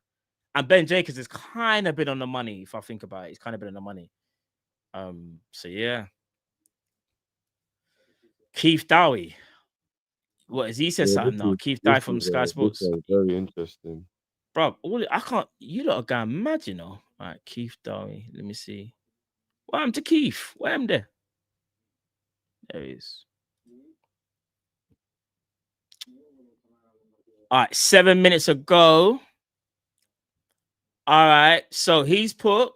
and Ben Jacobs has kind of been on the money. If I think about it, he's kind of been on the money. So yeah. Keith Dowie. What is he said something now? Keith Dowie from Sky Sports. Very interesting. Bro, I can't, you lot are going mad, you know. All right, Keith Dowie. Let me see. What happened to Keith? Where am there? There he is. All right, 7 minutes ago. All right, so he's put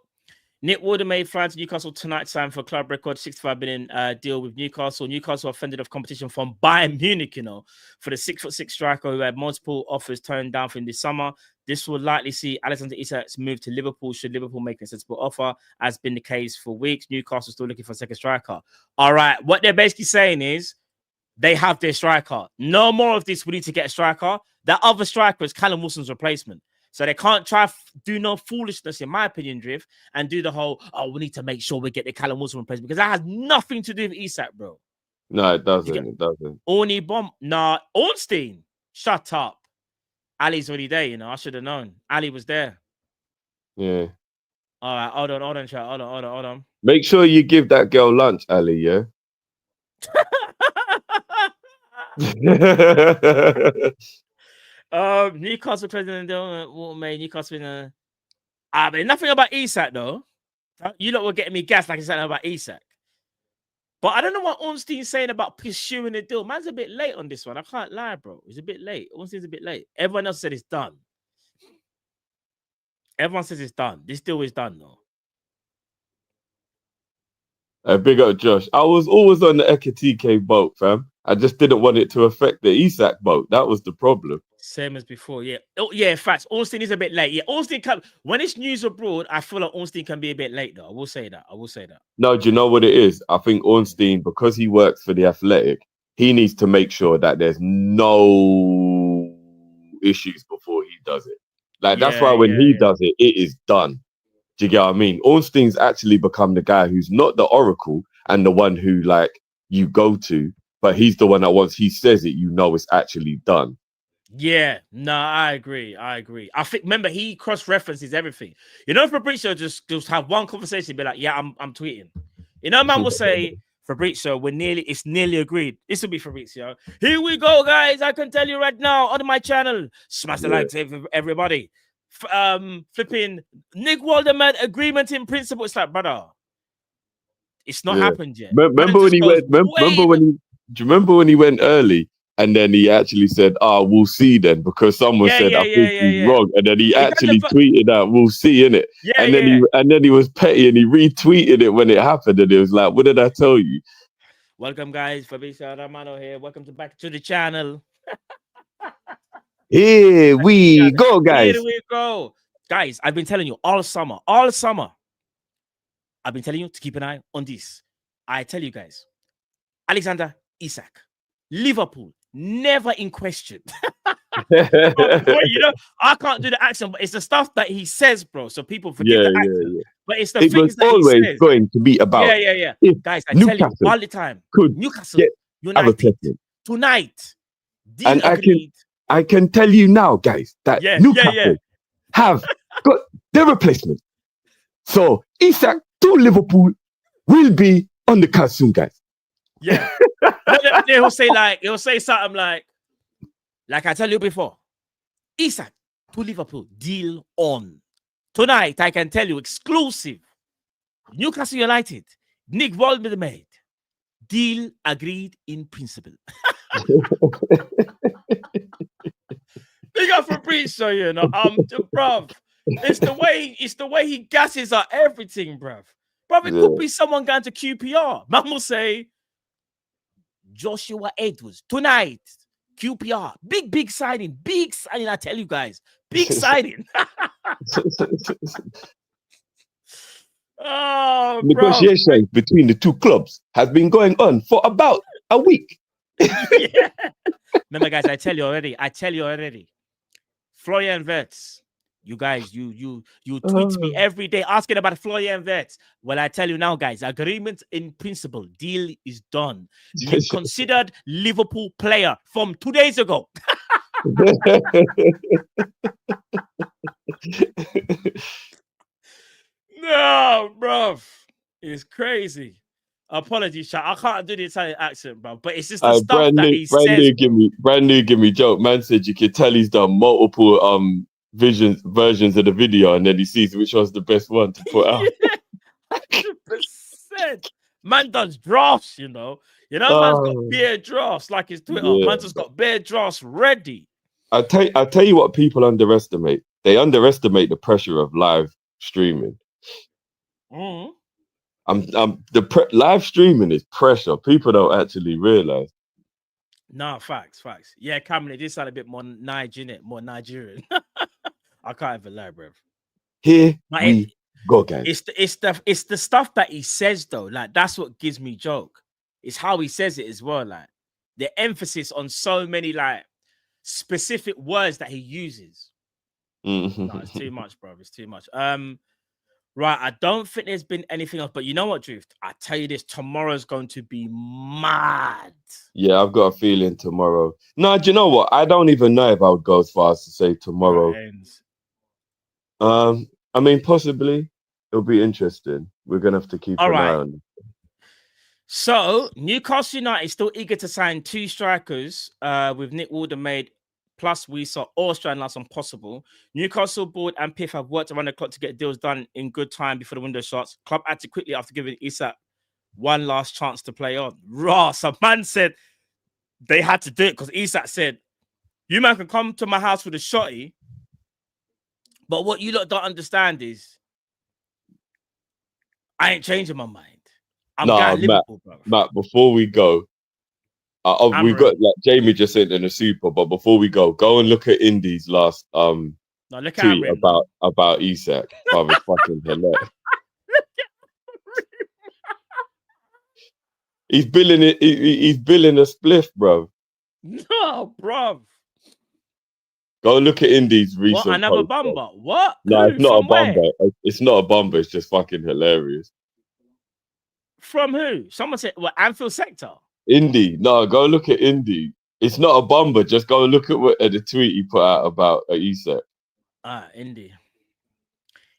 Nick Warden made flying to Newcastle tonight, signed for a club record 65 million deal with Newcastle. Newcastle offended of competition from Bayern Munich, you know, for the 6'6" striker who had multiple offers turned down for him this summer. This will likely see Alexander Isak's move to Liverpool should Liverpool make a sensible offer, as been the case for weeks. Newcastle still looking for a second striker. All right, what they're basically saying is they have their striker. No more of this. We need to get a striker. That other striker is Callum Wilson's replacement. So they can't try do no foolishness, in my opinion, Drift, and do the whole, we need to make sure we get the Callum Wilson replacement, because that has nothing to do with Isak, bro. No, it doesn't. It doesn't. Ornstein. Shut up. Ali's already there, you know. I should have known. Ali was there. Yeah. All right, hold on, chat. Hold on. Make sure you give that girl lunch, Ali, yeah? Newcastle president made Newcastle but nothing about Isak though. You lot were getting me gas like I said about Isak. But I don't know what Ornstein's saying about pursuing the deal. Man's a bit late on this one. I can't lie, bro. He's a bit late. Ornstein's a bit late. Everyone else said it's done. Everyone says it's done. This deal is done though. Big up Josh. I was always on the Ekatike boat, fam. I just didn't want it to affect the Isak boat. That was the problem. Same as before, yeah. Oh, yeah, facts. Ornstein is a bit late. Yeah, Ornstein when it's news abroad, I feel like Ornstein can be a bit late, though. I will say that. No, do you know what it is? I think Ornstein, because he works for the Athletic, he needs to make sure that there's no issues before he does it. Like, that's why when he does it, it is done. Do you get what I mean? Ornstein's actually become the guy who's not the oracle and the one who, like, you go to, but he's the one that once he says it, you know it's actually done. Yeah, no, I agree. I think, remember, he cross-references everything. You know, Fabrizio just have one conversation, be like, yeah, I'm tweeting. You know, man will say, Fabrizio, it's nearly agreed. This will be Fabrizio. Here we go, guys. I can tell you right now on my channel. Smash the like, everybody. flipping Nick Waldemar agreement in principle. It's like, brother, it's not happened yet. Man Remember when just he goes went? way. Do you remember when he went early? And then he actually said, we'll see then, because someone said, I think he's Yeah. wrong. And then he He done the actually tweeted out, we'll see, innit? yeah, And then yeah. he was petty and he retweeted it when it happened. And it was like, what did I tell you? Welcome, guys. Fabrizio Romano here. Welcome back to the channel. Here we go, guys. Here we go. Guys, I've been telling you all summer. I've been telling you to keep an eye on this. I tell you guys, Alexander Isak, Liverpool, never in question. Boy, you know, I can't do the accent, but it's the stuff that he says, bro. So people forgive the accent. But it's the It was things that he always says. going to be about. Yeah. If Guys, I tell you all the time. could Newcastle get United tonight. Deal And agreed. I can tell you now, guys, that Newcastle have got their replacement. So Isak to Liverpool will be on the card soon, guys. Yeah. He'll say something like I tell you before, Isak to Liverpool, deal on. Tonight, I can tell you, exclusive. Newcastle United, Nick Waldemar, deal agreed in principle. Big up for Fabrizio, you know. Bruv. It's the way he gasses at everything, bruv. Bruv, it could be someone going to QPR. Man will say Joshua Edwards tonight. QPR. Big signing. I tell you guys. Big signing. Oh, negotiations between the two clubs has been going on for about a week. Yeah. Remember, guys, I tell you already. Florian Wirtz. You guys, you tweet me every day asking about Florian Wirtz. Well, I tell you now, guys, agreement in principle, deal is done. Considered Liverpool player from 2 days ago. No, bro, it's crazy. Apologies, chat. I can't do the Italian accent, bro. But it's just the stuff that he says. Brand new, give me joke. Man said you could tell he's done multiple versions of the video, and then he sees which one's the best one to put out. 100%. Man does drafts, you know. Man's got bare drafts like his Twitter. Man's just got bare drafts ready. I tell you what people underestimate. They underestimate the pressure of live streaming. Live streaming is pressure. People don't actually realize. No, facts. Yeah, Cameron, it did sound a bit more Nigerian, I can't even lie, bro. Here we go, guys. It's the stuff that he says though. Like that's what gives me joke. It's how he says it as well. Like the emphasis on so many like specific words that he uses. No, it's too much, bro. It's too much. Right, I don't think there's been anything else, but you know what, Drift? I tell you this, tomorrow's going to be mad. Yeah, I've got a feeling tomorrow. No, do you know what? I don't even know if I would go as far as to say tomorrow. I mean, possibly. It'll be interesting. We're going to have to keep an eye on it. So, Newcastle United still eager to sign 2 strikers with Nick Waldemar plus we saw Austria last on possible. Newcastle board and PIF have worked around the clock to get deals done in good time before the window shuts. Club acted quickly after giving Isak one last chance to play on. A man said they had to do it because Isak said, you man can come to my house with a shotty, but what you lot don't understand is I ain't changing my mind. I'm going Liverpool, bro. Matt, before we go, we've got like Jamie just said in the super, but before we go and look at Indy's last tweet about Isak. It's fucking hilarious. He's billing it. He's billing a spliff, bro. No, bro. Go look at Indy's recent. What, another Bomba? What? No, it's not a Bomba. It's not a Bomba. It's just fucking hilarious. From who? Someone said, what, Anfield Sector? Indy. No, go look at Indy. It's not a Bomba. Just go look at the tweet he put out about Isak. Indy.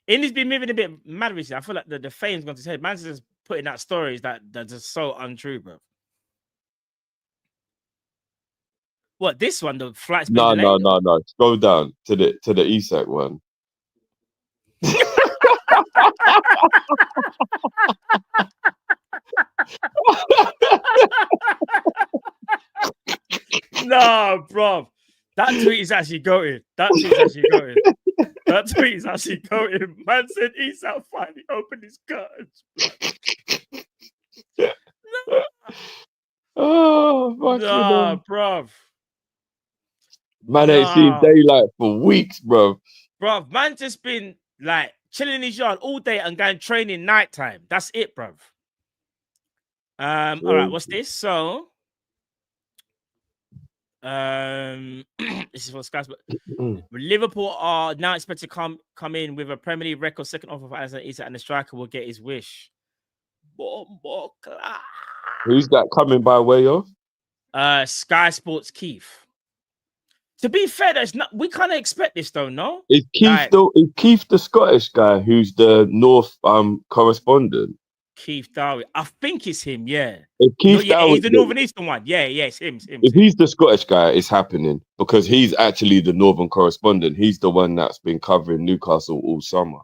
Indy's been moving a bit mad recently. I feel like the fame's gone to his head. Man's just putting out stories that are just so untrue, bro. What, this one? The flight's been delayed? No. Scroll down to the Isak one. Nah, bro. That tweet is actually goated. That tweet is actually goated. That tweet is actually goated. Man said Isak finally opened his curtains. Oh, fucking Nah, bruv. man, ain't seen Nah. daylight for weeks, bro. Bruv, man just been like chilling in his yard all day and going training nighttime. That's it, bruv. All right, what's this? So this is for Sky Sports. Liverpool are now expected to come in with a Premier League record second offer for Alexander Isak, and the striker will get his wish. Bomba. Who's that coming by way of? Sky Sports Keith. To be fair, that's not. We kind of expect this though, no? Is Keith the Scottish guy who's the North correspondent? Keith Dowie. I think it's him. Yeah. If Keith Yeah, Dowie, he's the Northern Eastern one. Yeah, it's him. If he's the Scottish guy, it's happening because he's actually the Northern correspondent. He's the one that's been covering Newcastle all summer.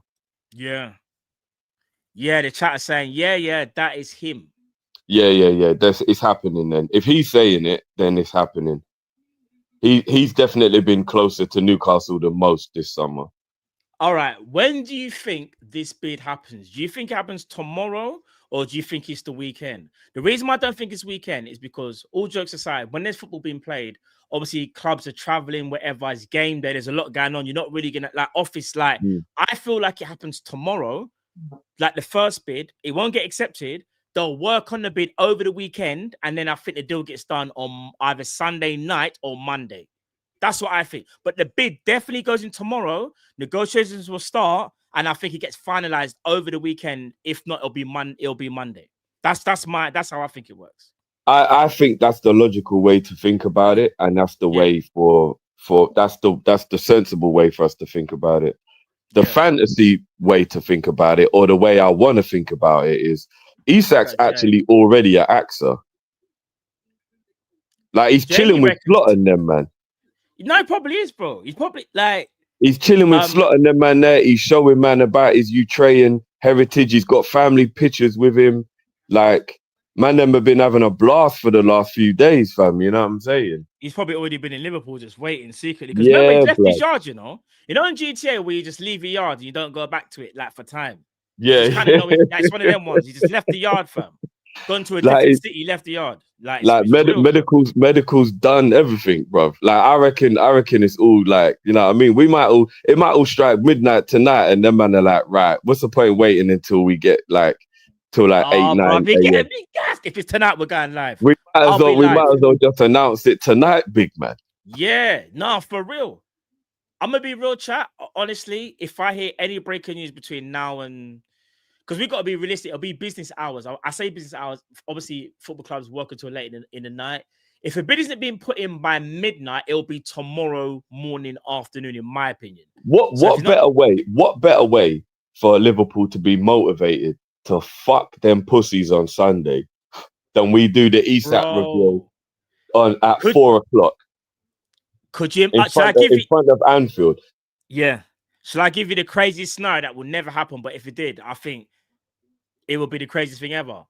Yeah. Yeah, the chat is saying, yeah, that is him. Yeah. It's happening then. If he's saying it, then it's happening. He's definitely been closer to Newcastle than most this summer. All right. When do you think this bid happens? Do you think it happens tomorrow or do you think it's the weekend? The reason why I don't think it's weekend is because, all jokes aside, when there's football being played, obviously clubs are traveling, whatever, it's game day, there's a lot going on. You're not really going to, like, office, like, I feel like it happens tomorrow, like the first bid. It won't get accepted. They'll work on the bid over the weekend, and then I think the deal gets done on either Sunday night or Monday. That's what I think. But the bid definitely goes in tomorrow. Negotiations will start, and I think it gets finalized over the weekend. If not, it'll be Monday. That's how I think it works. I think that's the logical way to think about it, and that's the way that's the sensible way for us to think about it. The fantasy way to think about it, or the way I want to think about it, is Isak's actually already at AXA. Like, he's chilling with Slot and them, man. No, he probably is, bro. He's probably like, he's chilling with Slot and them, man. There, he's showing man about his Ukrainian heritage. He's got family pictures with him. Like, man, them have been having a blast for the last few days, fam. You know what I'm saying? He's probably already been in Liverpool just waiting secretly. Because remember, he left his yard, you know? You know in GTA where you just leave your yard and you don't go back to it, like, for time? Yeah. It's one of them ones. He just left the yard, fam. Gone to a different city, left the yard. Medical's done everything, bro. Like, I reckon it's all, like, you know what I mean? It might all strike midnight tonight, and then man are like, right, what's the point waiting until we get till 8, 9 a.m. If it's tonight, we're going live. We might as well just announce it tonight, big man. Yeah, for real. I'm gonna be real, chat. Honestly, if I hear any breaking news between now and, because we've got to be realistic, it'll be business hours. I say business hours. Obviously, football clubs work until late in the night. If a bid isn't being put in by midnight, it'll be tomorrow morning, afternoon, in my opinion. What better way for Liverpool to be motivated to fuck them pussies on Sunday than we do the Isak review at 4 o'clock? Could you in front of Anfield? Yeah. Shall I give you the craziest scenario that will never happen? But if it did, I think it will be the craziest thing ever.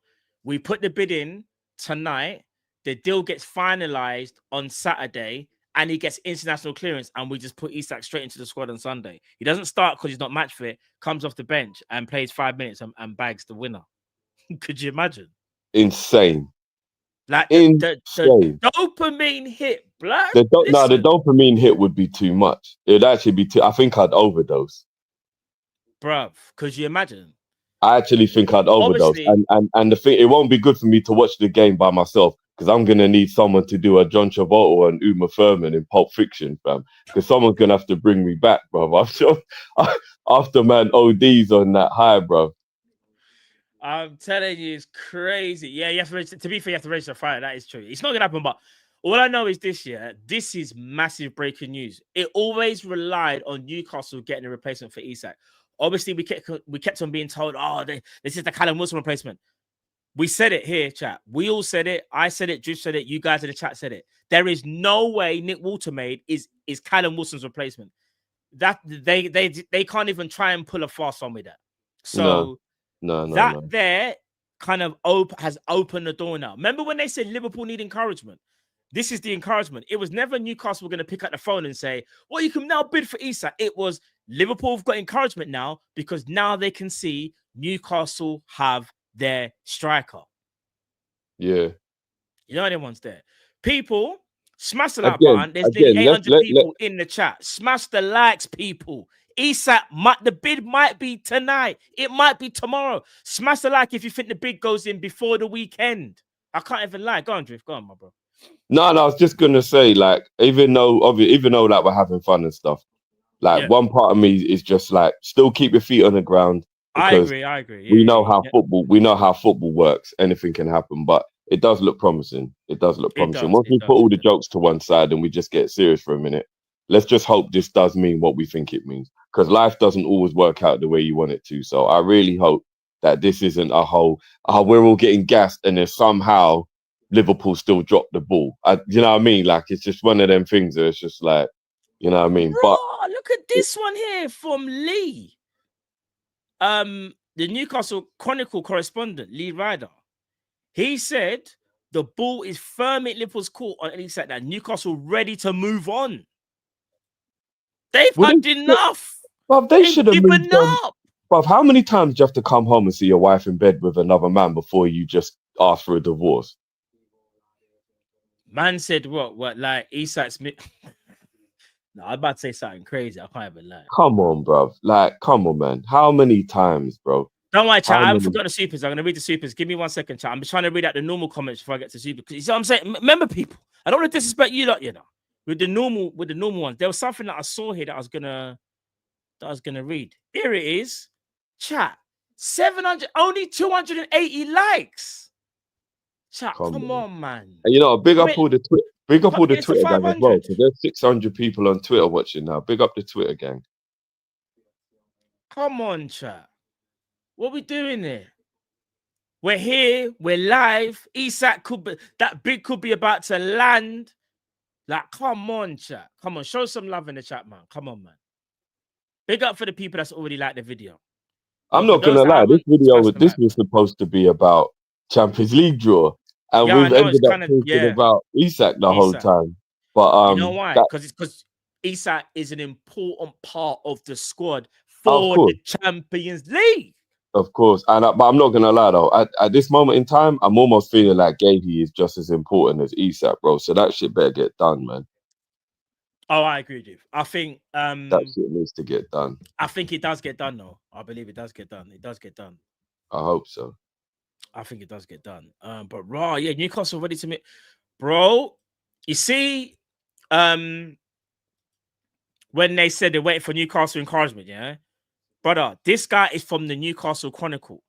We put the bid in tonight, the deal gets finalized on Saturday, and he gets international clearance, and we just put Isak straight into the squad on Sunday. He doesn't start because he's not match fit, comes off the bench and plays 5 minutes and bags the winner. Could you imagine? Insane. Like the dopamine hit, blood. The dopamine hit would be too much. It'd actually be I think I'd overdose. Bruv, could you imagine? I actually think I'd overdose. And the thing, it won't be good for me to watch the game by myself, because I'm going to need someone to do a John Travolta and Uma Thurman in Pulp Fiction, fam. Because someone's going to have to bring me back, bruv. After man ODs on that high, bruv. I'm telling you, it's crazy. Yeah, you have to register. To be fair, you have to register Friday. That is true. It's not going to happen, but all I know is this year, this is massive breaking news. It always relied on Newcastle getting a replacement for Isak. Obviously, we kept on being told, this is the Callum Wilson replacement. We said it here, chat. We all said it. I said it. Drew said it. You guys in the chat said it. There is no way Nick Watermaid is Callum Wilson's replacement. That they can't even try and pull a fast one with that. So that No. there kind of has opened the door now. Remember when they said Liverpool need encouragement? This is the encouragement. It was never Newcastle were going to pick up the phone and say, well, you can now bid for Isak. It was Liverpool have got encouragement now because now they can see Newcastle have their striker. Yeah. You know anyone's there. People, smash the like Again, button. There's nearly 800 let people in the chat. Smash the likes, people. Isak, the bid might be tonight. It might be tomorrow. Smash the like if you think the bid goes in before the weekend. I can't even lie. Go on, Drift. Go on, my bro. No, I was just gonna say, like, even though like we're having fun and stuff, like one part of me is just like still keep your feet on the ground because I agree. we know how football works. Anything can happen, but it does look promising. It does look promising. Once we put all the jokes to one side and we just get serious for a minute, let's just hope this does mean what we think it means. Because life doesn't always work out the way you want it to. So I really hope that this isn't a whole, we're all getting gassed and then somehow Liverpool still drop the ball. You know what I mean? Like, it's just one of them things that it's just like, you know what I mean? Bro, but look at this one here from Lee. The Newcastle Chronicle correspondent, Lee Ryder. He said the ball is firm at Liverpool's court, and he said that Newcastle ready to move on. They've had enough. Well, they should have given up. But how many times do you have to come home and see your wife in bed with another man before you just ask for a divorce? Man said what? Like Isak Smith. No, I'm about to say something crazy. I can't even lie. Come on, bro. Like, come on, man. How many times, bro? Don't worry, chat. I haven't forgotten the supers. I'm going to read the supers. Give me 1 second, chat. I'm just trying to read out the normal comments before I get to super. You see what I'm saying? Remember, people, I don't want to disrespect you lot, you know. With the normal ones. There was something that I saw here that I was gonna read. Here it is. Chat. 700, only 280 likes. Chat, come on, man. And you know, big up all the Twitter gang as well. Because there's 600 people on Twitter watching now. Big up the Twitter gang. Come on, chat. What we doing here? We're here. We're live. Isak that bid could be about to land. Like, come on, chat. Come on, show some love in the chat, man. Come on, man. Big up for the people that's already liked the video. I'm not gonna lie. This was supposed to be about Champions League draw, and we've ended up talking about Isak the whole time. But you know why? Because Isak is an important part of the squad for the Champions League. Of course, but I'm not gonna lie though. At this moment in time, I'm almost feeling like Gahey is just as important as Isak, bro. So that shit better get done, man. Oh, I agree with you. I think that shit needs to get done. I think it does get done, though. I believe it does get done. It does get done. I hope so. I think it does get done. But raw, yeah, Newcastle ready to meet, bro. You see, when they said they're waiting for Newcastle encouragement, yeah, brother, this guy is from the Newcastle Chronicle.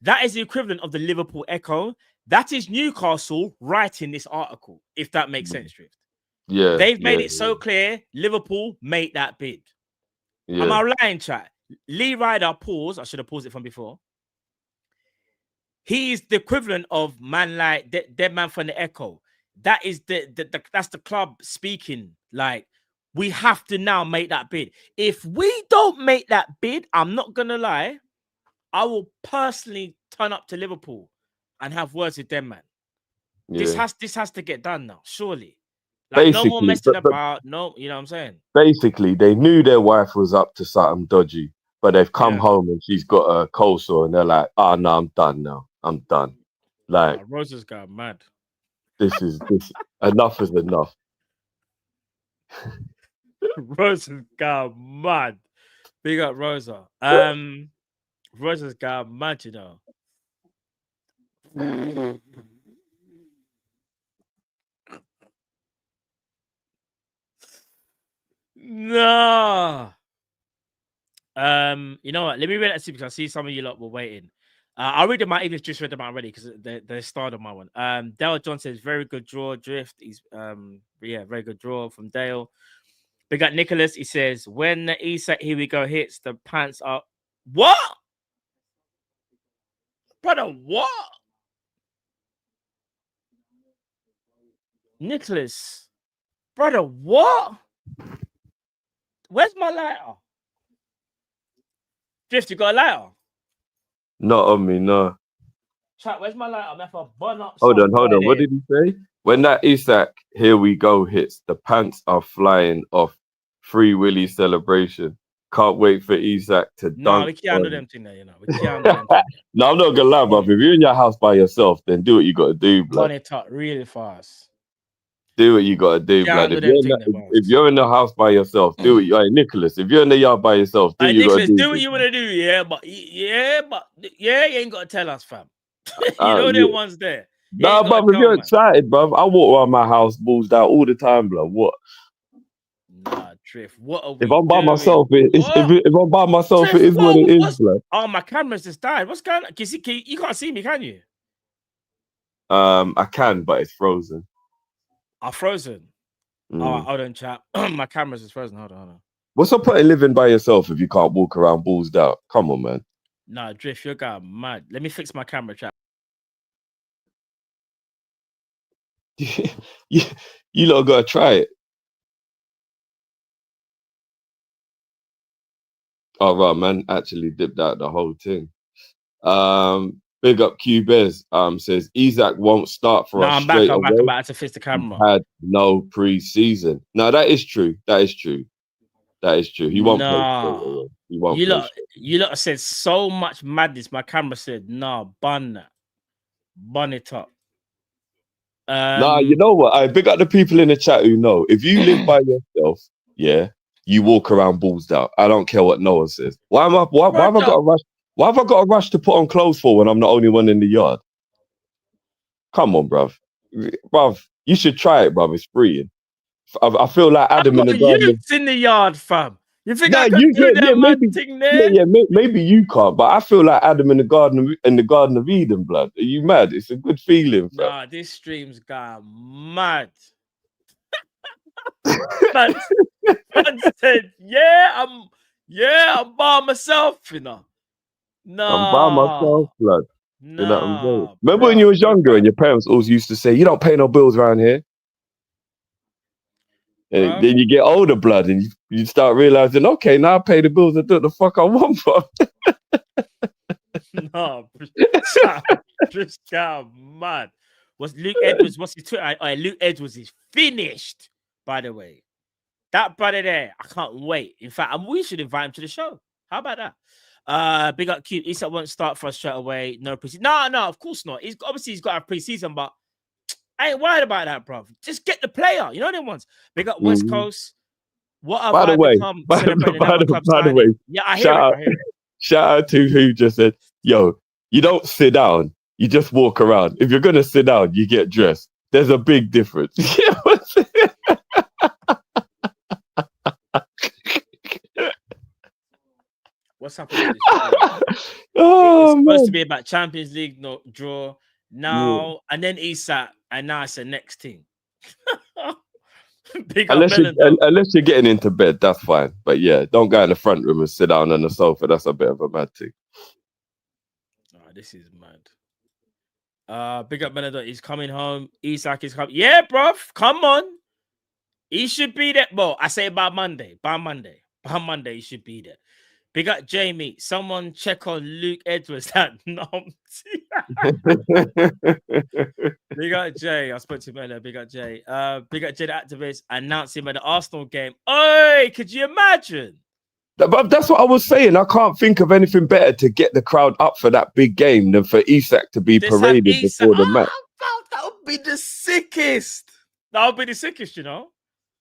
That is the equivalent of the Liverpool Echo. That is Newcastle writing this article, if that makes sense, Drift. Yeah, they've made it so clear. Liverpool make that bid. Am I lying, chat? Lee Ryder pause. I should have paused it from before. He is the equivalent of man like Dead Man from the Echo. That is that's the club speaking. Like, we have to now make that bid. If we don't make that bid, I'm not gonna lie, I will personally turn up to Liverpool and have words with them, man. Yeah. This has to get done now, surely. Like, basically, no more messing about. No, you know what I'm saying? Basically, they knew their wife was up to something dodgy, but they've come home and she's got a cold sore, and they're like, "Oh no, I'm done now. I'm done." Like, Rosa's got mad. This enough is enough. Rosa's got mad. Big up Rosa. Rosa's got mad, you know. No. You know what? Let me read that because I see some of you lot were waiting. I'll read them out. Even just read them out already because they started on my one. Dale John says very good draw, Drift. He's very good draw from Dale. We got Nicholas. He says when the Isak here we go hits, the pants up. What? Brother, what? Nicholas. Brother, what? Where's my lighter? Drift, you got a lighter? Not on me, no. Chat, where's my light? I'm have to burn up Hold some on, hold bread on. What here. did he say? When that Isak "Here We Go" hits, the pants are flying off. Free Willy celebration. Can't wait for Isak to Nah, dunk we can't do on. them thing there, you know. We can't do them thing there. No, I'm not gonna lie, Burn bruv. If you're in your house by yourself, then do what you gotta do, blood. it up really fast. Do what you gotta do, blood. Can't do If you're them in thing the, there, if boss. you're in the house by yourself, do what you. Hey, Nicholas, if you're in the yard by yourself, do what Hey, you gotta Nicholas, do. do what Big you man. want to do, yeah, you ain't got to tell us, fam. You know Yeah. them ones there. You Nah, ain't got to bruv. If tell, you're man. excited, bruv, I walk around my house balls down all the time, blood. What? Nah, Drift, what are If we I'm by myself, doing? What? if I'm by myself, it Drift, is what it is, what's... blood. Oh, my camera's just died. What's going on? You can't see me, can you? I can, but it's frozen. I'm frozen. Oh, Mm. hold on, chat. My camera's just frozen. Hold on. What's the point of living by yourself if you can't walk around balls down? Come on, man. Nah, Drift, you're going mad. Let me fix my camera, chat. you, you lot gotta try it. Oh right, man. Actually dipped out the whole thing. Big up Q Bez. Says Isaac won't start for No, us I'm back. straight I'm back. I'm away. back to fix the He's camera. had no pre-season. No, that is true. That is true. That is true. He won't play straight Nah. away. He won't play straight. You lot said so much madness. My camera said, nah, bun that. Bun it up. Nah, you know what? I big up the people in the chat who know. If you live by yourself, yeah, you walk around balls down. I don't care what no one says. Why have I got to rush? Why have I got to rush to put on clothes for when I'm the only one in the yard? Come on, bruv. Bruv, you should try it, bruv. It's free. I feel like I Adam in the got garden. youths in the yard, fam. You think Nah, I could do that mad maybe, thing there? maybe you can't, but I feel like Adam in the Garden of Eden, blood. Are you mad? It's a good feeling, fam. Nah, this stream's gone mad. Man, man said, I'm by myself, you know. I'm by Nah, myself, blood. You know what I'm saying? nah, Remember when you bruv. was younger and your parents always used to say, "You don't pay no bills around here." And Bruv. then you get older, blood, and you start realizing, okay, now I pay the bills and do what the fuck I want, bro. No, just got mad. Was Luke Edwards? What's his Twitter? Luke Edwards is finished. By the way, that brother there, I can't wait. In fact, we should invite him to the show. How about that? Big up, cute. Isak won't start for us straight away. No preseason. No, of course not. He's got a preseason, but I ain't worried about that, bro. Just get the player. You know them ones. Big up West Mhm. Coast. What have By the I way, become celebrating another club by the way, signing? Yeah, I hear it. shout out to who just said, "Yo, you don't sit down, you just walk around. If you're gonna sit down, you get dressed. There's a big difference." You know what I'm saying? What's happened to this? Oh, It's supposed to man. be about Champions League draw Yeah. now, and then Isak, and now it's the next team. Big up Unless you're getting into bed, that's fine. But yeah, don't go in the front room and sit down on the sofa. That's a bit of a mad thing. Oh, this is mad. Big up Benedot. He's coming home. Isak is coming. Yeah, bruv. Come on. He should be there. Well, I say by Monday. By Monday, he should be there. Big up Jamie. Someone check on Luke Edwards. That Big up Jay. I spoke to him earlier. Big up Jay. Big up Jay the activist. Announced him at the Arsenal game. Oi, could you imagine? But that's what I was saying. I can't think of anything better to get the crowd up for that big game than for Isak to be paraded before the match. That would be the sickest. That would be the sickest, you know.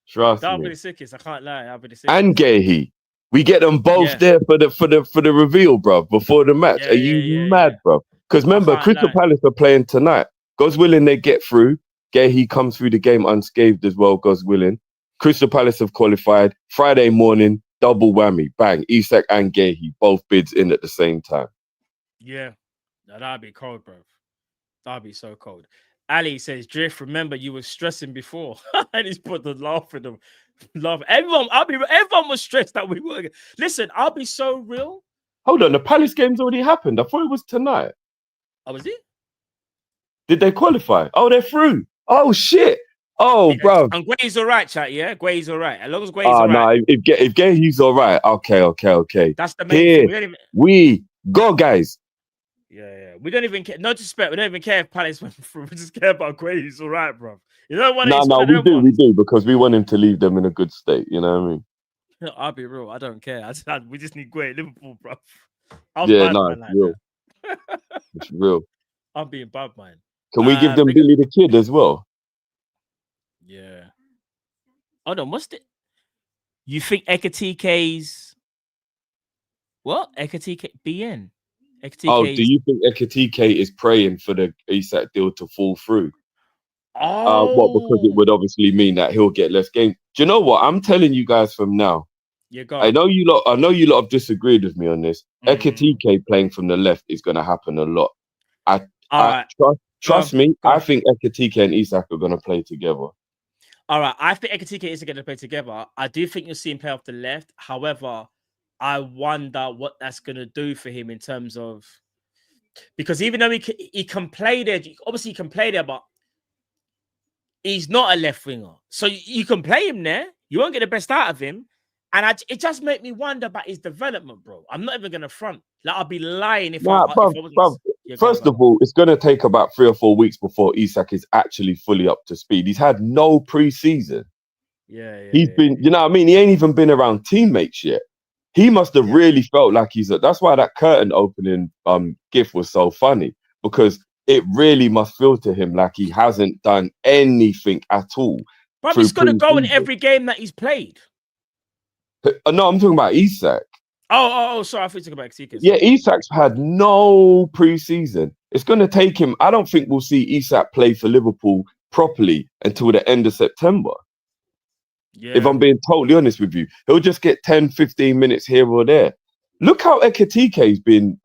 Trust That would me. be the sickest. I can't lie. That would be the sickest. And Gehi. We get them both there for the reveal, bro, before the match. Are you mad, bro? Because remember, Crystal Palace are playing tonight. God's willing, they get through. Gehi comes through the game unscathed as well, God's willing. Crystal Palace have qualified. Friday morning, double whammy. Bang. Isak and Gehi, both bids in at the same time. Yeah. Now, that'd be cold, bro. That'd be so cold. Ali says, Drift, remember you were stressing before. And he's put the laugh in them. Everyone was stressed that we were. Listen, I'll be so real. Hold on, the Palace game's already happened. I thought it was tonight. Oh, was it? Did they qualify? Oh, they're through. Oh shit. Oh, bro. And Guay's all right, chat. Yeah, Guay's all right. As long as Guay's all right. No, if Gehi's all right, okay. That's the main thing. We go, guys. Yeah. We don't even care. No disrespect. We don't even care if Palace went through. We just care about Gray. He's all right, bro. You know what? No, It's one no, of them we ones. do, because we want him to leave them in a good state. You know what I mean? I'll be real. I don't care. We just need Gray. Liverpool, bro. I'm Yeah, bad no, man it's like real. that. It's real. I'm being bad man. Can we give them Bigger. Billy the Kid as well? Yeah. Hold on. What's the? You think Ekatike's what? Ekatike BN. Oh, do Ekatike's. you think Ekatike is praying for the Isak deal to fall through? Well, because it Oh, would obviously mean that he'll get less games. Do you know what? I'm telling you guys from now. you're I gone. know you lot. I know you lot have disagreed with me on this. Mm. Ekatike playing from the left is going to happen a lot. I, All I right. Go trust on. me. Go I on. think Ekatike and Isak are going to play together. All right. I think Ekatike is going to play together. I do think you'll see him play off the left. However, I wonder what that's going to do for him in terms of because even though he can play there, obviously he can play there, but he's not a left winger. So you can play him there. You won't get the best out of him. And it just made me wonder about his development, bro. I'm not even going to front. Like, I'd be lying if Nah, if bruv, I wasn't. bruv. Yeah, go on, First go of on. all, it's going to take about 3 or 4 weeks before Isak is actually fully up to speed. He's had no preseason. He's been, you know what I mean? He ain't even been around teammates yet. He must have Yeah. really felt like that's why that curtain opening gif was so funny, because it really must feel to him like he hasn't done anything at all Bro, through he's going to go in preseason. every game that he's played. No, I'm talking about Isak. Oh, sorry. I thought you were talking about Ekatike. Yeah, Sorry. Isak's had no preseason. It's going to take him. I don't think we'll see Isak play for Liverpool properly until the end of September. If Yeah. I'm being totally honest with you, he'll just get 10, 15 minutes here or there. Look how Ekatike's been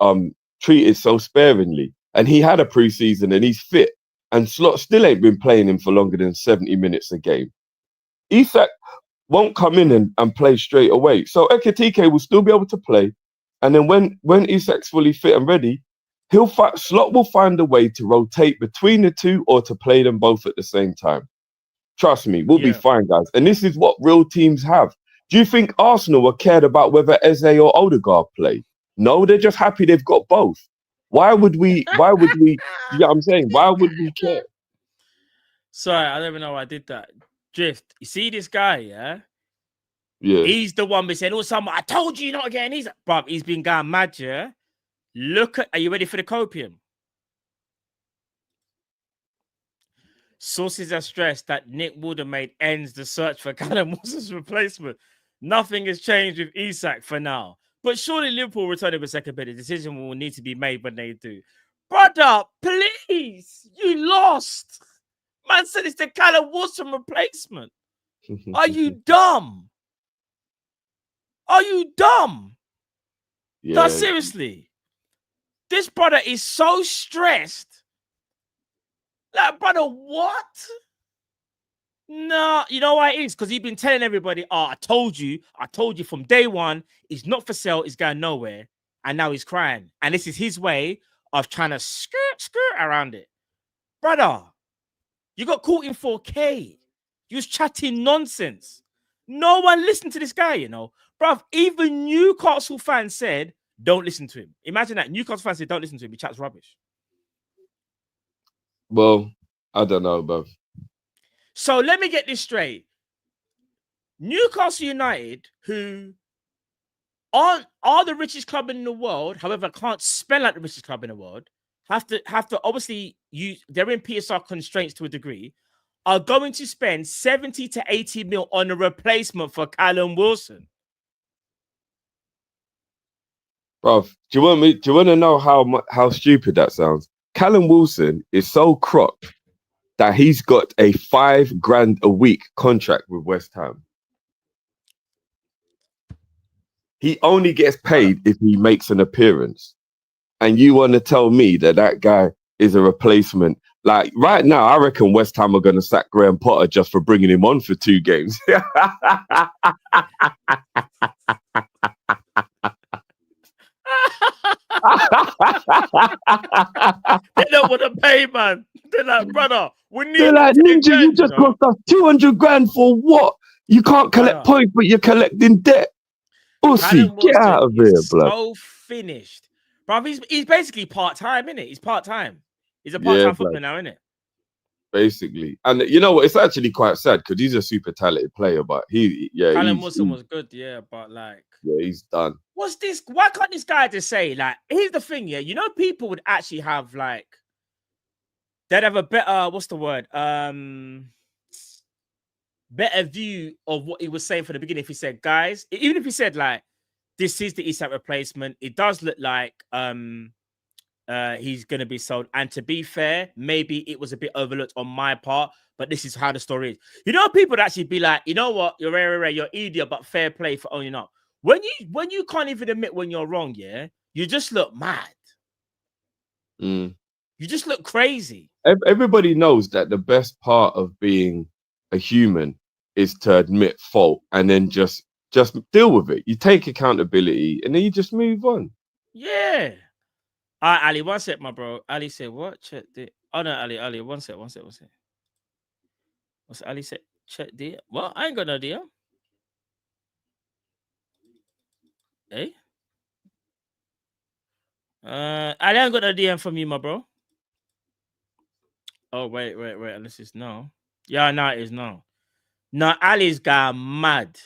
treated so sparingly. And he had a preseason and he's fit. And Slot still ain't been playing him for longer than 70 minutes a game. Isak won't come in and play straight away. So Ekatike will still be able to play. And then when Isak's fully fit and ready, Slot will find a way to rotate between the two or to play them both at the same time. Trust me, we'll be Yeah. fine, guys. And this is what real teams have. Do you think Arsenal were cared about whether Eze or Odegaard play? No, they're just happy they've got both. Why would we? You know what I'm saying? Why would we care? Sorry, I don't even know why I did that. Drift. You see this guy, yeah? Yeah. He's the one saying, oh, someone, I told you not again. He's been going mad, yeah? Are you ready for the copium? Sources have stressed that Nick Woodhamade ends the search for Callum Wilson's replacement. Nothing has changed with Isak for now. But surely Liverpool returning with second bid. The decision will need to be made when they do. Brother, please. You lost. Man said it's the Callum Wilson replacement. Are you dumb? Are you dumb? Yeah. No, seriously. This brother is so stressed. Like, brother, what? No, you know why it is? Because he's been telling everybody, I told you from day one, he's not for sale, he's going nowhere. And now he's crying. And this is his way of trying to skirt around it. Brother, you got caught in 4K. You was chatting nonsense. No one listened to this guy, you know. Bruv, even Newcastle fans said, don't listen to him. Imagine that. Newcastle fans said, don't listen to him. He chats rubbish. Well, I don't know, bruv. So let me get this straight. Newcastle United, who are the richest club in the world, however, can't spell like the richest club in the world, have to obviously they're in PSR constraints to a degree, are going to spend 70 to 80 mil on a replacement for Callum Wilson. Bruv, do you want to know how stupid that sounds? Callum Wilson is so cropped that he's got a $5,000 a week contract with West Ham. He only gets paid if he makes an appearance. And you want to tell me that guy is a replacement? Like, right now, I reckon West Ham are going to sack Graham Potter just for bringing him on for 2 games. They don't want to pay, man. They're like, brother, we need. They're like, Ninja, you just cost us 200,000 for what? You can't collect points, but you're collecting debt. Pussy, get out of here, blood. So finished, Bro, he's basically part-time, isn't it? He's part-time. He's a Yeah, part-time footballer like now, isn't it? basically. And you know what? It's actually quite sad because he's a super talented player, but Callum Wilson was good, yeah, but like, he's done. what's this? Why can't this guy just say, like, here's the thing, yeah, you know, people would actually have like, they'd have a better, what's the word? Better view of what he was saying from the beginning. If he said, guys, even if he said like, this is the Isak replacement, it does look like he's going to be sold. And to be fair, maybe it was a bit overlooked on my part, but this is how the story is. You know, people would actually be like, you know what, you're idiot, but fair play for owning up. When you can't even admit when you're wrong, yeah, you just look mad. Mm. You just look crazy. Everybody knows that the best part of being a human is to admit fault and then just deal with it. You take accountability and then you just move on. Yeah. All right, Ali, one sec, my bro. Ali said, what? Check the... Oh, no, Ali, one sec. What's Ali said? Check the... Well, I ain't got no idea. Hey? Ali, I ain't got no DM from you, my bro. Oh, wait. Unless it's no. Yeah, no, it is no. No, Ali's got mad.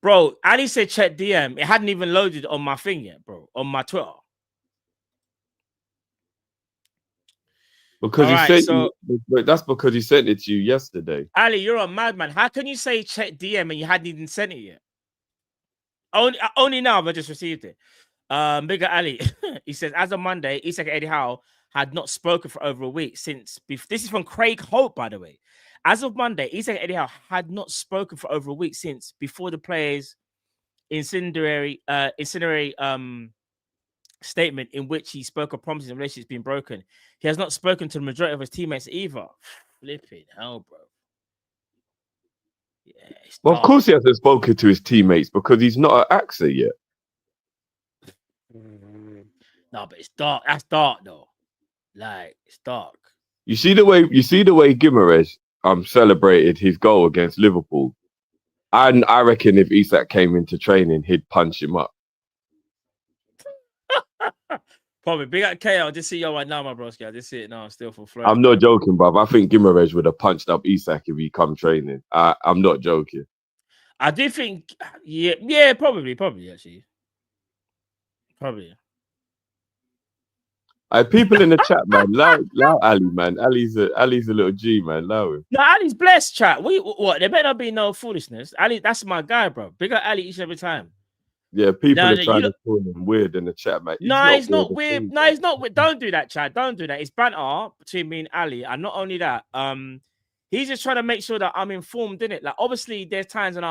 Bro, Ali said check DM. It hadn't even loaded on my thing yet, bro. On my Twitter. Because All right, so that's because he sent it to you yesterday. Ali, you're a madman. How can you say check DM and you hadn't even sent it yet? Only now I've just received it. Bigger Ali, he says, as of Monday, Isak Eddie Howe had not spoken for over a week since. This is from Craig Hope, by the way. As of Monday, Isak Eddie Howe had not spoken for over a week since before the players' incendiary statement in which he spoke of promises and relationships being broken. He has not spoken to the majority of his teammates either. Flipping hell, bro. Yeah, Well, of course he hasn't spoken to his teammates because he's not an AXA yet. No, but it's dark. That's dark though. Like, it's dark. You see the way Guimaraes celebrated his goal against Liverpool. And I reckon if Isak came into training, he'd punch him up. Probably. Big up KO. I just see you right now, my broski. I just see it now. Still for flow. I'm not joking, bruv. I think Guimaraes would have punched up Isak if he come training. I'm not joking. I do think, yeah, probably, actually. Probably. People in the chat, man. Allow Ali, man. Ali's a little G, man. Allow him. No, Ali's blessed, chat. What? There better not be no foolishness. Ali, that's my guy, bro. Big up Ali each and every time. Yeah, people are trying to call him weird in the chat, man. He's not weird. No, he's not weird. Don't do that, Chad. Don't do that. It's banter between me and Ali. And not only that, he's just trying to make sure that I'm informed in it. Like, obviously, there's times when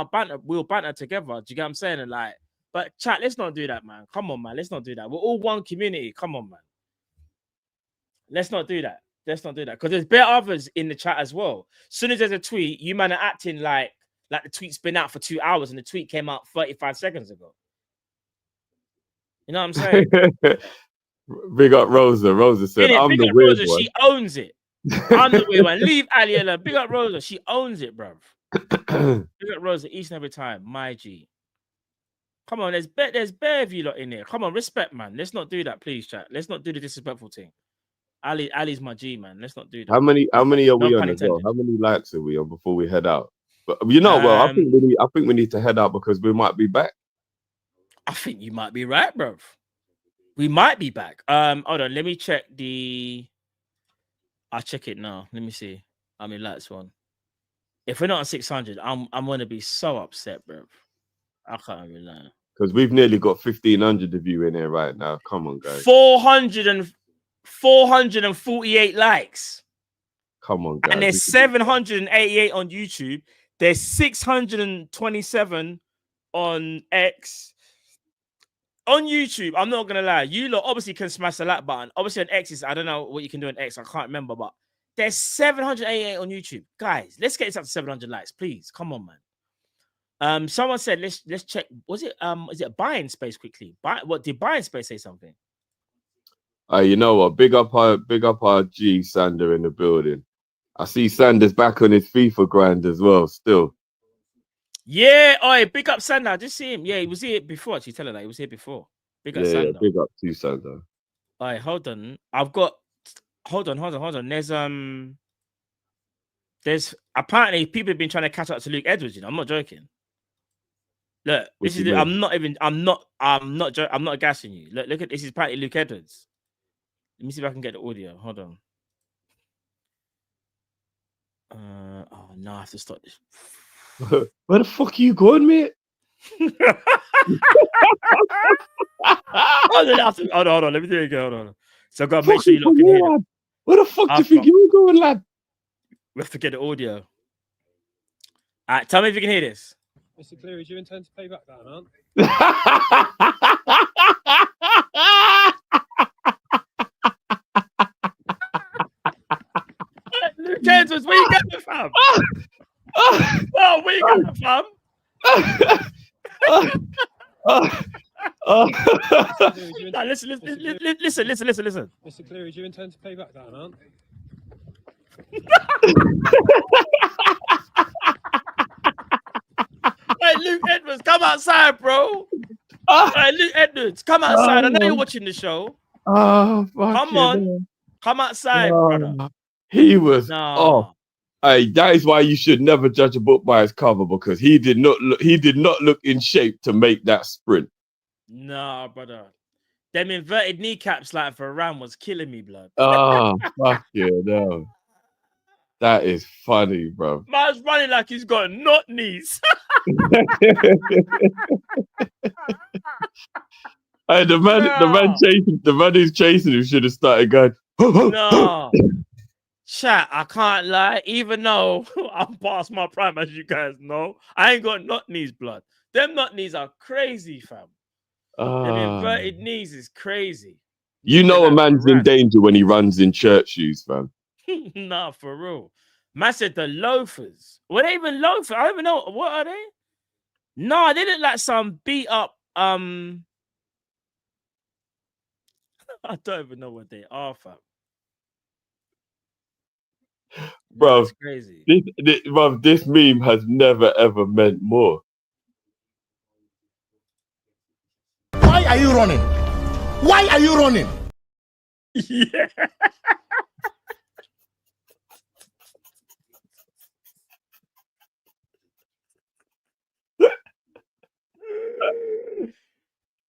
we'll banter together. Do you get what I'm saying? And like, but chat, let's not do that, man. Come on, man. Let's not do that. We're all one community. Come on, man. Let's not do that. Because there's better others in the chat as well. As soon as there's a tweet, you man are acting like the tweet's been out for 2 hours and the tweet came out 35 seconds ago. You know what I'm saying? Big up Rosa. Rosa said, I'm the weird one. She owns it. I'm the weird one. Leave Ali alone. Big up Rosa. She owns it, bruv. Big up Rosa each and every time. My G. Come on, there's bare of you lot in there. Come on, respect, man. Let's not do that, please, chat. Let's not do the disrespectful thing. Ali's my G, man. Let's not do that. How many are we on as well? How many likes are we on before we head out? But you know, I think we need to head out because we might be back. I think you might be right, bro. We might be back. Hold on, let me check I'll check it now. Let me see. I mean, likes one. If we're not on 600, I'm gonna be so upset, bro. I can't even lie. Because we've nearly got 1,500 of you in here right now. Come on, guys. 448 likes. Come on, guys. And there's 788 on YouTube. There's 627 on X. On YouTube, I'm not gonna lie, you lot obviously can smash the like button. Obviously on X I don't know what you can do on X. I can't remember, but there's 788 on YouTube. Guys, let's get this up to 700 likes, please. Come on, man. Someone said let's check. Was it is it buying space quickly? Did buying space say something? You know what? Big up our G Sander in the building. I see Sanders back on his FIFA grind as well. Still. Yeah, big up Sander. I just see him. Yeah, he was here before. Actually, tell her that he was here before. Big up Sander. Yeah, big up to Sander. Alright, hold on. I've got. Hold on. There's apparently people have been trying to catch up to Luke Edwards. You know, I'm not joking. Look, What this do is. you mean? I'm not gassing you. Look at this. Is apparently Luke Edwards. Let me see if I can get the audio. Hold on. Oh no, I have to stop this. Where the fuck are you going, mate? Hold on. Let me do it again. Hold on. So I gotta make sure you Fucking lot can hear it. lad. Where the fuck do you I've think got- you were going, lad? We have to get the audio. All right, tell me if you can hear this. Mr. Cleary, do you intend to pay back that amount? Luke Edwards, where you going, fam? Oh, where you going, fam? Nah, listen. Mr. Cleary, do you intend to pay back that amount? Hey, Luke Edwards, come outside, bro. Hey, Luke Edwards, come outside. I know you're watching the show. Oh, Come on. Come outside, brother. He was Nah. off. Hey, that is why you should never judge a book by its cover, because he did not look in shape to make that sprint. Nah, brother. Them inverted kneecaps like for Varane was killing me, blood. Oh, fuck you, no. That is funny, bro. Man's running like he's got knot knees. Hey, the man who's chasing him should have started going. No. Chat, I can't lie. Even though I'm past my prime, as you guys know, I ain't got knot knees, blood. Them knot knees are crazy, fam. Them inverted knees is crazy. You know a man's in danger when he runs in church shoes, fam. Nah, for real. Man said the loafers. Were they even loafers? I don't even know. What are they? No, they look like some beat up. I don't even know what they are, fam. Bro, that's crazy. This meme has never ever meant more. Why are you running? Why are you running? Yeah.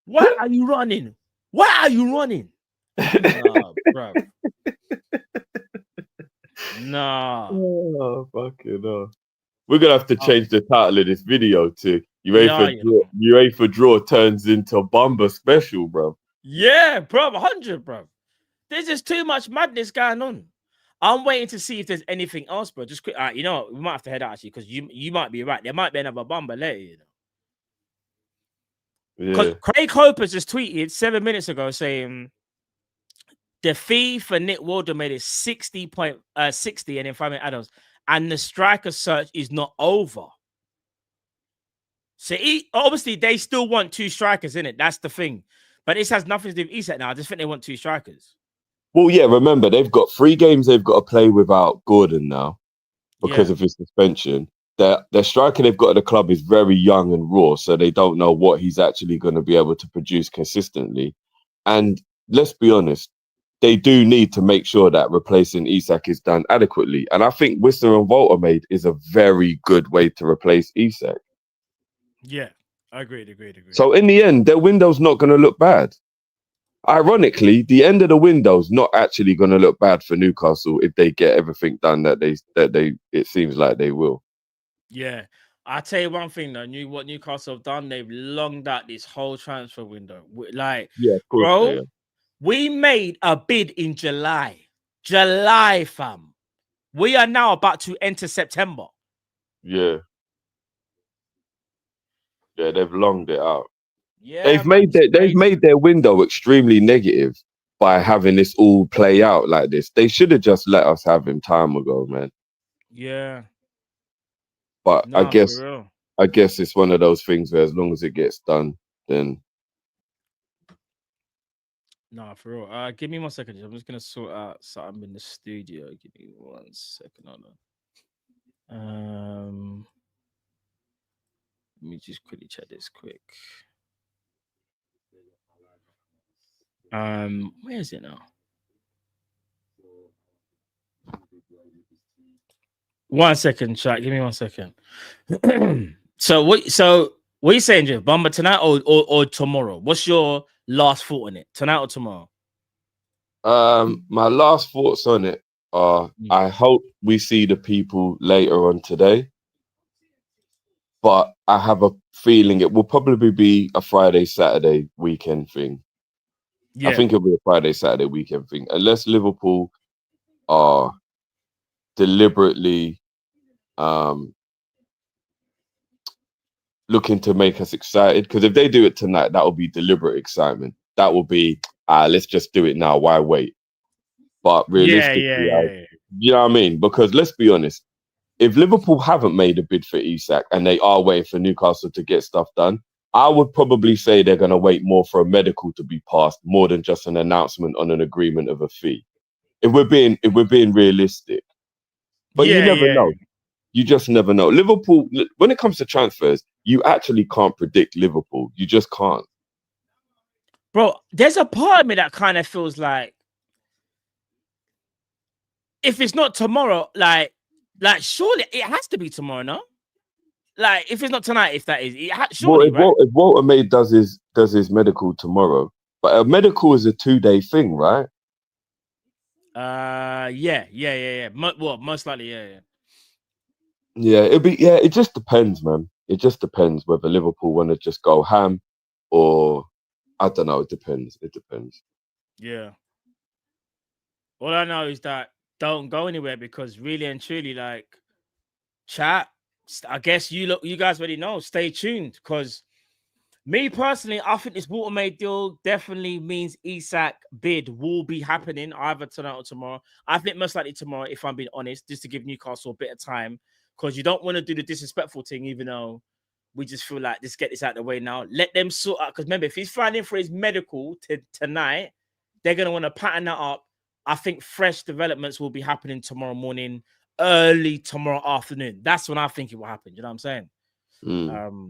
Why are you running? Why are you running? Nah, bro. Nah. Oh, fucking hell. We're gonna have to change the title of this video to UEFA draw turns into Bomba special, bro. Yeah, bro, 100, bro. There's just too much madness going on. I'm waiting to see if there's anything else, bro. Just quick, you know, we might have to head out actually because you might be right. There might be another Bomba later, you know. Because Craig Hopers just tweeted 7 minutes ago saying the fee for Nick Waldemade is 60 and then 5 minute add-ons, and the striker search is not over. So obviously they still want 2 strikers in it. That's the thing. But this has nothing to do with ESET now. I just think they want 2 strikers. Well, yeah, remember, they've got 3 games they've got to play without Gordon now because of his suspension. Their striker they've got at the club is very young and raw, so they don't know what he's actually going to be able to produce consistently. And let's be honest, they do need to make sure that replacing Isak is done adequately. And I think Whistler and Voltamade is a very good way to replace Isak. Yeah, I agreed. So in the end, their window's not going to look bad. Ironically, the end of the window's not actually going to look bad for Newcastle if they get everything done that it seems like they will. Yeah, I'll tell you one thing though. What Newcastle have done, they've longed out this whole transfer window. Like, yeah, of course, bro, we made a bid in July, fam. We are now about to enter September. Yeah, they've longed it out. Yeah, they've made their window extremely negative by having this all play out like this. They should have just let us have him time ago, man. Yeah. But I guess it's one of those things where as long as it gets done, then. Nah, for real. Give me 1 second. I'm just gonna sort out something in the studio. Give me 1 second. Hold on. Let me just quickly check this quick. Where is it now? 1 second, chat. Give me 1 second. So what are you saying, Jeff? Bomba tonight or tomorrow? What's your last thought on it? Tonight or tomorrow? My last thoughts on it are I hope we see the people later on today, but I have a feeling it will probably be a Friday, Saturday weekend thing. Yeah. I think it'll be a Friday, Saturday weekend thing, unless Liverpool are deliberately looking to make us excited. Because if they do it tonight, that will be deliberate excitement. That will be, let's just do it now. Why wait? But realistically, Yeah. you know what I mean? Because let's be honest, if Liverpool haven't made a bid for Isak and they are waiting for Newcastle to get stuff done, I would probably say they're going to wait more for a medical to be passed, more than just an announcement on an agreement of a fee. If we're being realistic, but you never know. You just never know. Liverpool, when it comes to transfers, you actually can't predict Liverpool. You just can't. Bro, there's a part of me that kind of feels like if it's not tomorrow, like surely it has to be tomorrow, no? Like if it's not tonight, if that is, surely, right? If Walter May does his medical tomorrow, but a medical is a 2-day thing, right? Yeah. Most likely, yeah. Yeah, it just depends, man. It just depends whether Liverpool want to just go ham or I don't know. It depends. Yeah. All I know is that don't go anywhere because really and truly, like, chat. I guess you guys already know. Stay tuned because me personally, I think this Watermaid deal definitely means Isak bid will be happening either tonight or tomorrow. I think most likely tomorrow, if I'm being honest, just to give Newcastle a bit of time because you don't want to do the disrespectful thing, even though we just feel like just get this out of the way now. Let them sort out because remember, if he's flying in for his medical tonight, they're gonna want to pattern that up. I think fresh developments will be happening tomorrow morning, early tomorrow afternoon. That's when I think it will happen. You know what I'm saying?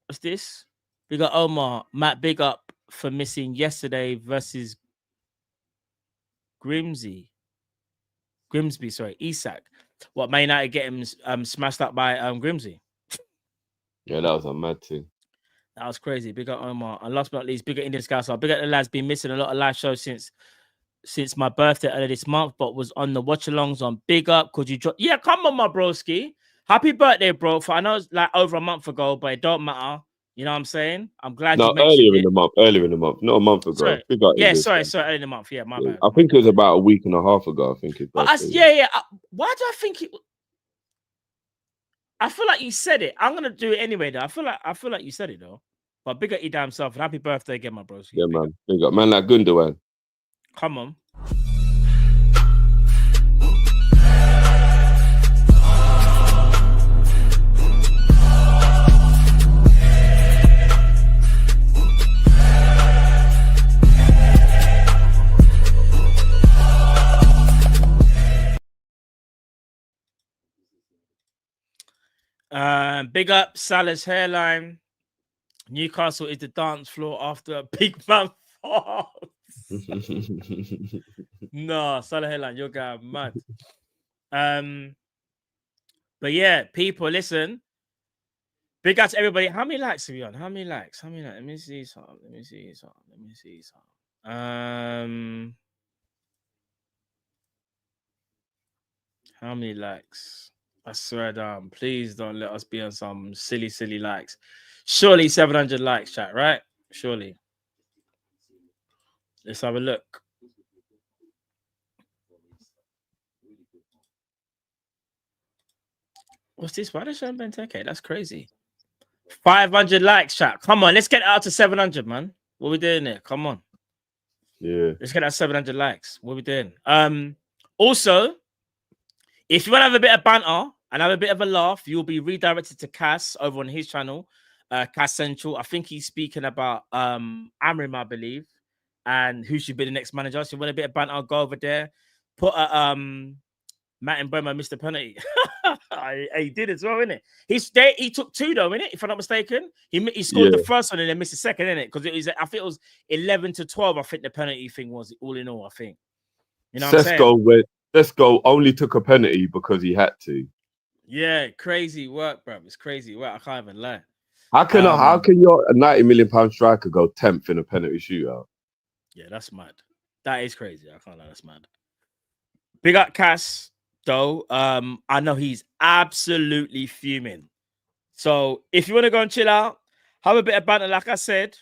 What's this? We got Omar. Matt, big up for missing yesterday versus Grimsby, sorry, Isak. What, Man United get him smashed up by Grimsby? Yeah, that was a mad thing. That was crazy. Big up Omar. And last but not least, big up Indian Scout. Big up the lads. Been missing a lot of live shows since my birthday earlier this month, but was on the watch-alongs on Big Up. Could you drop? Yeah, come on, my broski. Happy birthday, bro. I know it's like over a month ago, but it don't matter. You know what I'm saying? I'm glad you mentioned earlier in the month, not a month ago. Sorry. Big up sorry, early in the month. Yeah, my bad. I think it was about a week and a half ago. I think his birthday. Why do I think it? I feel like you said it. I'm gonna do it anyway, though. I feel like you said it though. But big up your damn self and happy birthday again, my bros. Yeah, man. Big up, man. Like Gundogan. Come on. Big up Salah's hairline. Newcastle is the dance floor after a big man falls. No, Salah hairline, you're going mad. But yeah, people, listen. Big up to everybody. How many likes are we on? How many likes? Let me see something. How many likes? I swear down. Please don't let us be on some silly likes. Surely 700 likes, chat, right? Surely. Let's have a look. What's this? Why does show Ben 10K? That's crazy. 500 likes, chat. Come on, let's get it out to 700, man. What are we doing there? Come on. Yeah. Let's get that 700 likes. What are we doing? Also, if you want to have a bit of banter and have a bit of a laugh, you'll be redirected to Cass over on his channel, Cass Central. I think he's speaking about Amrim, I believe, and who should be the next manager. So if you want a bit of banter, go over there. Put a Matt and Bomba missed the penalty. He did as well, innit? He took 2 though, innit? If I'm not mistaken, he scored Yeah. the first one and then missed the second, innit? Because it was, I think it was 11-12. I think the penalty thing was all in all. I think, you know what I'm saying? Sesko only took a penalty because he had to. Yeah, crazy work, bro. It's crazy work. I can't even lie. How can your £90 million striker go 10th in a penalty shootout? Yeah, that's mad. That is crazy. I can't lie, that's mad. Big up Cass, though. I know he's absolutely fuming. So if you want to go and chill out, have a bit of banter, like I said,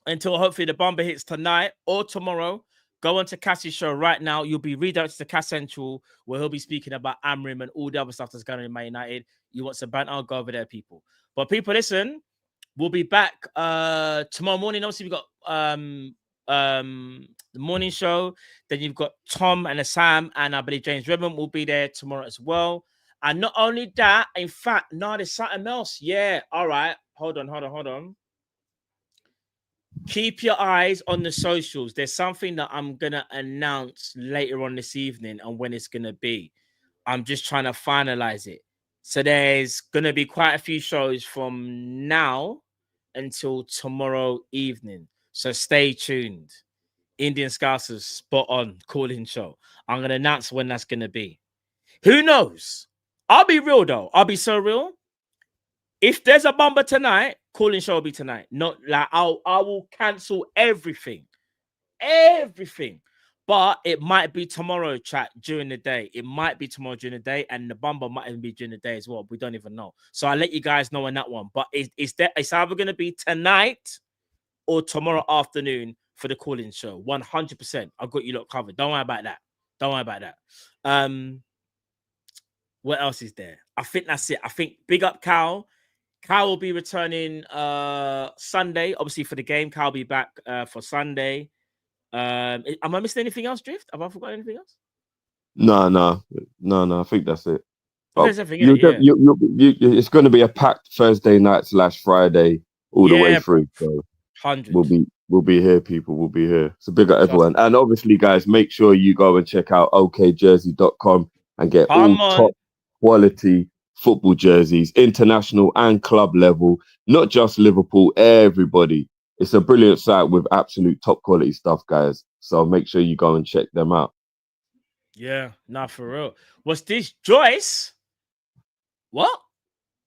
until hopefully the Bomba hits tonight or tomorrow. Go on to Cass's show right now. You'll be redirected to Cass Central, where he'll be speaking about Amrim and all the other stuff that's going on in Man United. You want some banter? Go over there, people. But people, listen, we'll be back tomorrow morning. Obviously, we've got the morning show. Then you've got Tom and Sam, and I believe James Redmond will be there tomorrow as well. And not only that, in fact, no, there's something else. Yeah, all right. Hold on. Keep your eyes on the socials. There's something that I'm going to announce later on this evening and when it's going to be. I'm just trying to finalize it. So there's going to be quite a few shows from now until tomorrow evening. So stay tuned. Indian Scousers spot on calling show. I'm going to announce when that's going to be. Who knows? I'll be real though. I'll be so real. If there's a Bomba tonight, calling show will be tonight. Not like I will cancel everything. But it might be tomorrow, chat, during the day. It might be tomorrow during the day, and the Bomba might even be during the day as well. We don't even know. So I'll let you guys know on that one. But it's either going to be tonight or tomorrow afternoon for the calling show. 100%. I've got you lot covered. Don't worry about that. What else is there? I think that's it. I think big up Cal. Cal will be returning Sunday, obviously for the game. Cal will be back for Sunday. Am I missing anything else, Drift? Have I forgotten anything else? No. I think that's it. There's everything in it, it's going to be a packed Thursday night / Friday all the way through. So 100. We'll be here, people. We'll be here. So big up everyone. And obviously, guys, make sure you go and check out okjersey.com and get all top quality football jerseys, international and club level, not just Liverpool, everybody. It's a brilliant site with absolute top quality stuff, guys. So make sure you go and check them out. Yeah, not for real. What's this, Joyce? What?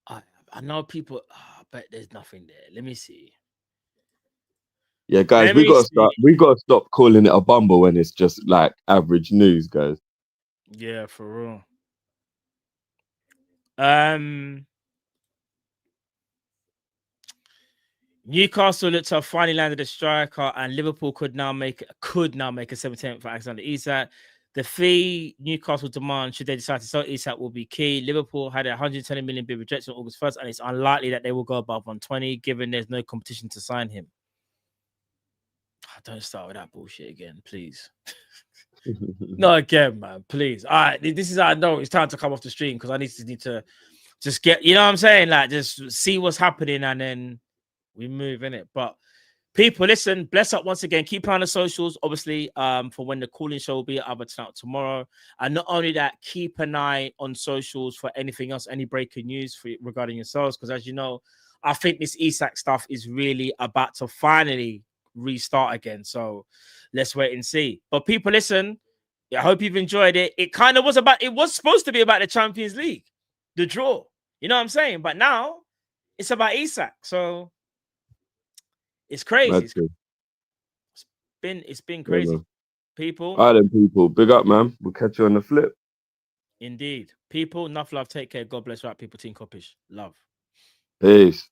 I know people. I bet there's nothing there. Let me see. Yeah, guys, we got to stop calling it a Bomba when it's just like average news, guys. Yeah, for real. Newcastle looked to have finally landed a striker, and Liverpool could now make a 17th for Alexander Isak. The fee Newcastle demand, should they decide to sell Isak, will be key. Liverpool had a 120 million bid rejected on August 1st, and it's unlikely that they will go above 120, given there's no competition to sign him. Don't start with that bullshit again, please. No, again, man, please. All right, this is how I know it's time to come off the stream because I need to just get, you know what I'm saying? Like, just see what's happening and then we move in it. But people, listen, bless up once again. Keep on the socials, obviously, for when the calling show will be either tonight or tomorrow. And not only that, keep an eye on socials for anything else, any breaking news regarding yourselves. Because as you know, I think this Isak stuff is really about to finally restart again. So let's wait and see. But people, listen, I hope you've enjoyed it. It was supposed to be about the Champions League, the draw. You know what I'm saying? But now it's about Isak. So it's crazy. It's been crazy. Yeah, people. All right, then, people. Big up, man. We'll catch you on the flip. Indeed. People, enough love. Take care. God bless. Right, people. Team Kopish. Love. Peace.